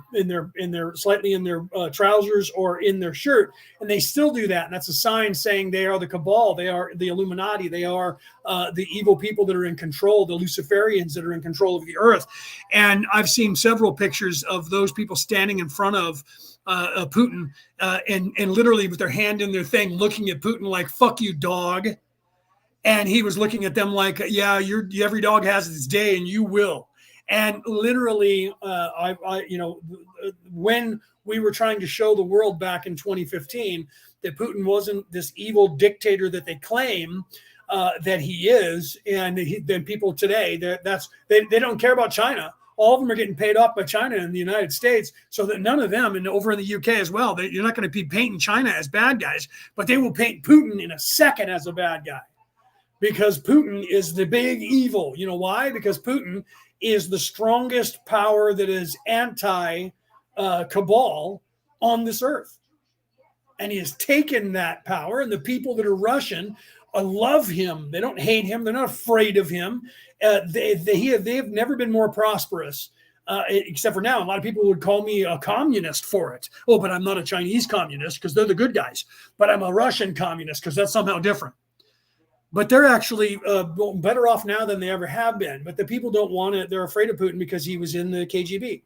slightly in their trousers or in their shirt, and they still do that. And that's a sign saying they are the cabal, they are the Illuminati, they are the evil people that are in control, the Luciferians that are in control of the earth. And I've seen several pictures of those people standing in front of Putin and literally with their hand in their thing, looking at Putin like, "Fuck you, dog." And he was looking at them like, yeah, every dog has its day and you will. And literally, when we were trying to show the world back in 2015 that Putin wasn't this evil dictator that they claim that he is, and then people today, they don't care about China. All of them are getting paid off by China in the United States, so that none of them, and over in the UK as well, you're not going to be painting China as bad guys, but they will paint Putin in a second as a bad guy. Because Putin is the big evil. You know why? Because Putin is the strongest power that is anti-cabal on this earth. And he has taken that power, and the people that are Russian love him. They don't hate him. They're not afraid of him. They have never been more prosperous, except for now. A lot of people would call me a communist for it. Oh, but I'm not a Chinese communist because they're the good guys. But I'm a Russian communist because that's somehow different. But they're actually better off now than they ever have been. But the people don't want it. They're afraid of Putin because he was in the KGB,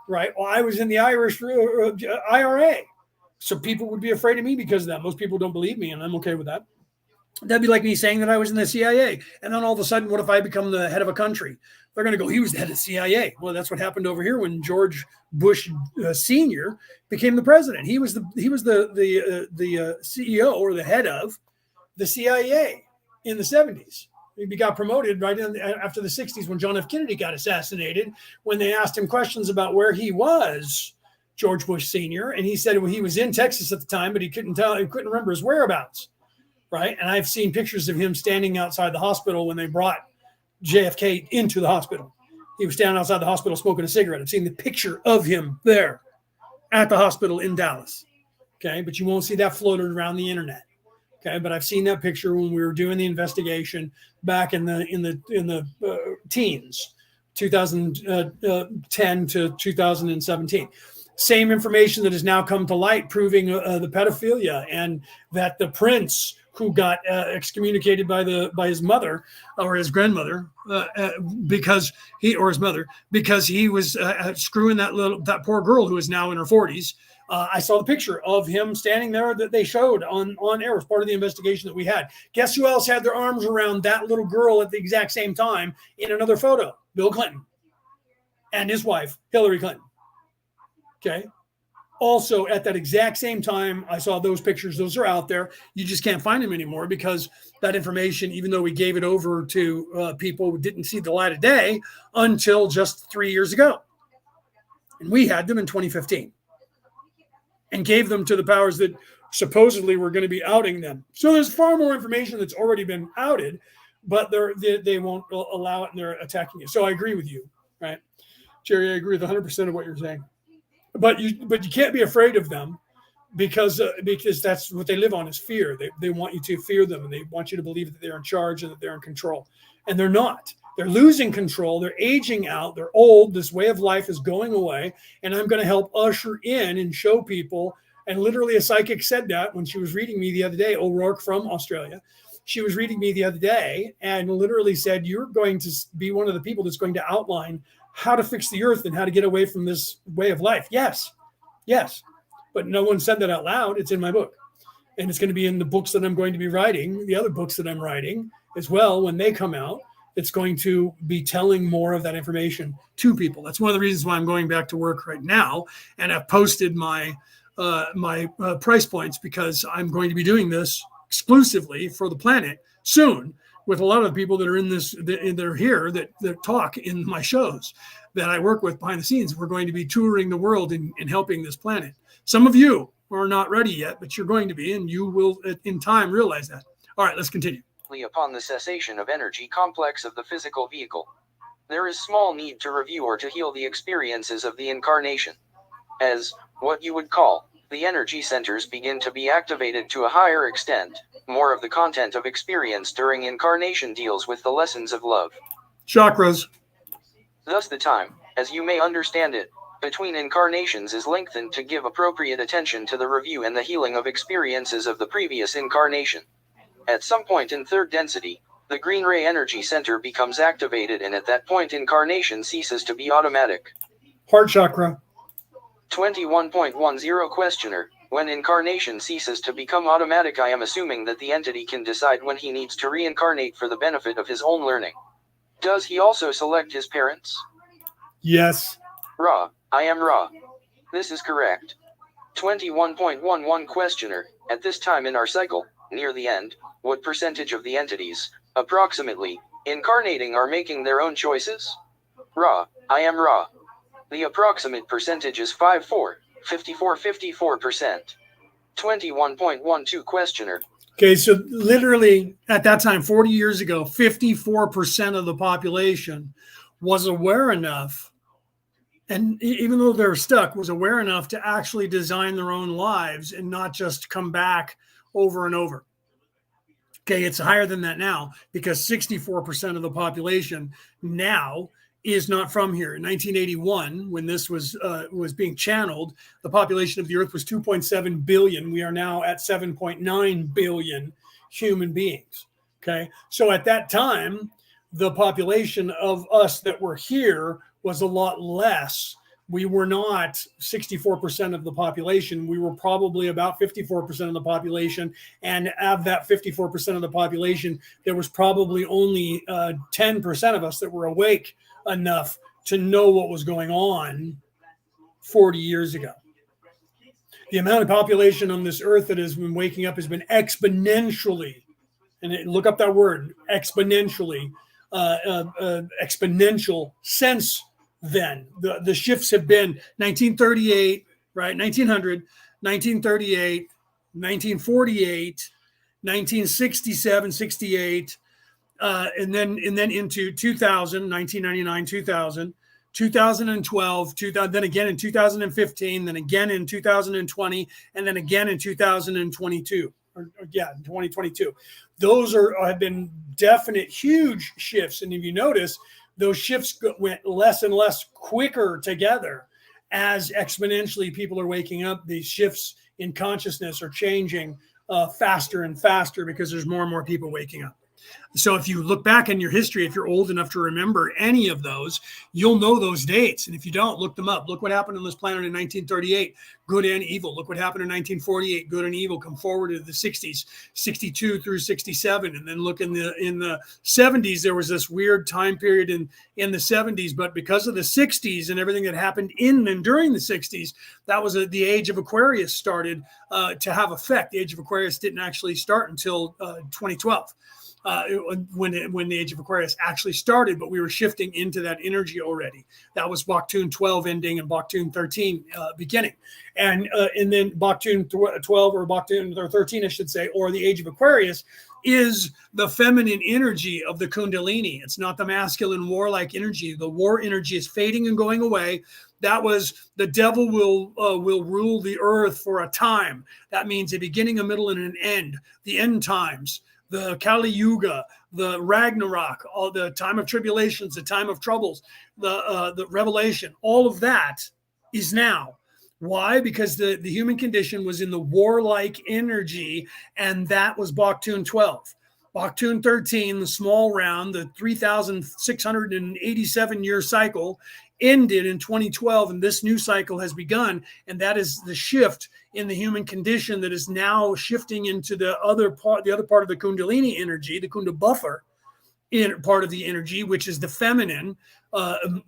right? Well, I was in the Irish IRA. So people would be afraid of me because of that. Most people don't believe me, and I'm okay with that. That'd be like me saying that I was in the CIA. And then all of a sudden, what if I become the head of a country? They're going to go, he was the head of the CIA. Well, that's what happened over here when George Bush Sr. became the president. He was the CEO or the head of the CIA. In the 70s. He got promoted right after the 60s when John F. Kennedy got assassinated, when they asked him questions about where he was, George Bush Sr., and he said, well, he was in Texas at the time, but he couldn't remember his whereabouts, right? And I've seen pictures of him standing outside the hospital when they brought JFK into the hospital. He was standing outside the hospital smoking a cigarette. I've seen the picture of him there at the hospital in Dallas, okay? But you won't see that floated around the internet. Okay, but I've seen that picture when we were doing the investigation back in the teens, 2010 to 2017. Same information that has now come to light, proving the pedophilia, and that the prince who got excommunicated by his mother or his grandmother because he was screwing that poor girl who is now in her 40s. I saw the picture of him standing there that they showed on air as part of the investigation that we had. Guess who else had their arms around that little girl at the exact same time in another photo? Bill Clinton and his wife, Hillary Clinton. Okay. Also, at that exact same time, I saw those pictures. Those are out there. You just can't find them anymore because that information, even though we gave it over to people who didn't see the light of day until just 3 years ago. And we had them in 2015. And gave them to the powers that supposedly were going to be outing them. So there's far more information that's already been outed, but they won't allow it and they're attacking it. So I agree with you, right? Jerry, I agree with 100% of what you're saying. But you can't be afraid of them because that's what they live on is fear. They want you to fear them and they want you to believe that they're in charge and that they're in control. And they're not. They're losing control. They're aging out. They're old. This way of life is going away. And I'm going to help usher in and show people And literally a psychic said that when she was reading me the other day, O'Rourke from Australia. She was reading me the other day and literally said, you're going to be one of the people that's going to outline how to fix the earth and how to get away from this way of life. Yes. But no one said that out loud. It's in my book. And it's going to be in the books that I'm going to be writing, the other books that I'm writing as well. When they come out, it's going to be telling more of that information to people. That's one of the reasons why I'm going back to work right now. And I've posted my price points, because I'm going to be doing this exclusively for the planet soon, with a lot of the people that are in this, that are here, that talk in my shows that I work with behind the scenes. We're going to be touring the world and helping this planet. Some of you are not ready yet, but you're going to be, and you will in time realize that. All right, let's continue. Upon the cessation of energy complex of the physical vehicle, there is small need to review or to heal the experiences of the incarnation. As, what you would call, the energy centers begin to be activated to a higher extent, more of the content of experience during incarnation deals with the lessons of love. Chakras. Thus the time, as you may understand it, between incarnations is lengthened to give appropriate attention to the review and the healing of experiences of the previous incarnation. At some point in third density, the green ray energy center becomes activated, and at that point incarnation ceases to be automatic. Heart chakra. 21.10 Questioner. When incarnation ceases to become automatic, I am assuming that the entity can decide when he needs to reincarnate for the benefit of his own learning. Does he also select his parents? Yes. Ra. I am Ra. This is correct. 21.11 Questioner. At this time in our cycle, near the end, what percentage of the entities, approximately, incarnating are making their own choices? Ra. I am Ra. The approximate percentage is 54%. 21.12 Questioner. Okay, so literally at that time, 40 years ago, 54% of the population was aware enough, and even though they're stuck, was aware enough to actually design their own lives and not just come back over and over. Okay, it's higher than that now, because 64% of the population now is not from here. In 1981, when this was being channeled, the population of the Earth was 2.7 billion. We are now at 7.9 billion human beings. Okay, so at that time, the population of us that were here was a lot less. We were not 64% of the population. We were probably about 54% of the population. And of that 54% of the population, there was probably only 10% of us that were awake enough to know what was going on 40 years ago. The amount of population on this earth that has been waking up has been exponentially, and look up that word, exponentially, exponential since then. The shifts have been 1938, right? 1900, 1938, 1948, 1967, 68, and then into 2000, 1999, 2000, 2012, 2000, then again in 2015, then again in 2020, and then again in 2022. In 2022. Those have been definite huge shifts. And if you notice, those shifts went less and less quicker together as exponentially people are waking up. These shifts in consciousness are changing faster and faster because there's more and more people waking up. So if you look back in your history, if you're old enough to remember any of those, you'll know those dates. And if you don't, look them up. Look what happened on this planet in 1938, good and evil. Look what happened in 1948, good and evil. Come forward to the 60s, 62 through 67. And then look in the 70s, there was this weird time period in the 70s. But because of the 60s and everything that happened in and during the 60s, that was the age of Aquarius started to have effect. The age of Aquarius didn't actually start until 2012. When the age of Aquarius actually started, but we were shifting into that energy already. That was Baktun 12 ending and Baktun 13 beginning. And then Baktun 12 or Baktun 13, I should say, or the age of Aquarius is the feminine energy of the Kundalini. It's not the masculine warlike energy. The war energy is fading and going away. That was the devil will rule the earth for a time. That means a beginning, a middle, and an end. The end times. The Kali Yuga, the Ragnarok, all the time of tribulations, the time of troubles, the revelation, all of that is now. Why? Because the human condition was in the warlike energy, and that was Baktun 12. Baktun 13, the small round, the 3,687 year cycle ended in 2012, and this new cycle has begun. And that is the shift in the human condition that is now shifting into the other part of the Kundalini energy, the Kunda buffer in part of the energy, which is the feminine,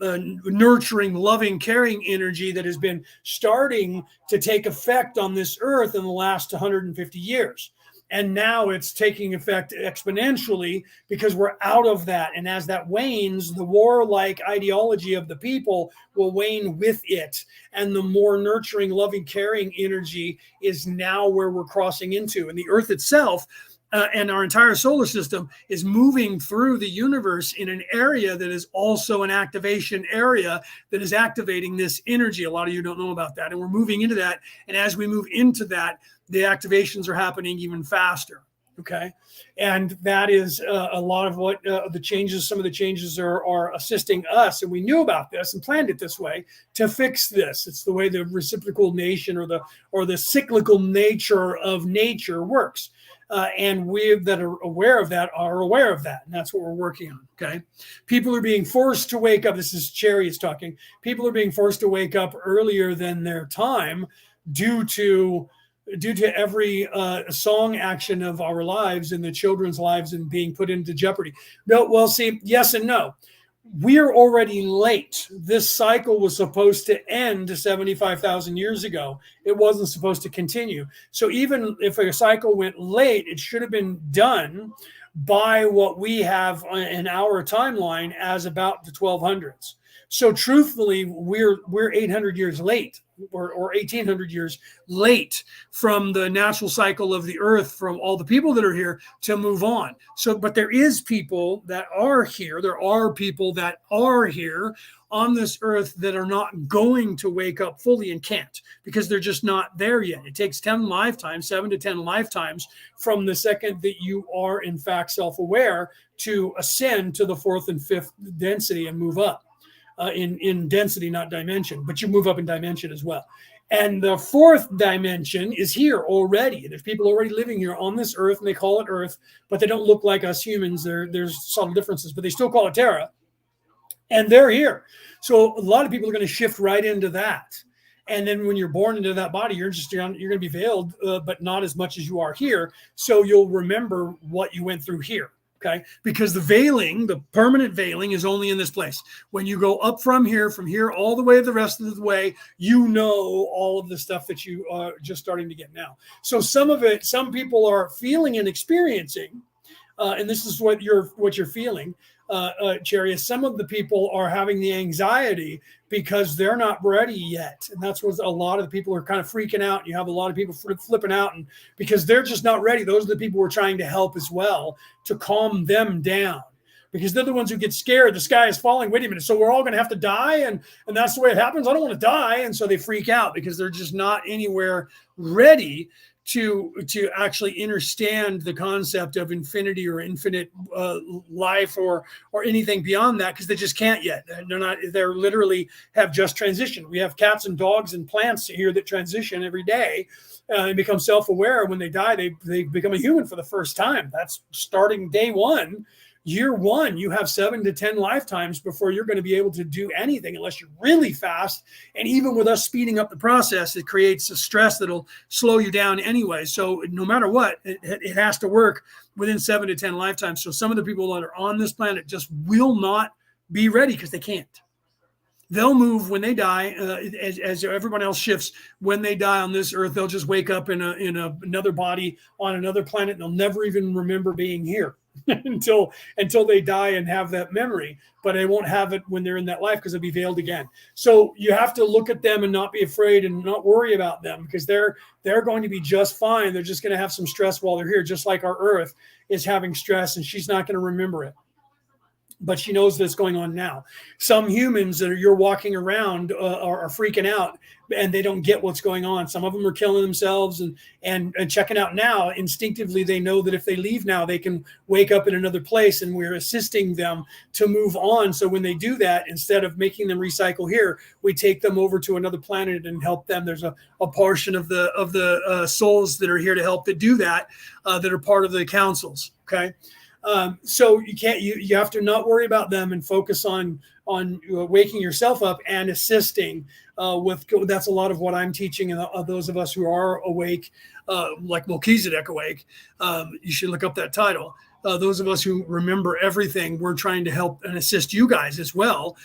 nurturing, loving, caring energy that has been starting to take effect on this earth in the last 150 years. And now it's taking effect exponentially because we're out of that. And as that wanes, the warlike ideology of the people will wane with it. And the more nurturing, loving, caring energy is now where we're crossing into. And the earth itself, and our entire solar system is moving through the universe in an area that is also an activation area that is activating this energy. A lot of you don't know about that. And we're moving into that. And as we move into that, the activations are happening even faster. Okay. And that is a lot of what the changes, some of the changes are assisting us. And we knew about this and planned it this way to fix this. It's the way the reciprocal nation or the cyclical nature of nature works. And we that are aware of that are aware of that. And that's what we're working on. Okay. People are being forced to wake up. This is Cherry is talking. People are being forced to wake up earlier than their time due to every song action of our lives and the children's lives and being put into jeopardy. No, well, see, yes and no. We're already late. This cycle was supposed to end 75,000 years ago. It wasn't supposed to continue. So even if a cycle went late, it should have been done by what we have in our timeline as about the 1200s. So truthfully, we're 800 years late or 1800 years late from the natural cycle of the earth, from all the people that are here to move on. So, but there is people that are here. There are people that are here on this earth that are not going to wake up fully and can't because they're just not there yet. It takes 10 lifetimes, 7 to 10 lifetimes from the second that you are in fact self-aware to ascend to the fourth and fifth density and move up. In density, not dimension, but you move up in dimension as well. And the fourth dimension is here already. There's people already living here on this earth, and they call it Earth, but they don't look like us humans. There's subtle differences, but they still call it Terra. And they're here. So a lot of people are going to shift right into that. And then when you're born into that body, you're going to be veiled, but not as much as you are here. So you'll remember what you went through here. Okay, because the veiling, the permanent veiling is only in this place. When you go up from here all the way the rest of the way, you know all of the stuff that you are just starting to get now. So some of it, some people are feeling and experiencing, and this is what you're feeling, Cherry. Some of the people are having the anxiety because they're not ready yet, and that's what a lot of the people are kind of freaking out. You have a lot of people flipping out, and because they're just not ready. Those are the people we're trying to help as well to calm them down, because they're the ones who get scared. The sky is falling. Wait a minute, so we're all going to have to die, and that's the way it happens. I don't want to die, and so they freak out because they're just not anywhere ready to actually understand the concept of infinity or infinite life or anything beyond that, because they just can't yet. They're literally have just transitioned. We have cats and dogs and plants here that transition every day and become self-aware. When they die, they become a human for the first time. That's starting day one. Year one, you have 7 to 10 lifetimes before you're going to be able to do anything unless you're really fast. And even with us speeding up the process, it creates a stress that'll slow you down anyway. So no matter what, it has to work within 7 to 10 lifetimes. So some of the people that are on this planet just will not be ready because they can't. They'll move when they die, as everyone else shifts. When they die on this earth, they'll just wake up in another body on another planet, and they'll never even remember being here until they die and have that memory. But they won't have it when they're in that life because they'll be veiled again. So you have to look at them and not be afraid and not worry about them, because they're going to be just fine. They're just going to have some stress while they're here, just like our Earth is having stress, and she's not going to remember it. but she knows that's going on now. Some humans that you're walking around are freaking out and they don't get what's going on. Some of them are killing themselves and checking out now. Instinctively, they know that if they leave now, they can wake up in another place, and we're assisting them to move on. So when they do that, instead of making them recycle here, we take them over to another planet and help them. There's a portion of the souls that are here to help that do that, that are part of the councils. Okay. So you have to not worry about them and focus on waking yourself up and assisting with. That's a lot of what I'm teaching, and those of us who are awake, like Melchizedek awake, you should look up that title. Those of us who remember everything, we're trying to help and assist you guys as well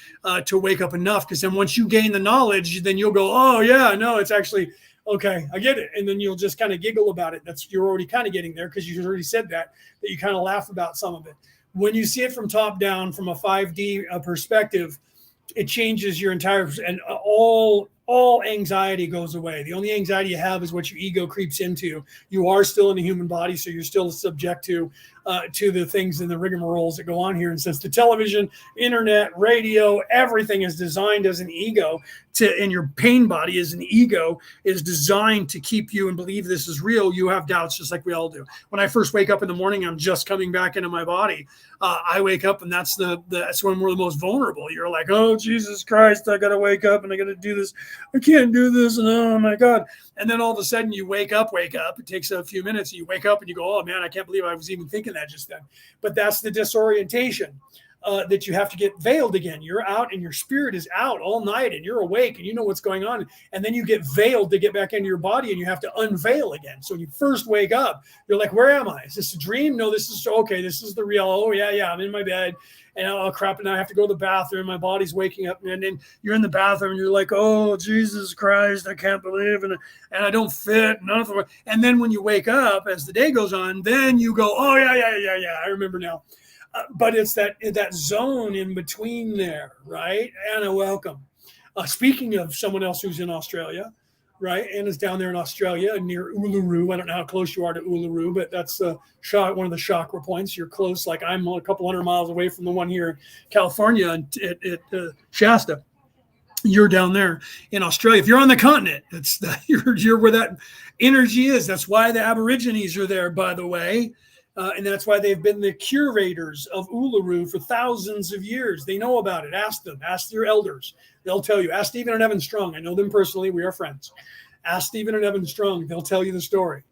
to wake up enough, because then once you gain the knowledge, then you'll go, oh yeah, no, it's actually okay, I get it. And then you'll just kind of giggle about it. You're already kind of getting there because you already said that you kind of laugh about some of it. When you see it from top down, from a 5D perspective, it changes your entire, and all anxiety goes away. The only anxiety you have is what your ego creeps into. You are still in a human body, so you're still subject to the things and the rigmaroles that go on here. And since the television, internet, radio, everything is designed as an ego, and your pain body as an ego is designed to keep you and believe this is real, you have doubts just like we all do. When I first wake up in the morning, I'm just coming back into my body. I wake up, and that's when we're the most vulnerable. You're like, oh, Jesus Christ, I got to wake up and I got to do this. I can't do this. And oh my God. And then all of a sudden you wake up. It takes a few minutes. You wake up and you go, oh man, I can't believe I was even thinking that just then. But that's the disorientation that you have to get veiled again. You're out and your spirit is out all night and you're awake and you know what's going on. And then you get veiled to get back into your body and you have to unveil again. So when you first wake up, you're like, where am I? Is this a dream? No, this is okay. This is the real. Oh yeah. I'm in my bed. And oh crap, and I have to go to the bathroom. My body's waking up, and then you're in the bathroom, and you're like, "Oh Jesus Christ, I can't believe," and I don't fit. Nothing. And then when you wake up, as the day goes on, then you go, "Oh yeah, I remember now." But it's that zone in between there, right? Anna, welcome. Speaking of someone else who's in Australia, right? Anna's down there in Australia near Uluru. I don't know how close you are to Uluru, but that's one of the chakra points. You're close. Like I'm a couple hundred miles away from the one here in California at Shasta. You're down there in Australia. If you're on the continent, you're where that energy is. That's why the Aborigines are there, by the way. And that's why they've been the curators of Uluru for thousands of years. They know about it. Ask them. Ask your elders. They'll tell you. Ask Stephen and Evan Strong. I know them personally. We are friends. Ask Stephen and Evan Strong. They'll tell you the story.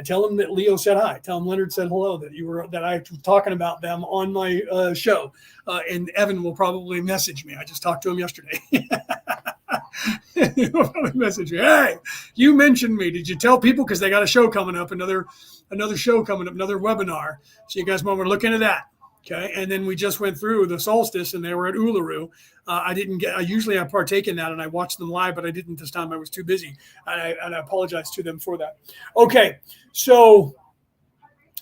Tell them that Leo said hi. Tell them Leonard said hello. That I was talking about them on my show. And Evan will probably message me. I just talked to him yesterday. He'll probably message me. Hey, you mentioned me. Did you tell people? Because they got a show coming up. Another show coming up. Another webinar. So you guys might want to look into that. Okay. And then we just went through the solstice and they were at Uluru. Usually I partake in that and I watch them live, but I didn't this time. I was too busy. And I apologize to them for that. Okay. So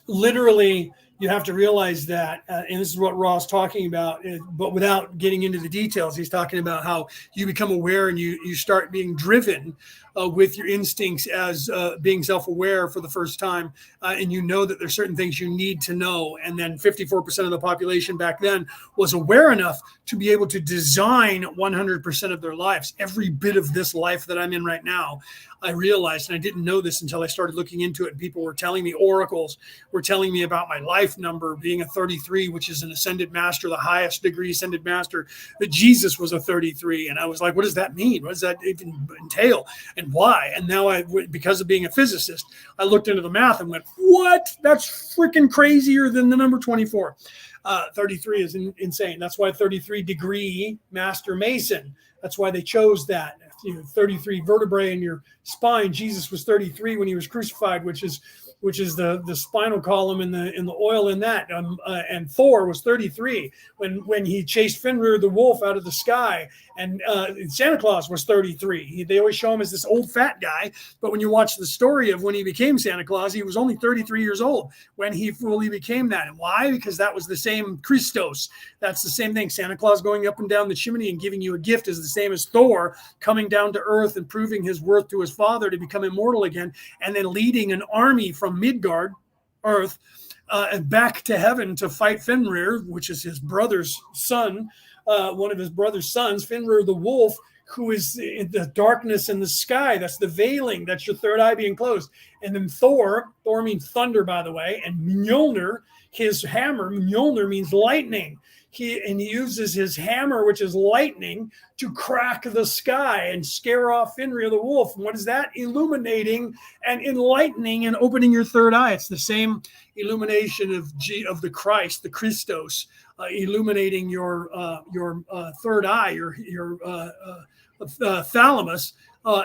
literally you have to realize that, and this is what Ra's talking about, but without getting into the details, he's talking about how you become aware and you start being driven with your instincts as being self-aware for the first time. And you know that there's certain things you need to know. And then 54% of the population back then was aware enough to be able to design 100% of their lives. Every bit of this life that I'm in right now, I realized, and I didn't know this until I started looking into it. And people were telling me, oracles were telling me about my life number being a 33, which is an ascended master, the highest degree ascended master, that Jesus was a 33. And I was like, what does that mean? What does that even entail? And why? And now because of being a physicist, I looked into the math and went, what? That's freaking crazier than the number 24. 33 is insane. That's why 33 degree master mason. That's why they chose that. 33 vertebrae in your spine. Jesus was 33 when he was crucified, which is the spinal column and the oil in that. And Thor was 33 when he chased Fenrir the wolf out of the sky. And Santa Claus was 33. They always show him as this old fat guy, but when you watch the story of when he became Santa Claus, he was only 33 years old when he fully became that. And why? Because that was the same Christos. That's the same thing. Santa Claus going up and down the chimney and giving you a gift is the same as Thor coming down to earth and proving his worth to his father to become immortal again, and then leading an army from Midgard, earth and back to heaven to fight Fenrir, which is his brother's son, one of his brother's sons, Fenrir the wolf, who is in the darkness in the sky. That's the veiling. That's your third eye being closed. And then Thor means thunder, by the way, and Mjolnir, his hammer, Mjolnir means lightning. He uses his hammer, which is lightning, to crack the sky and scare off Fenrir the wolf. And what is that? Illuminating and enlightening and opening your third eye. It's the same illumination of the Christ, the Christos, illuminating your third eye, your thalamus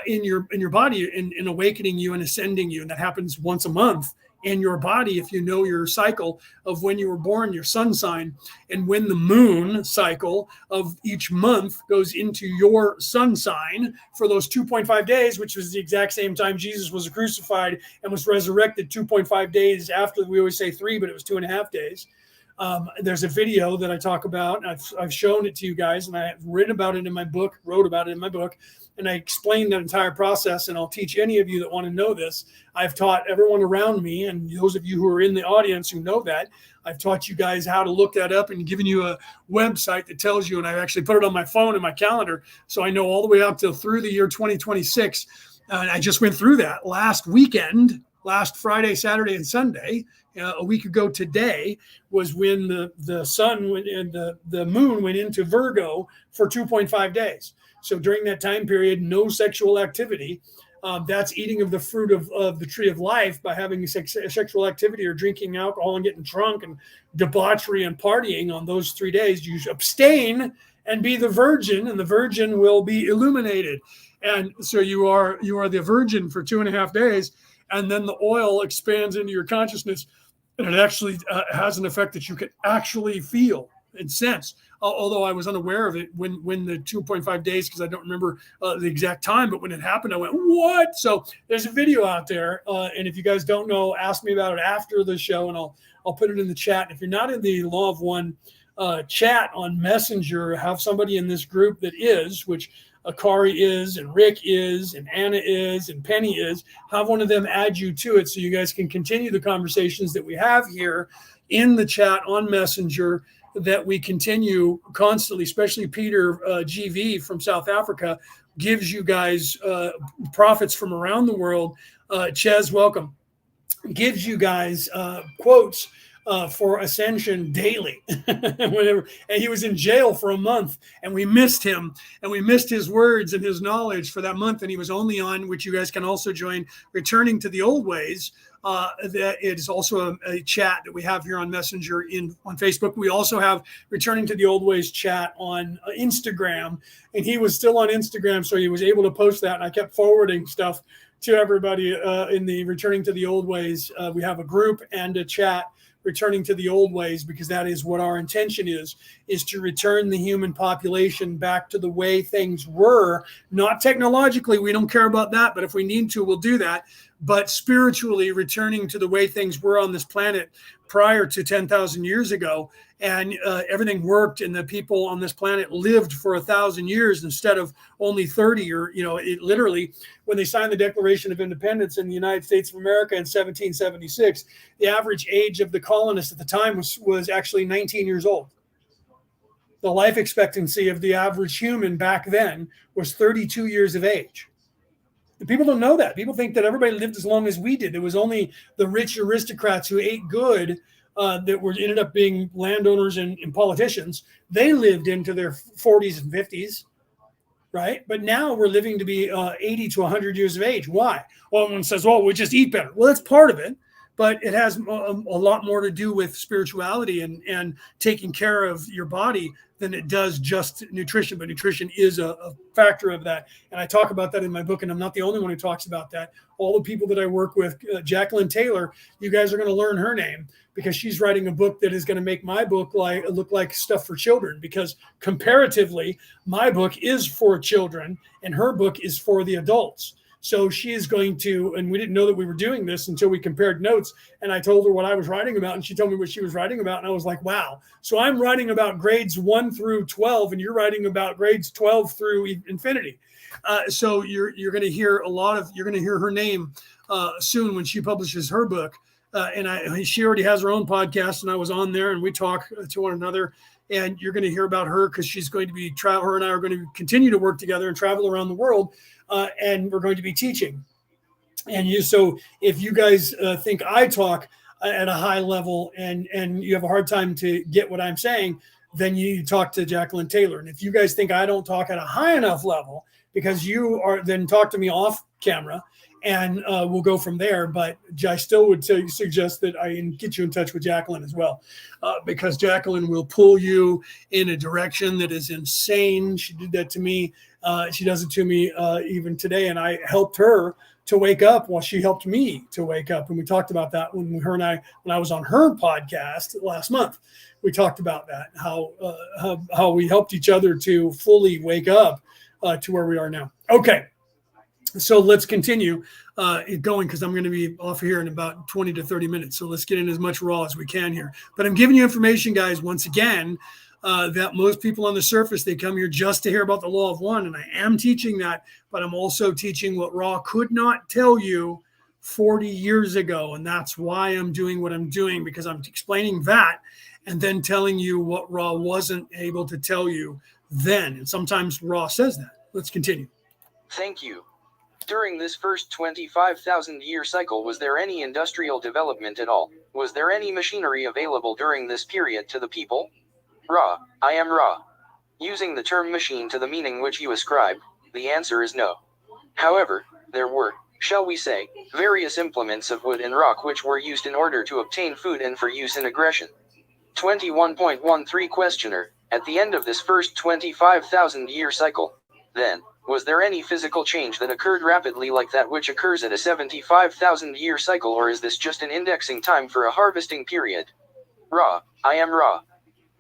in your body, in awakening you and ascending you. And that happens once a month in your body if you know your cycle of when you were born, your sun sign, and when the moon cycle of each month goes into your sun sign for those 2.5 days, which was the exact same time Jesus was crucified and was resurrected 2.5 days after. We always say 3, but it was 2.5 days. There's a video that I talk about. I've shown it to you guys, and I've wrote about it in my book, and I explained that entire process, and I'll teach any of you that want to know this. I've taught everyone around me, and those of you who are in the audience who know that, I've taught you guys how to look that up and given you a website that tells you, and I've actually put it on my phone and my calendar, so I know all the way up till through the year 2026. And I just went through that last weekend, last Friday, Saturday, and Sunday. A week ago today was when the sun went and the moon went into Virgo for 2.5 days. So during that time period, no sexual activity. That's eating of the fruit of the tree of life by having sexual activity or drinking alcohol and getting drunk and debauchery and partying on those 3 days. You abstain and be the virgin, and the virgin will be illuminated. And so you are the virgin for 2.5 days, and then the oil expands into your consciousness, and it actually has an effect that you can actually feel and sense. Although I was unaware of it when the 2.5 days, because I don't remember the exact time, but when it happened, I went, what? So there's a video out there. And if you guys don't know, ask me about it after the show, and I'll put it in the chat. And if you're not in the Law of One chat on Messenger, have somebody in this group that is, which Akari is, and Rick is, and Anna is, and Penny is, have one of them add you to it so you guys can continue the conversations that we have here in the chat on Messenger, that we continue constantly, especially Peter GV from South Africa gives you guys prophets from around the world. Ches, welcome. Gives you guys quotes for ascension daily. Whenever, and he was in jail for a month, and we missed him, and we missed his words and his knowledge for that month. And he was only on, which you guys can also join, Returning to the Old Ways. That it is also a chat that we have here on Messenger on Facebook. We also have Returning to the Old Ways chat on Instagram, and he was still on Instagram, so he was able to post that. And I kept forwarding stuff to everybody in the Returning to the Old Ways. We have a group and a chat, Returning to the Old Ways, because that is what our intention is to return the human population back to the way things were. Not technologically, we don't care about that, but if we need to, we'll do that. But spiritually, returning to the way things were on this planet prior to 10,000 years ago, and everything worked, and the people on this planet lived for 1,000 years instead of only 30. Or it literally, when they signed the Declaration of Independence in the United States of America in 1776, the average age of the colonists at the time was actually 19 years old. The life expectancy of the average human back then was 32 years of age. People don't know that. People think that everybody lived as long as we did. There was only the rich aristocrats who ate good that ended up being landowners and politicians. They lived into their 40s and 50s, right? But now we're living to be 80 to 100 years of age. Why? Well, everyone says, well, we just eat better. Well, that's part of it. But it has a lot more to do with spirituality and taking care of your body than it does just nutrition. But nutrition is a factor of that. And I talk about that in my book, and I'm not the only one who talks about that. All the people that I work with, Jacqueline Taylor, you guys are going to learn her name because she's writing a book that is going to make my book look like stuff for children, because comparatively, my book is for children and her book is for the adults. So she is going to, and we didn't know that we were doing this until we compared notes, and I told her what I was writing about, and she told me what she was writing about, and I was like, wow. So I'm writing about grades 1 through 12, and you're writing about grades 12 through infinity. So you're going to hear you're going to hear her name soon when she publishes her book. She already has her own podcast, and I was on there, and we talk to one another. And you're going to hear about her because she's going to be her and I are going to continue to work together and travel around the world, and we're going to be teaching. And so if you guys think I talk at a high level and you have a hard time to get what I'm saying, then you talk to Jacqueline Taylor. And if you guys think I don't talk at a high enough level because you are, then talk to me off camera, and we'll go from there. But I still would suggest that I get you in touch with Jacqueline as well, because Jacqueline will pull you in a direction that is insane. She did that to me. She does it to me even today, and I helped her to wake up while she helped me to wake up. And we talked about that when I was on her podcast last month. We talked about that, how we helped each other to fully wake up to where we are now. Okay. So let's continue going, because I'm going to be off here in about 20 to 30 minutes. So let's get in as much raw as we can here. But I'm giving you information, guys, once again, that most people on the surface, they come here just to hear about the law of one. And I am teaching that, but I'm also teaching what Ra could not tell you 40 years ago. And that's why I'm doing what I'm doing, because I'm explaining that and then telling you what Ra wasn't able to tell you then. And sometimes Ra says that. Let's continue. Thank you. During this first 25,000-year cycle, was there any industrial development at all? Was there any machinery available during this period to the people? Ra, I am Ra. Using the term machine to the meaning which you ascribe, the answer is no. However, there were, shall we say, various implements of wood and rock which were used in order to obtain food and for use in aggression. 21.13 Questioner, at the end of this first 25,000-year cycle, then, was there any physical change that occurred rapidly like that which occurs at a 75,000-year cycle, or is this just an indexing time for a harvesting period? Ra, I am Ra.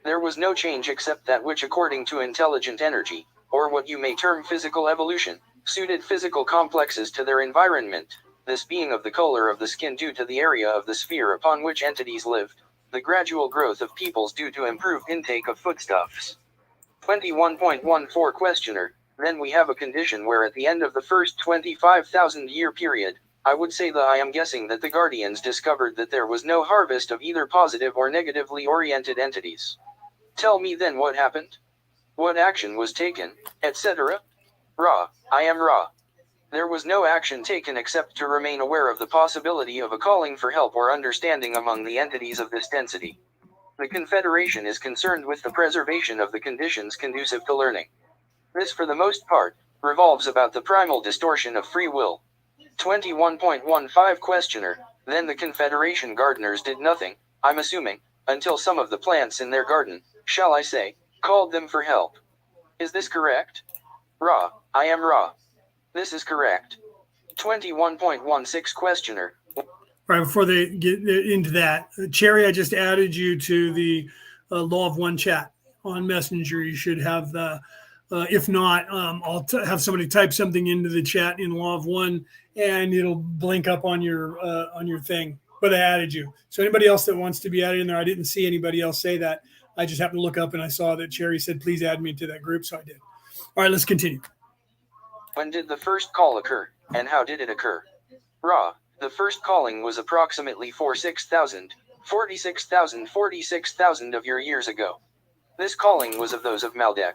There was no change except that which, according to intelligent energy, or what you may term physical evolution, suited physical complexes to their environment, this being of the color of the skin due to the area of the sphere upon which entities lived, the gradual growth of peoples due to improved intake of foodstuffs. 21.14 Questioner, then we have a condition where at the end of the first 25,000-year period, I would say that I am guessing that the Guardians discovered that there was no harvest of either positive or negatively oriented entities. Tell me then what happened? What action was taken, etc.? Ra, I am Ra. There was no action taken except to remain aware of the possibility of a calling for help or understanding among the entities of this density. The Confederation is concerned with the preservation of the conditions conducive to learning. This, for the most part, revolves about the primal distortion of free will. 21.15 Questioner, then the Confederation gardeners did nothing, I'm assuming, until some of the plants in their garden, shall I say, called them for help. Is this correct? Ra, I am Ra. This is correct. 21.16 Questioner. Right, before they get into that, Cherry, I just added you to the Law of One chat on Messenger. You should have the if not, I'll have somebody type something into the chat in Law of One, and it'll blink up on your thing. But I added you. So anybody else that wants to be added in there, I didn't see anybody else say that. I just happened to look up and I saw that Cherry said, "Please add me to that group," so I did. All right, let's continue. When did the first call occur, and how did it occur? Ra, the first calling was approximately 46,000 of your years ago. This calling was of those of Maldek.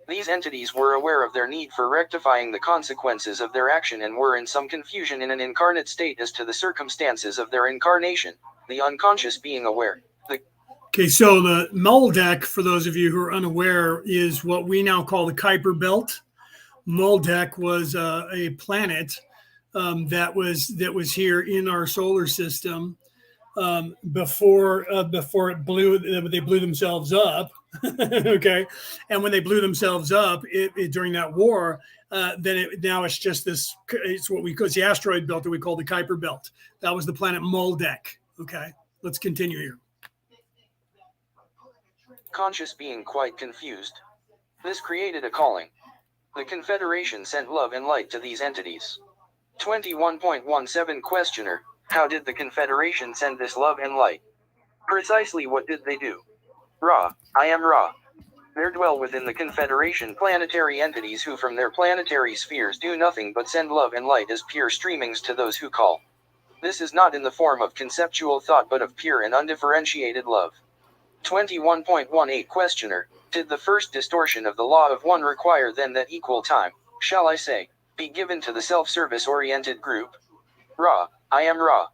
These entities were aware of their need for rectifying the consequences of their action and were in some confusion in an incarnate state as to the circumstances of their incarnation, the unconscious being aware. Okay, so the Maldek, for those of you who are unaware, is what we now call the Kuiper Belt. Maldek was a planet that was here in our solar system before it they blew themselves up. Okay, and when they blew themselves up during that war, now it's just this. It's what we call the asteroid belt that we call the Kuiper Belt. That was the planet Maldek. Okay, let's continue here. Conscious being quite confused. This created a calling. The Confederation sent love and light to these entities. 21.17 Questioner, how did the Confederation send this love and light? Precisely what did they do? Ra, I am Ra. There dwell within the Confederation planetary entities who from their planetary spheres do nothing but send love and light as pure streamings to those who call. This is not in the form of conceptual thought but of pure and undifferentiated love. 21.18 Questioner, did the first distortion of the law of one require then that equal time, shall I say, be given to the self-service oriented group? Ra, I am Ra.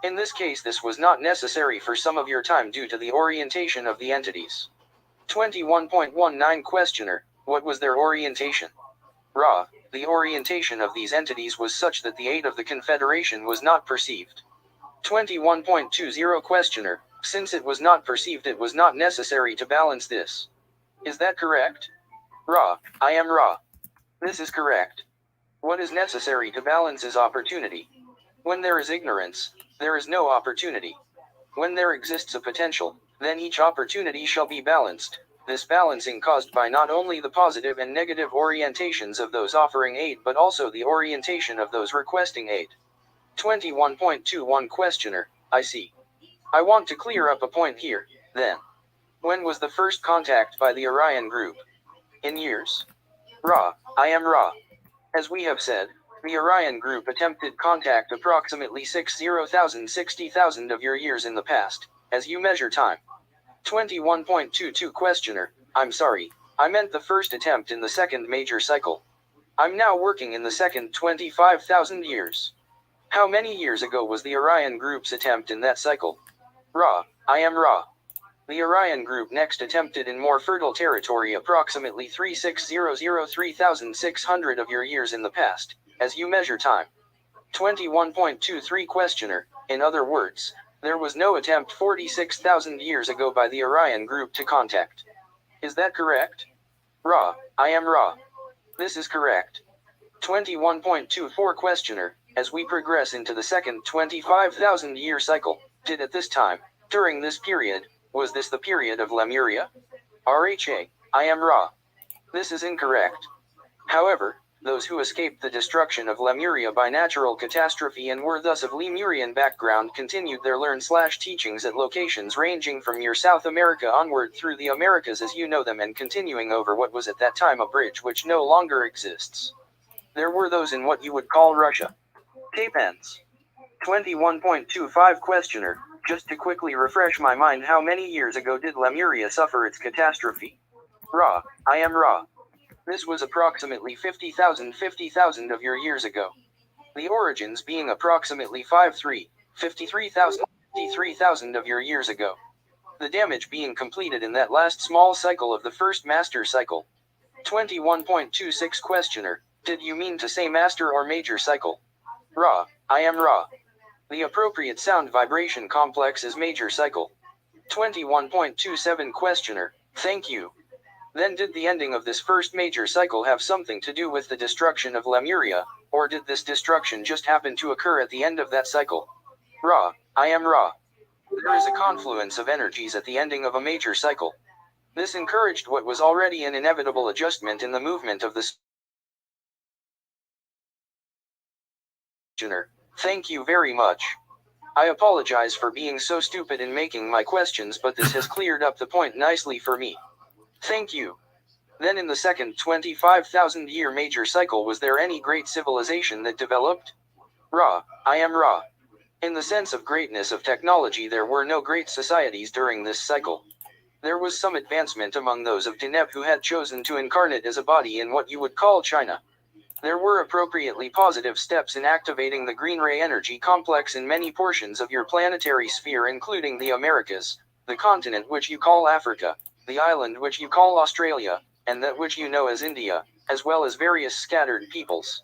In this case this was not necessary for some of your time due to the orientation of the entities. 21.19 Questioner, what was their orientation? Ra, the orientation of these entities was such that the aid of the Confederation was not perceived. 21.20 Questioner, since it was not perceived it was not necessary to balance this. Is that correct? Ra, I am Ra. This is correct. What is necessary to balance is opportunity. When there is ignorance, there is no opportunity. When there exists a potential, then each opportunity shall be balanced. This balancing caused by not only the positive and negative orientations of those offering aid but also the orientation of those requesting aid. 21.21 Questioner, I see. I want to clear up a point here, then. When was the first contact by the Orion group? In years? Ra, I am Ra. As we have said, the Orion group attempted contact approximately 60,000 of your years in the past, as you measure time. 21.22 Questioner, I'm sorry, I meant the first attempt in the second major cycle. I'm now working in the second 25,000 years. How many years ago was the Orion group's attempt in that cycle? Ra, I am Ra. The Orion group next attempted in more fertile territory approximately 36,003,600 of your years in the past, as you measure time. 21.23 Questioner, in other words, there was no attempt 46,000 years ago by the Orion group to contact. Is that correct? Ra, I am Ra. This is correct. 21.24 Questioner, as we progress into the second 25,000 year cycle, did at this time, during this period, was this the period of Lemuria? RHA, I am Ra. This is incorrect. However, those who escaped the destruction of Lemuria by natural catastrophe and were thus of Lemurian background continued their learn/teachings at locations ranging from your South America onward through the Americas as you know them and continuing over what was at that time a bridge which no longer exists. There were those in what you would call Russia. Tape ends. 21.25 Questioner, just to quickly refresh my mind, how many years ago did Lemuria suffer its catastrophe? Ra, I am Ra. This was approximately 50,000 of your years ago. The origins being approximately 53,000 of your years ago. The damage being completed in that last small cycle of the first master cycle. 21.26 Questioner, did you mean to say master or major cycle? Ra, I am Ra. The appropriate sound vibration complex is major cycle. 21.27 Questioner, thank you. Then did the ending of this first major cycle have something to do with the destruction of Lemuria, or did this destruction just happen to occur at the end of that cycle? Ra, I am Ra. There is a confluence of energies at the ending of a major cycle. This encouraged what was already an inevitable adjustment in the movement of the questioner. Thank you very much. I apologize for being so stupid in making my questions, but this has cleared up the point nicely for me. Thank you. Then in the second 25,000 year major cycle, was there any great civilization that developed? Ra, I am Ra. In the sense of greatness of technology, there were no great societies during this cycle. There was some advancement among those of Deneb who had chosen to incarnate as a body in what you would call China. There were appropriately positive steps in activating the green ray energy complex in many portions of your planetary sphere, including the Americas, the continent which you call Africa, the island which you call Australia, and that which you know as India, as well as various scattered peoples.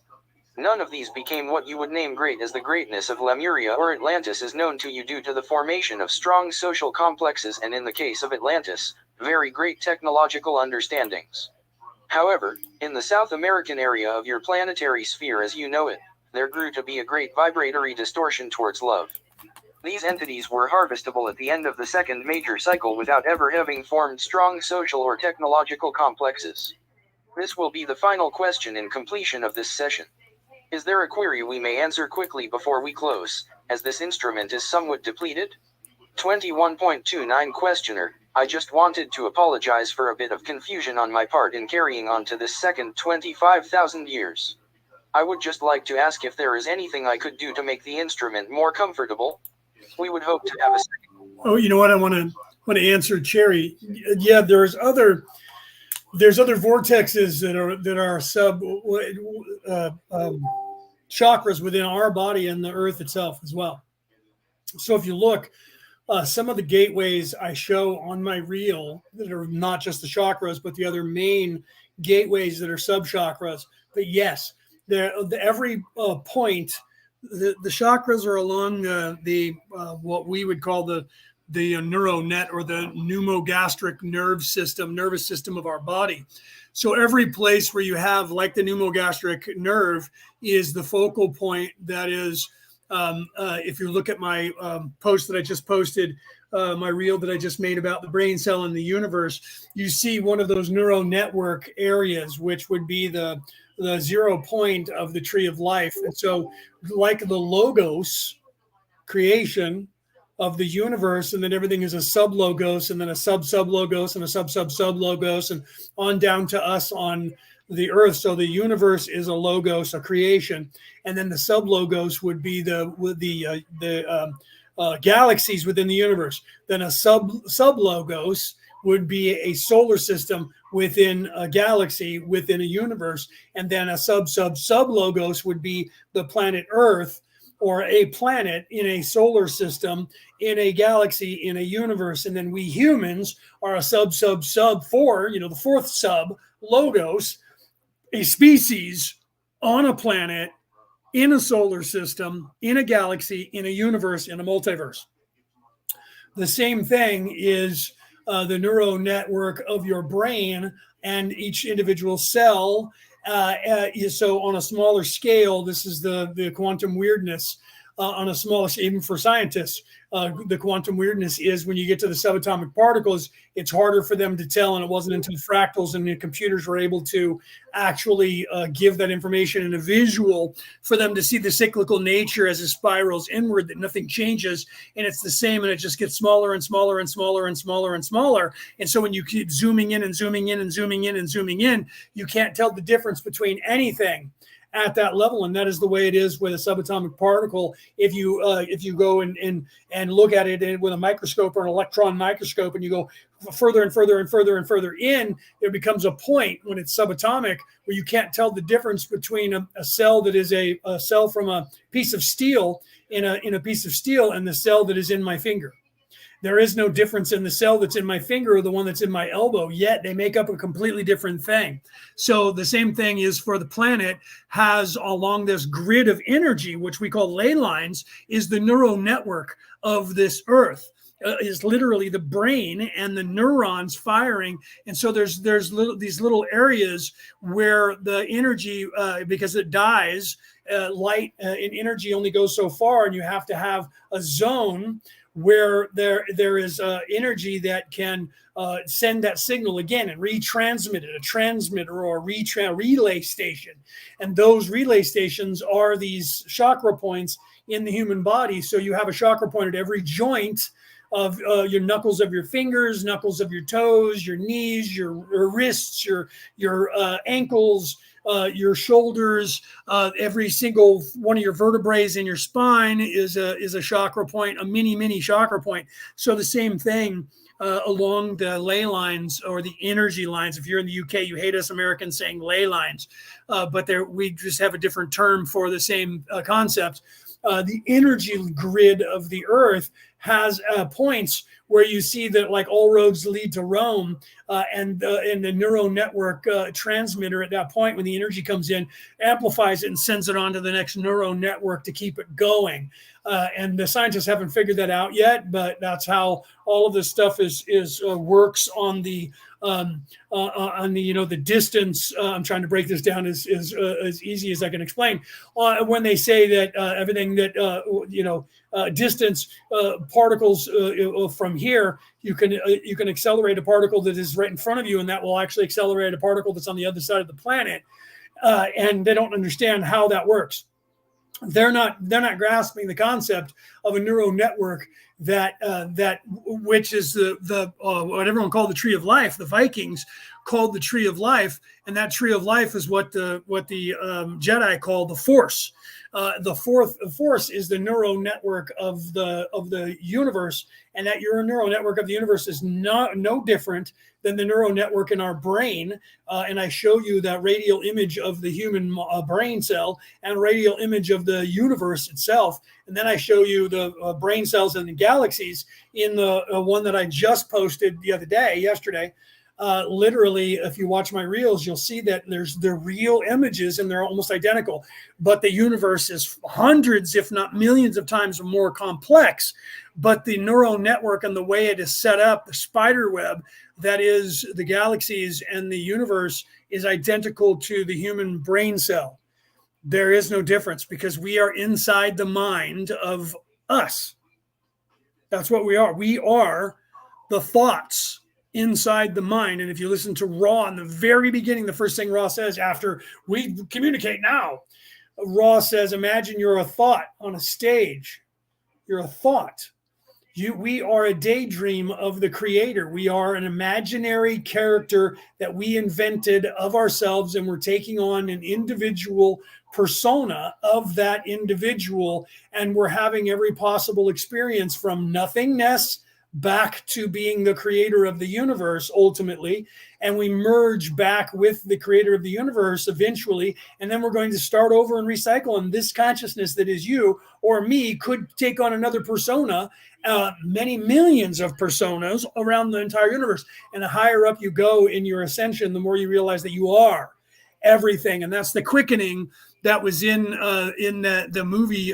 None of these became what you would name great, as the greatness of Lemuria or Atlantis is known to you due to the formation of strong social complexes and, in the case of Atlantis, very great technological understandings. However, in the South American area of your planetary sphere as you know it, there grew to be a great vibratory distortion towards love. These entities were harvestable at the end of the second major cycle without ever having formed strong social or technological complexes. This will be the final question in completion of this session. Is there a query we may answer quickly before we close, as this instrument is somewhat depleted? 21.29 Questioner, I just wanted to apologize for a bit of confusion on my part in carrying on to this second 25,000 years. I would just like to ask if there is anything I could do to make the instrument more comfortable. We would hope to have a second. Oh, you know what? I want to answer Cherry. Yeah, there's other vortexes that are sub chakras within our body and the earth itself as well. So if you look, some of the gateways I show on my reel that are not just the chakras, but the other main gateways that are sub chakras. But yes, every point, the chakras are along the what we would call the neuronet or the pneumogastric nervous system of our body. So every place where you have, like the pneumogastric nerve, is the focal point that is. If you look at my post that I just posted, my reel that I just made about the brain cell in the universe, you see one of those neural network areas, which would be the 0 point of the tree of life. And so, like the logos creation of the universe, and then everything is a sub logos, and then a sub logos, and a sub logos, and on down to us on the earth. So the universe is a logos, a creation, and then the sub logos would be the galaxies within the universe. Then a sub logos would be a solar system within a galaxy within a universe, and then a sub logos would be the planet Earth, or a planet in a solar system, in a galaxy, in a universe. And then we humans are a sub 4, the fourth sub logos, a species on a planet, in a solar system, in a galaxy, in a universe, in a multiverse. The same thing is the neural network of your brain, and each individual cell so on a smaller scale. This is the quantum weirdness on a smaller, even for scientists. The quantum weirdness is when you get to the subatomic particles, it's harder for them to tell, and it wasn't until fractals and the computers were able to actually give that information in a visual for them to see the cyclical nature as it spirals inward, that nothing changes, and it's the same, and it just gets smaller and smaller and smaller and smaller and smaller. And so when you keep zooming in and zooming in and zooming in and zooming in, you can't tell the difference between anything at that level. And that is the way it is with a subatomic particle. If you go and look at it with a microscope or an electron microscope, and you go further and further and further and further in, there becomes a point when it's subatomic where you can't tell the difference between a cell that is a cell from a piece of steel in a piece of steel and the cell that is in my finger. There is no difference in the cell that's in my finger or the one that's in my elbow, yet they make up a completely different thing. So the same thing is for the planet, has along this grid of energy, which we call ley lines, is the neural network of this earth. Is literally the brain and the neurons firing. And so there's these little areas where the energy, because it dies, light and energy only goes so far, and you have to have a zone where there is energy that can send that signal again and retransmit it, a transmitter or a relay station. And those relay stations are these chakra points in the human body. So you have a chakra point at every joint of your knuckles of your fingers, knuckles of your toes, your knees, your wrists, your ankles, your shoulders, every single one of your vertebrae in your spine is a chakra point, a mini chakra point. So the same thing along the ley lines or the energy lines. If you're in the UK, you hate us Americans saying ley lines, but we just have a different term for the same concept. The energy grid of the earth has points where you see that, like, all roads lead to Rome, and the neural network transmitter at that point, when the energy comes in, amplifies it and sends it on to the next neural network to keep it going. And the scientists haven't figured that out yet, but that's how all of this stuff works on the the distance. I'm trying to break this down as easy as I can explain. When they say that everything that distance particles from here, you can accelerate a particle that is right in front of you, and that will actually accelerate a particle that's on the other side of the planet. And they don't understand how that works. They're not grasping the concept of a neural network that which is the what everyone called the tree of life. The Vikings called the tree of life, and that tree of life is what the Jedi call the Force. The force is the neural network of the universe, and that your neural network of the universe is no different than the neural network in our brain. And I show you that radial image of the human brain cell and radial image of the universe itself. And then I show you the brain cells in the galaxies in the one that I just posted the other day, yesterday. Literally, if you watch my reels, you'll see that there's the real images and they're almost identical. But the universe is hundreds, if not millions of times more complex. But the neural network and the way it is set up, the spider web that is the galaxies and the universe, is identical to the human brain cell. There is no difference because we are inside the mind of us. That's what we are. We are the thoughts inside the mind. And if you listen to Ra in the very beginning, the first thing Ra says after we communicate now, Ra says, imagine you're a thought on a stage. You're a thought. We are a daydream of the creator. We are an imaginary character that we invented of ourselves, and we're taking on an individual persona of that individual, and we're having every possible experience from nothingness back to being the creator of the universe ultimately, and we merge back with the creator of the universe eventually, and then we're going to start over and recycle, and this consciousness that is you or me could take on another persona, many millions of personas around the entire universe. And the higher up you go in your ascension, the more you realize that you are everything. And that's the quickening that was in the movie,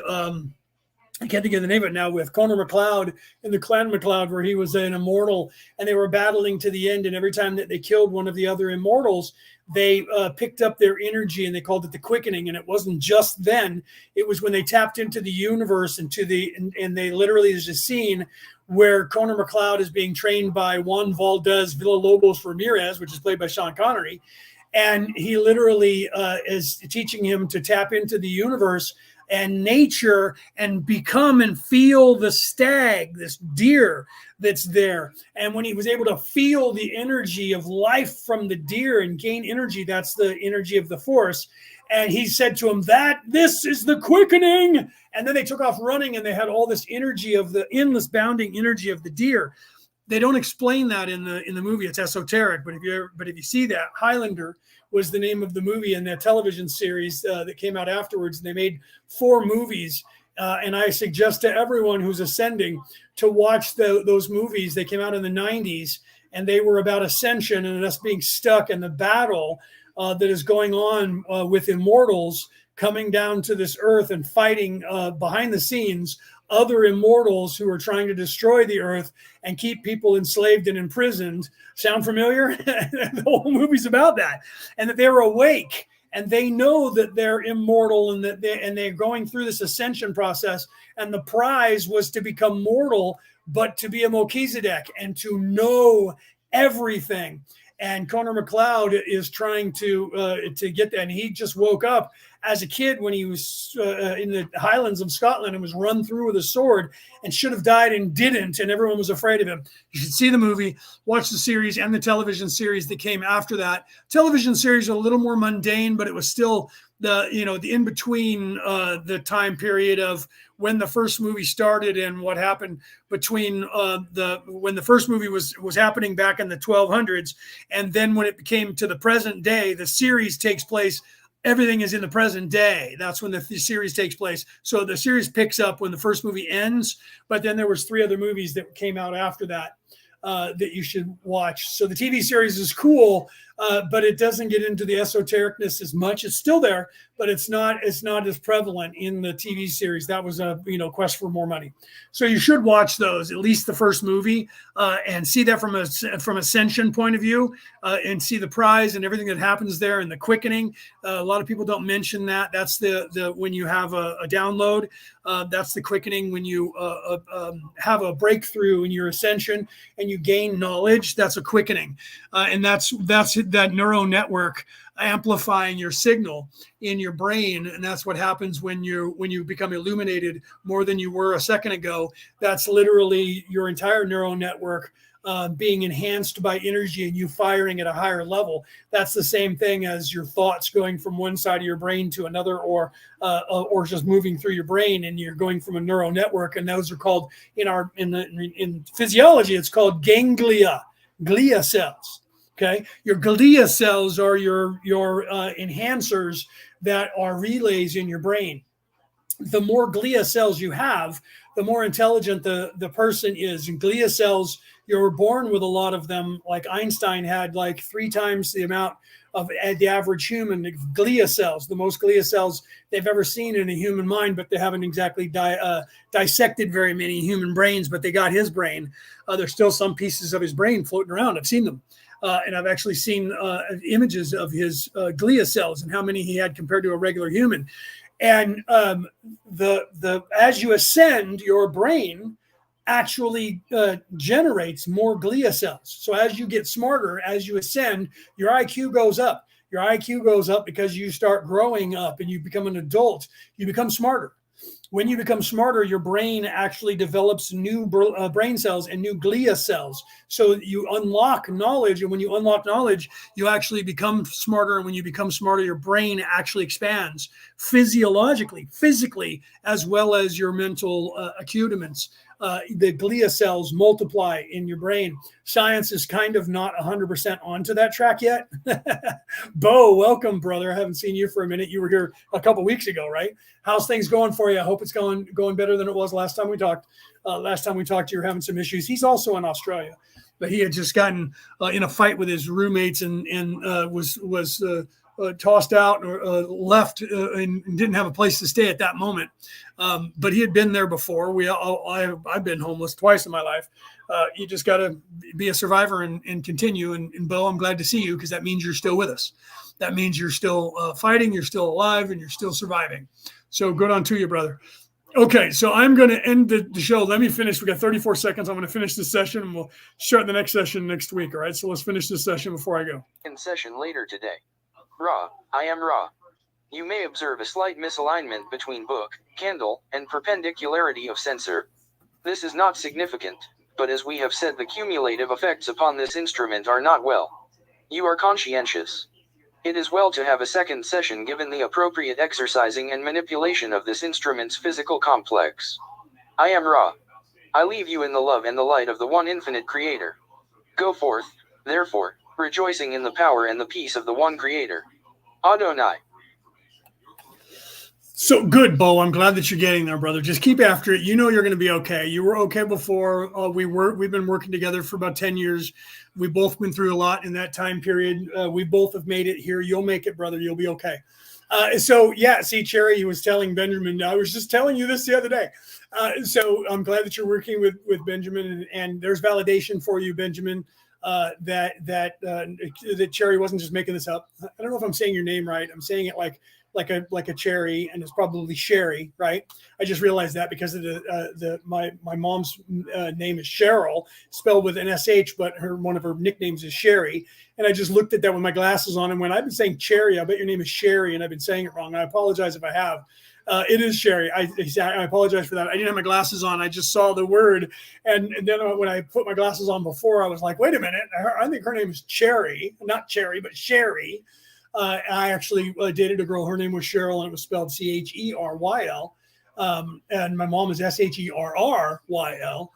I can't think of the name of it now, with Connor McLeod in the Clan McLeod, where he was an immortal and they were battling to the end. And every time that they killed one of the other immortals, they picked up their energy and they called it the quickening. And it wasn't just then, it was when they tapped into the universe and they literally, there's a scene where Connor McLeod is being trained by Juan Valdez Villalobos Ramirez, which is played by Sean Connery. And he literally is teaching him to tap into the universe and nature and become and feel the stag, this deer that's there. And when he was able to feel the energy of life from the deer and gain energy, that's the energy of the Force. And he said to him that this is the quickening. And then they took off running and they had all this energy of the endless bounding energy of the deer. They don't explain that in the movie. It's esoteric, but if you see that, Highlander was the name of the movie and the television series that came out afterwards. And they made 4 movies, and I suggest to everyone who's ascending to watch those movies. They came out in the 90s, and they were about ascension and us being stuck in the battle that is going on with immortals coming down to this earth and fighting behind the scenes other immortals who are trying to destroy the earth and keep people enslaved and imprisoned. Sound familiar? The whole movie's about that. And that they're awake and they know that they're immortal and that they're going through this ascension process. And the prize was to become mortal, but to be a Melchizedek and to know everything. And Connor McLeod is trying to get that. And he just woke up as a kid when he was in the Highlands of Scotland and was run through with a sword and should have died and didn't. And everyone was afraid of him. You should see the movie, watch the series and the television series that came after that. Television series are a little more mundane, but it was still the in between the time period of when the first movie started and what happened between when the first movie was happening back in the 1200s, and then when it came to the present day, the series takes place. Everything is in the present day. That's when the series takes place. So the series picks up when the first movie ends, but then there was 3 other movies that came out after that that you should watch. So the TV series is cool, but it doesn't get into the esotericness as much. It's still there, but it's not as prevalent in the TV series. That was a quest for more money. So you should watch those, at least the first movie, and see that from ascension point of view, and see the prize and everything that happens there and the quickening. A lot of people don't mention that. That's the when you have a download. That's the quickening when you have a breakthrough in your ascension and you gain knowledge. That's a quickening, and that's that neural network amplifying your signal in your brain. And that's what happens when you become illuminated more than you were a second ago. That's literally your entire neural network being enhanced by energy and you firing at a higher level. That's the same thing as your thoughts going from one side of your brain to another, or just moving through your brain, and you're going from a neural network. And those are called in physiology, it's called glia cells. Okay, your glia cells are your enhancers that are relays in your brain. The more glia cells you have, the more intelligent the person is. And glia cells, you're born with a lot of them. Like Einstein had like 3 times the amount of the average human glia cells, the most glia cells they've ever seen in a human mind, but they haven't exactly dissected very many human brains, but they got his brain. There's still some pieces of his brain floating around. I've seen them. And I've actually seen images of his glia cells and how many he had compared to a regular human. And as you ascend, your brain actually generates more glia cells. So as you get smarter, as you ascend, your IQ goes up. Your IQ goes up because you start growing up and you become an adult. You become smarter. When you become smarter, your brain actually develops new brain cells and new glia cells. So you unlock knowledge. And when you unlock knowledge, you actually become smarter. And when you become smarter, your brain actually expands physiologically, physically, as well as your mental accoutrements. The glia cells multiply in your brain. Science is kind of not 100% onto that track yet. Bo, welcome, brother. I haven't seen you for a minute. You were here a couple weeks ago, right? How's things going for you? I hope it's going better than it was last time we talked. Last time we talked, you were having some issues. He's also in Australia, but he had just gotten in a fight with his roommates and was tossed out or left and didn't have a place to stay at that moment. But he had been there before. I've been homeless twice in my life. You just got to be a survivor and continue. And Bo, I'm glad to see you because that means you're still with us. That means you're still fighting, you're still alive, and you're still surviving. So good on to you, brother. Okay, so I'm going to end the show. Let me finish. We got 34 seconds. I'm going to finish this session, and we'll start the next session next week. All right, so let's finish this session before I go. In session later today. Ra, I am Ra. You may observe a slight misalignment between book, candle, and perpendicularity of sensor. This is not significant, but as we have said, the cumulative effects upon this instrument are not well. You are conscientious. It is well to have a second session given the appropriate exercising and manipulation of this instrument's physical complex. I am Ra. I leave you in the love and the light of the one infinite creator. Go forth, therefore, rejoicing in the power and the peace of the one creator. Adonai. So good, Bo. I'm glad that you're getting there, brother. Just keep after it. You know you're going to be okay. You were okay before. We've been working together for about 10 years. We've both been through a lot in that time period. We both have made it here. You'll make it, brother. You'll be okay. So yeah, see, Cherry, he was telling Benjamin, I was just telling you this the other day. So I'm glad that you're working with Benjamin, and there's validation for you, Benjamin, that Cherry wasn't just making this up. I don't know if I'm saying your name right. I'm saying it like a cherry, and it's probably Sherry, right? I just realized that because of my mom's name is Cheryl, spelled with an SH, but one of her nicknames is Sherry. And I just looked at that with my glasses on and went, I've been saying Cherry. I bet your name is Sherry, and I've been saying it wrong. I apologize if I have. It is Sherry. I apologize for that. I didn't have my glasses on. I just saw the word. And then when I put my glasses on before, I was like, wait a minute. I think her name is Cherry, not Cherry, but Sherry. I actually dated a girl. Her name was Cheryl, and it was spelled Cheryl. And my mom is Sherryl.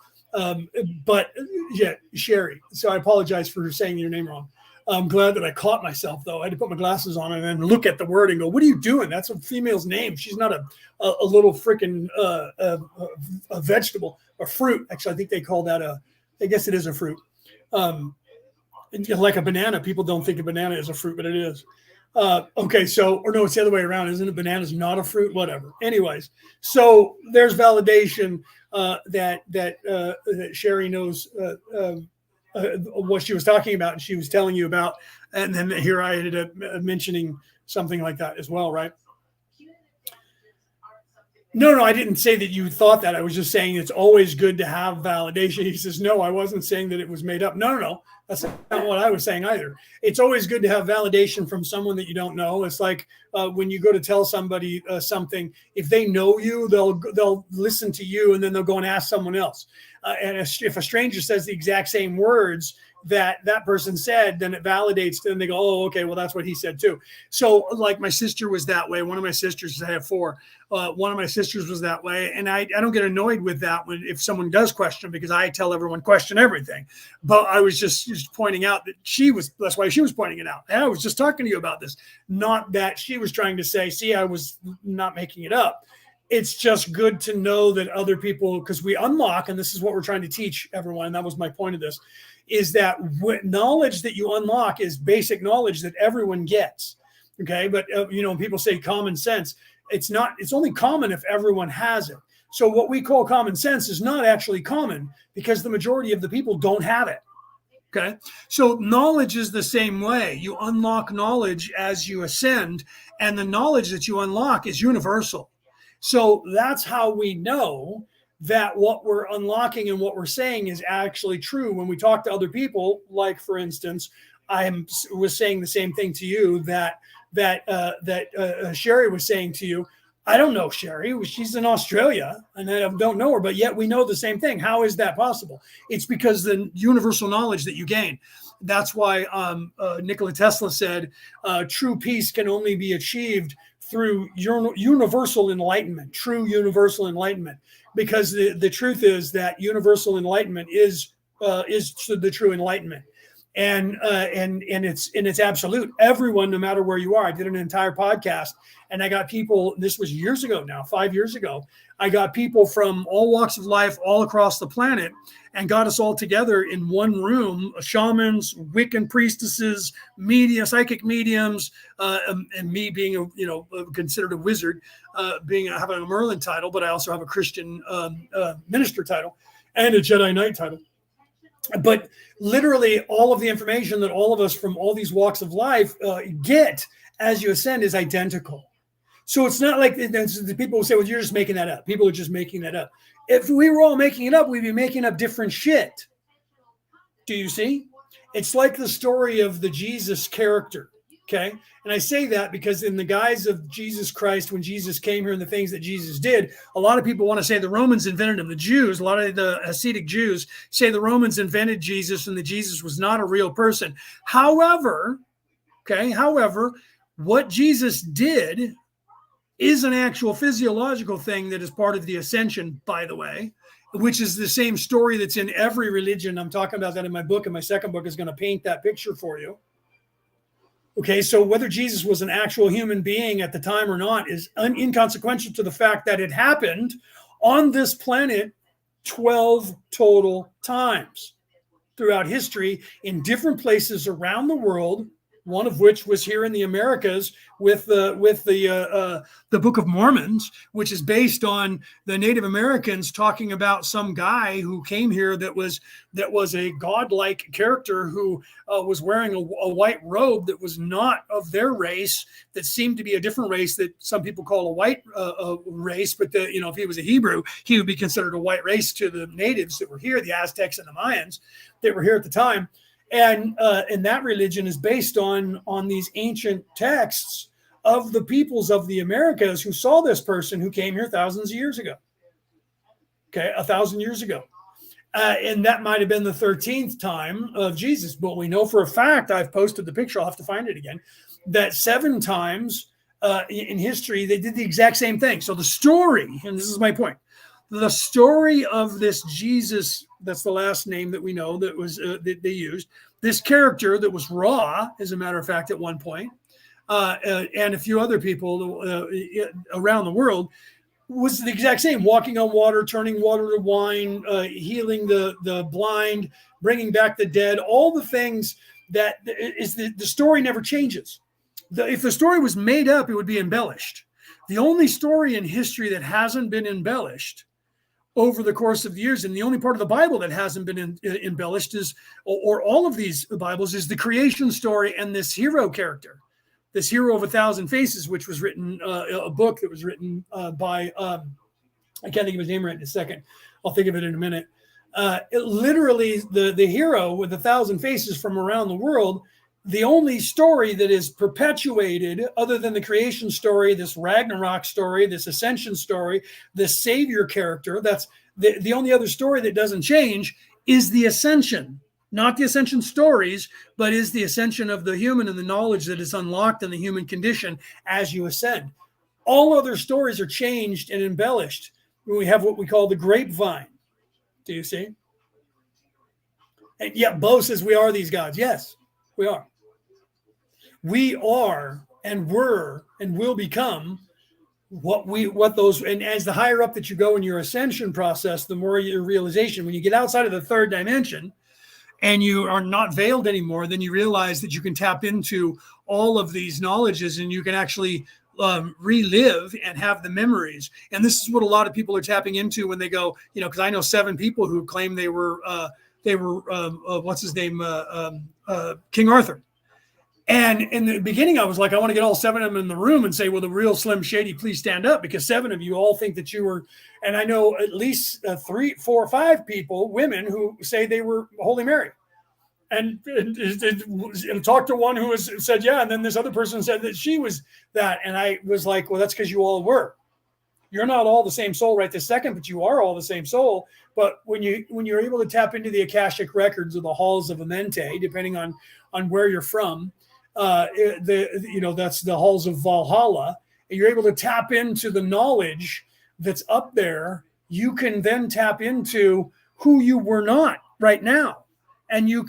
But yeah, Sherry. So I apologize for saying your name wrong. I'm glad that I caught myself, though. I had to put my glasses on and then look at the word and go, what are you doing? That's a female's name. She's not a little freaking a vegetable or fruit. Actually, I think they call that I guess it is a fruit. Like a banana. People don't think a banana is a fruit, but it is. Okay, so, or no, it's the other way around, isn't it? Banana's not a fruit, whatever. Anyways, so there's validation that Sherry knows what she was talking about, and she was telling you about, and then here I ended up mentioning something like that as well, right? No, I didn't say that you thought that. I was just saying it's always good to have validation. He says, no, I wasn't saying that it was made up. No. That's not what I was saying either. It's always good to have validation from someone that you don't know. It's like when you go to tell somebody something, if they know you, they'll listen to you, and then they'll go and ask someone else. And if a stranger says the exact same words that person said, then it validates. Then they go, oh, okay, well, that's what he said too. So like my sister was that way. One of my sisters, I have four. One of my sisters was that way. And I don't get annoyed with that if someone does question, because I tell everyone question everything. But I was just pointing out that that's why she was pointing it out. And I was just talking to you about this, not that she was trying to say, see, I was not making it up. It's just good to know that other people, because we unlock, and this is what we're trying to teach everyone, and that was my point of this, is that knowledge that you unlock is basic knowledge that everyone gets. Okay. But, people say common sense. It's not, it's only common if everyone has it. So what we call common sense is not actually common because the majority of the people don't have it. Okay. So knowledge is the same way. You unlock knowledge as you ascend, and the knowledge that you unlock is universal. So that's how we know that what we're unlocking and what we're saying is actually true. When we talk to other people, like for instance, was saying the same thing to you that Sherry was saying to you. I don't know Sherry. She's in Australia, and I don't know her, but yet we know the same thing. How is that possible? It's because the universal knowledge that you gain. That's why Nikola Tesla said true peace can only be achieved through universal enlightenment, true universal enlightenment, because the truth is that universal enlightenment is the true enlightenment, and it's absolute. Everyone, no matter where you are. I did an entire podcast, and I got people. This was years ago now, 5 years ago. I got people from all walks of life, all across the planet, and got us all together in one room: shamans, Wiccan priestesses, psychic mediums, and me being considered a wizard, having a Merlin title, but I also have a Christian minister title and a Jedi Knight title. But literally, all of the information that all of us from all these walks of life get as you ascend is identical. So it's not like the people will say, well, you're just making that up. People are just making that up. If we were all making it up, we'd be making up different shit. Do you see? It's like the story of the Jesus character. Okay. And I say that because in the guise of Jesus Christ, when Jesus came here and the things that Jesus did, a lot of people want to say the Romans invented him. The Jews, a lot of the Hasidic Jews say the Romans invented Jesus and that Jesus was not a real person. However, what Jesus did is an actual physiological thing that is part of the ascension, by the way, which is the same story that's in every religion. I'm talking about that in my book, and my second book is going to paint that picture for you. Okay, so whether Jesus was an actual human being at the time or not is inconsequential to the fact that it happened on this planet 12 total times throughout history in different places around the world. One of which was here in the Americas with the Book of Mormons, which is based on the Native Americans talking about some guy who came here that was a godlike character who was wearing a white robe that was not of their race, that seemed to be a different race that some people call a white race, but if he was a Hebrew, he would be considered a white race to the natives that were here, the Aztecs and the Mayans that were here at the time. And that religion is based on these ancient texts of the peoples of the Americas who saw this person who came here thousands of years ago. Okay, 1,000 years ago. And that might have been the 13th time of Jesus. But we know for a fact, I've posted the picture, I'll have to find it again, that 7 times in history, they did the exact same thing. So the story, and this is my point, the story of this Jesus, that's the last name that we know that was that they used, this character that was Ra, as a matter of fact, at one point, and a few other people around the world, was the exact same: walking on water, turning water to wine, healing the blind, bringing back the dead, all the things that is the story never changes. If the story was made up, it would be embellished. The only story in history that hasn't been embellished over the course of the years, and the only part of the Bible that hasn't been embellished is, or all of these Bibles, is the creation story and this hero character. this Hero of a Thousand Faces, which was written, a book that was written by, I can't think of his name right in a second. I'll think of it in a minute. It literally, the hero with 1,000 faces from around the world, the only story that is perpetuated other than the creation story, this Ragnarok story, this ascension story, this savior character, that's the only other story that doesn't change is the ascension. Not the ascension stories, but is the ascension of the human and the knowledge that is unlocked in the human condition as you ascend. All other stories are changed and embellished when we have what we call the grapevine. Do you see? And yet Bo says we are these gods. Yes, we are. We are and were and will become what those, and as the higher up that you go in your ascension process, the more your realization, when you get outside of the third dimension and you are not veiled anymore, then you realize that you can tap into all of these knowledges and you can actually relive and have the memories. And this is what a lot of people are tapping into when they go, because I know 7 people who claim they were what's his name, King Arthur. And in the beginning, I was like, I want to get all 7 of them in the room and say, well, the real Slim Shady, please stand up, because 7 of you all think that you were. And I know at least 3, 4, 5 people, women, who say they were Holy Mary. And talked to one who said, yeah. And then this other person said that she was that. And I was like, well, that's because you all were. You're not all the same soul right this second, but you are all the same soul. But when you're able to tap into the Akashic records or the halls of Amente, depending on where you're from, that's the halls of Valhalla, and you're able to tap into the knowledge that's up there, you can then tap into who you were not right now. And you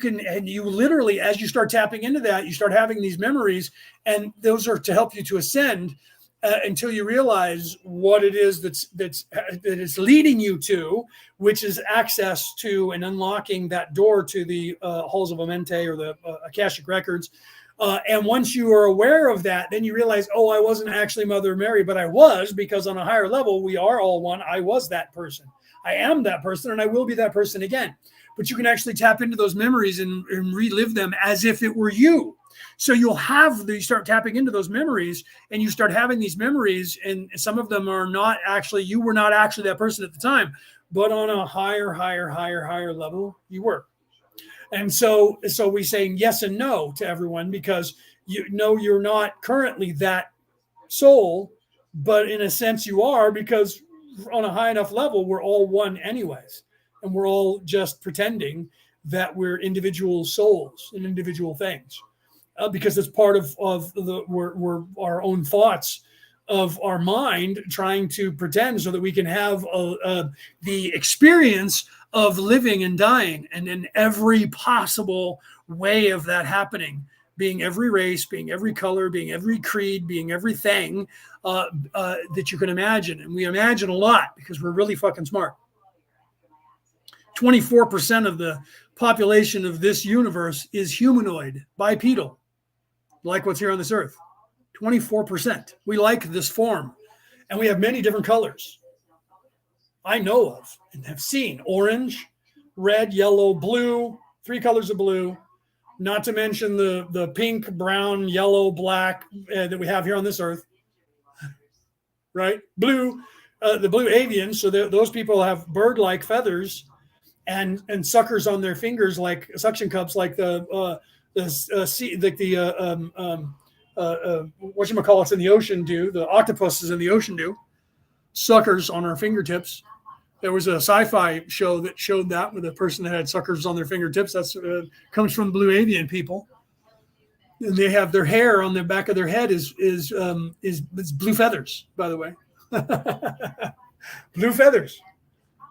literally, as you start tapping into that, you start having these memories, and those are to help you to ascend until you realize what it is that is leading you to, which is access to and unlocking that door to the halls of Amente or the Akashic records. And once you are aware of that, then you realize, oh, I wasn't actually Mother Mary, but I was, because on a higher level, we are all one. I was that person. I am that person, and I will be that person again. But you can actually tap into those memories and relive them as if it were you. So you start tapping into those memories, and you start having these memories, and some of them are not actually, you were not actually that person at the time, but on a higher level, you were. And so we say yes and no to everyone, because you're not currently that soul, but in a sense you are, because on a high enough level, we're all one anyways. And we're all just pretending that we're individual souls and individual things, because it's part of we're our own thoughts of our mind trying to pretend so that we can have the experience of living and dying, and in every possible way of that happening, being every race, being every color, being every creed, being everything that you can imagine. And we imagine a lot because we're really fucking smart. 24% of the population of this universe is humanoid, bipedal, like what's here on this earth. 24%. We like this form, and we have many different colors. I know of and have seen orange, red, yellow, blue, 3 colors of blue, not to mention the pink, brown, yellow, black that we have here on this earth, right? Blue, the blue avians. So those people have bird-like feathers and suckers on their fingers, like suction cups, like whatchamacallits in the ocean do, the octopuses in the ocean do, suckers on our fingertips. There was a sci-fi show that showed that with a person that had suckers on their fingertips. That's comes from the blue avian people. And they have their hair on the back of their head is blue feathers, by the way. Blue feathers.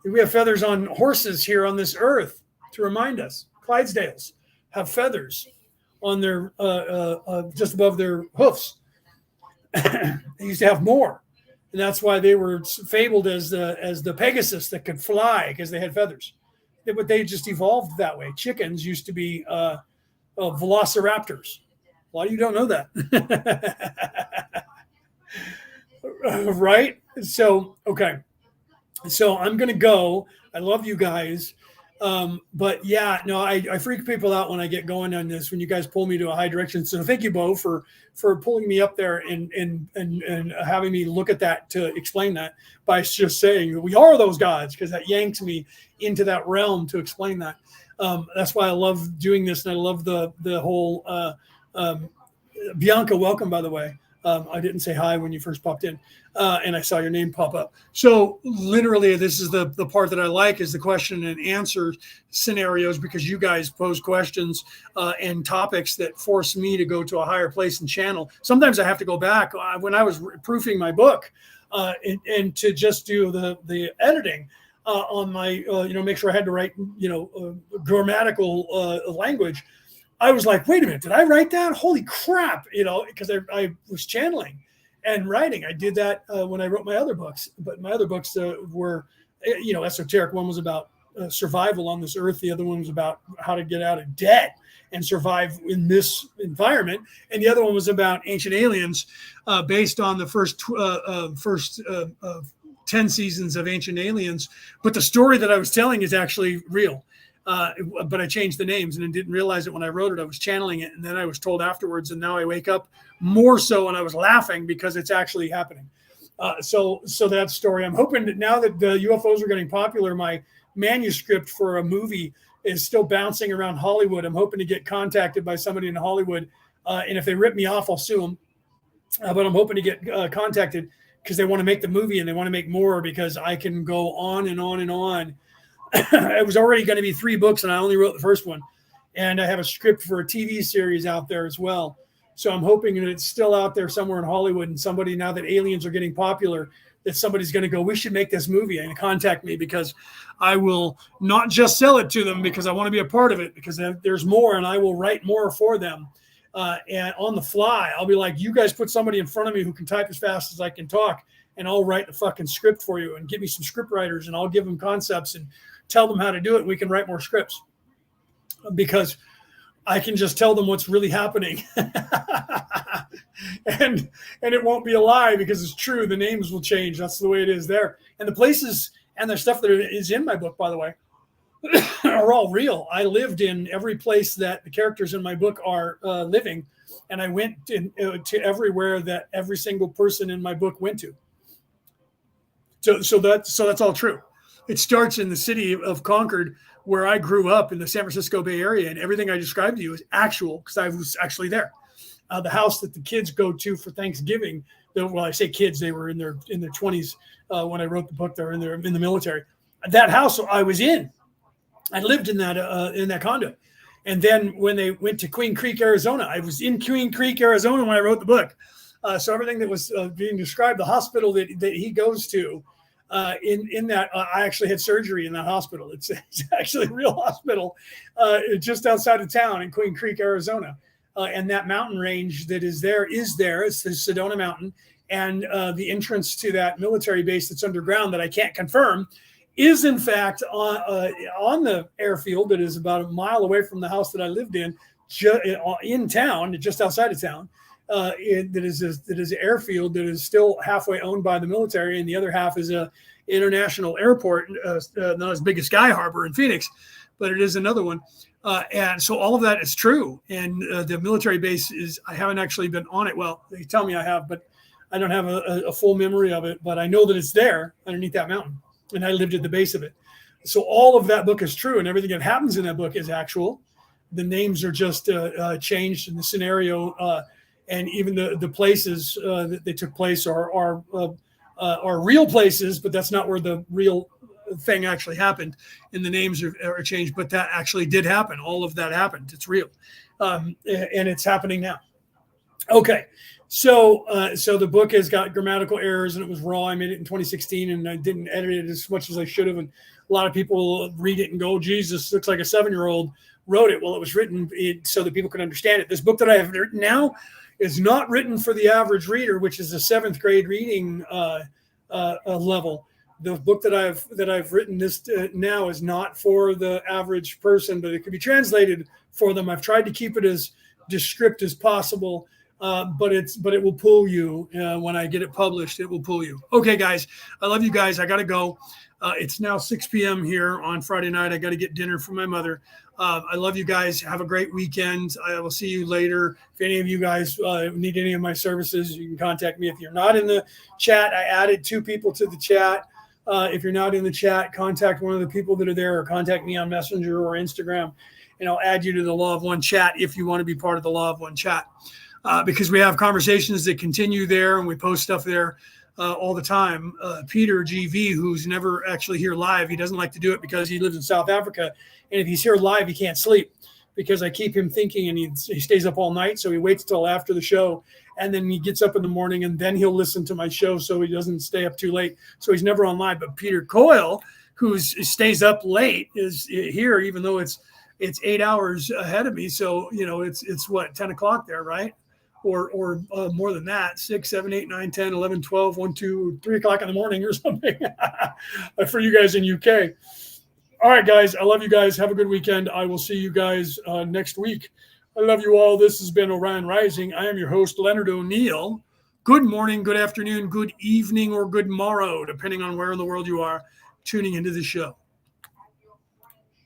We have feathers on horses here on this earth to remind us. Clydesdales have feathers on their just above their hoofs. They used to have more, and that's why they were fabled as the Pegasus that could fly, because they had feathers. But they just evolved that way. Chickens used to be velociraptors. A lot of you don't know that, right? So okay. So I'm going to go. I love you guys. But yeah, no, I freak people out when I get going on this, when you guys pull me to a high direction. So thank you, Bo, for pulling me up there and having me look at that to explain that by just saying that we are those gods, because that yanks me into that realm to explain that. That's why I love doing this, and I love the whole Bianca, welcome, by the way. I didn't say hi when you first popped in, and I saw your name pop up. So literally, this is the part that I like, is the question and answer scenarios, because you guys pose questions and topics that force me to go to a higher place and channel. Sometimes I have to go back when I was proofing my book and to just do the editing on my, make sure I had to write, grammatical language. I was like, wait a minute, did I write that? Holy crap, because I was channeling and writing. I did that when I wrote my other books, but my other books were, esoteric. One was about survival on this earth. The other one was about how to get out of debt and survive in this environment. And the other one was about ancient aliens based on the first 10 seasons of Ancient Aliens. But the story that I was telling is actually real. But I changed the names and I didn't realize it when I wrote it. I was channeling it, and then I was told afterwards, and now I wake up more so, and I was laughing because it's actually happening. So that story, I'm hoping that now that the UFOs are getting popular, my manuscript for a movie is still bouncing around Hollywood. I'm hoping to get contacted by somebody in Hollywood, and if they rip me off, I'll sue them. But I'm hoping to get contacted because they want to make the movie and they want to make more, because I can go on and on and on. It was already going to be 3 books, and I only wrote the first one. And I have a script for a TV series out there as well. So I'm hoping that it's still out there somewhere in Hollywood, and somebody, now that aliens are getting popular, that somebody's going to go, we should make this movie, and contact me, because I will not just sell it to them because I want to be a part of it, because there's more, and I will write more for them. And on the fly, I'll be like, you guys put somebody in front of me who can type as fast as I can talk, and I'll write the fucking script for you, and give me some script writers, and I'll give them concepts and tell them how to do it. And we can write more scripts, because I can just tell them what's really happening. and it won't be a lie, because it's true. The names will change. That's the way it is there. And the places and the stuff that is in my book, by the way, are all real. I lived in every place that the characters in my book are living. And I went to everywhere that every single person in my book went to. So that's all true. It starts in the city of Concord, where I grew up in the San Francisco Bay Area, and everything I described to you is actual, because I was actually there. The house that the kids go to for Thanksgiving, well, I say kids, they were in their 20s when I wrote the book. They're in the military. That house I was in, I lived in that condo. And then when they went to Queen Creek, Arizona, I was in Queen Creek, Arizona when I wrote the book. So everything that was being described, the hospital that he goes to, in that, I actually had surgery in that hospital. It's actually a real hospital just outside of town in Queen Creek, Arizona. And that mountain range that is there. It's the Sedona Mountain. And the entrance to that military base that's underground that I can't confirm is, in fact, on the airfield that is about a mile away from the house that I lived in town, just outside of town. That is an airfield that is still halfway owned by the military, and the other half is a international airport, not as big as Sky Harbor in Phoenix, but it is another one. And so all of that is true. And the military base I haven't actually been on it. Well, they tell me I have, but I don't have a full memory of it. But I know that it's there underneath that mountain, and I lived at the base of it. So all of that book is true, and everything that happens in that book is actual. The names are just changed in the scenario. And even the places that they took place are real places, but that's not where the real thing actually happened. And the names are changed, but that actually did happen. All of that happened. It's real, and it's happening now. Okay, so the book has got grammatical errors, and it was raw. I made it in 2016, and I didn't edit it as much as I should have. And a lot of people read it and go, "Jesus, looks like a 7-year-old wrote it." Well, it was written so that people could understand it. This book that I have written now is not written for the average reader, which is a 7th grade reading level. The book that I've written now is not for the average person, but it could be translated for them. I've tried to keep it as descriptive as possible. but it will pull you when I get it published. It will pull you. Okay, guys, I love you guys. I got to go. It's now 6 p.m. here on Friday night. I got to get dinner for my mother. I love you guys. Have a great weekend. I will see you later. If any of you guys need any of my services, you can contact me. If you're not in the chat, I added 2 people to the chat. If you're not in the chat, contact one of the people that are there, or contact me on Messenger or Instagram, and I'll add you to the Law of One chat if you want to be part of the Law of One chat. Because we have conversations that continue there, and we post stuff there all the time. Peter GV, who's never actually here live, he doesn't like to do it because he lives in South Africa, and if he's here live, he can't sleep because I keep him thinking, and he stays up all night, so he waits till after the show, and then he gets up in the morning, and then he'll listen to my show so he doesn't stay up too late. So he's never on live. But Peter Coyle, who stays up late, is here, even though it's 8 hours ahead of me. So, it's what, 10 o'clock there, right? Or more than that, 6, 7, 8, 9, 10, 11, 12, 1, 2, 3 o'clock in the morning or something for you guys in UK. All right, guys, I love you guys. Have a good weekend. I will see you guys next week. I love you all. This has been Orion Rising. I am your host, Leonard O'Neill. Good morning, good afternoon, good evening, or good morrow, depending on where in the world you are tuning into the show.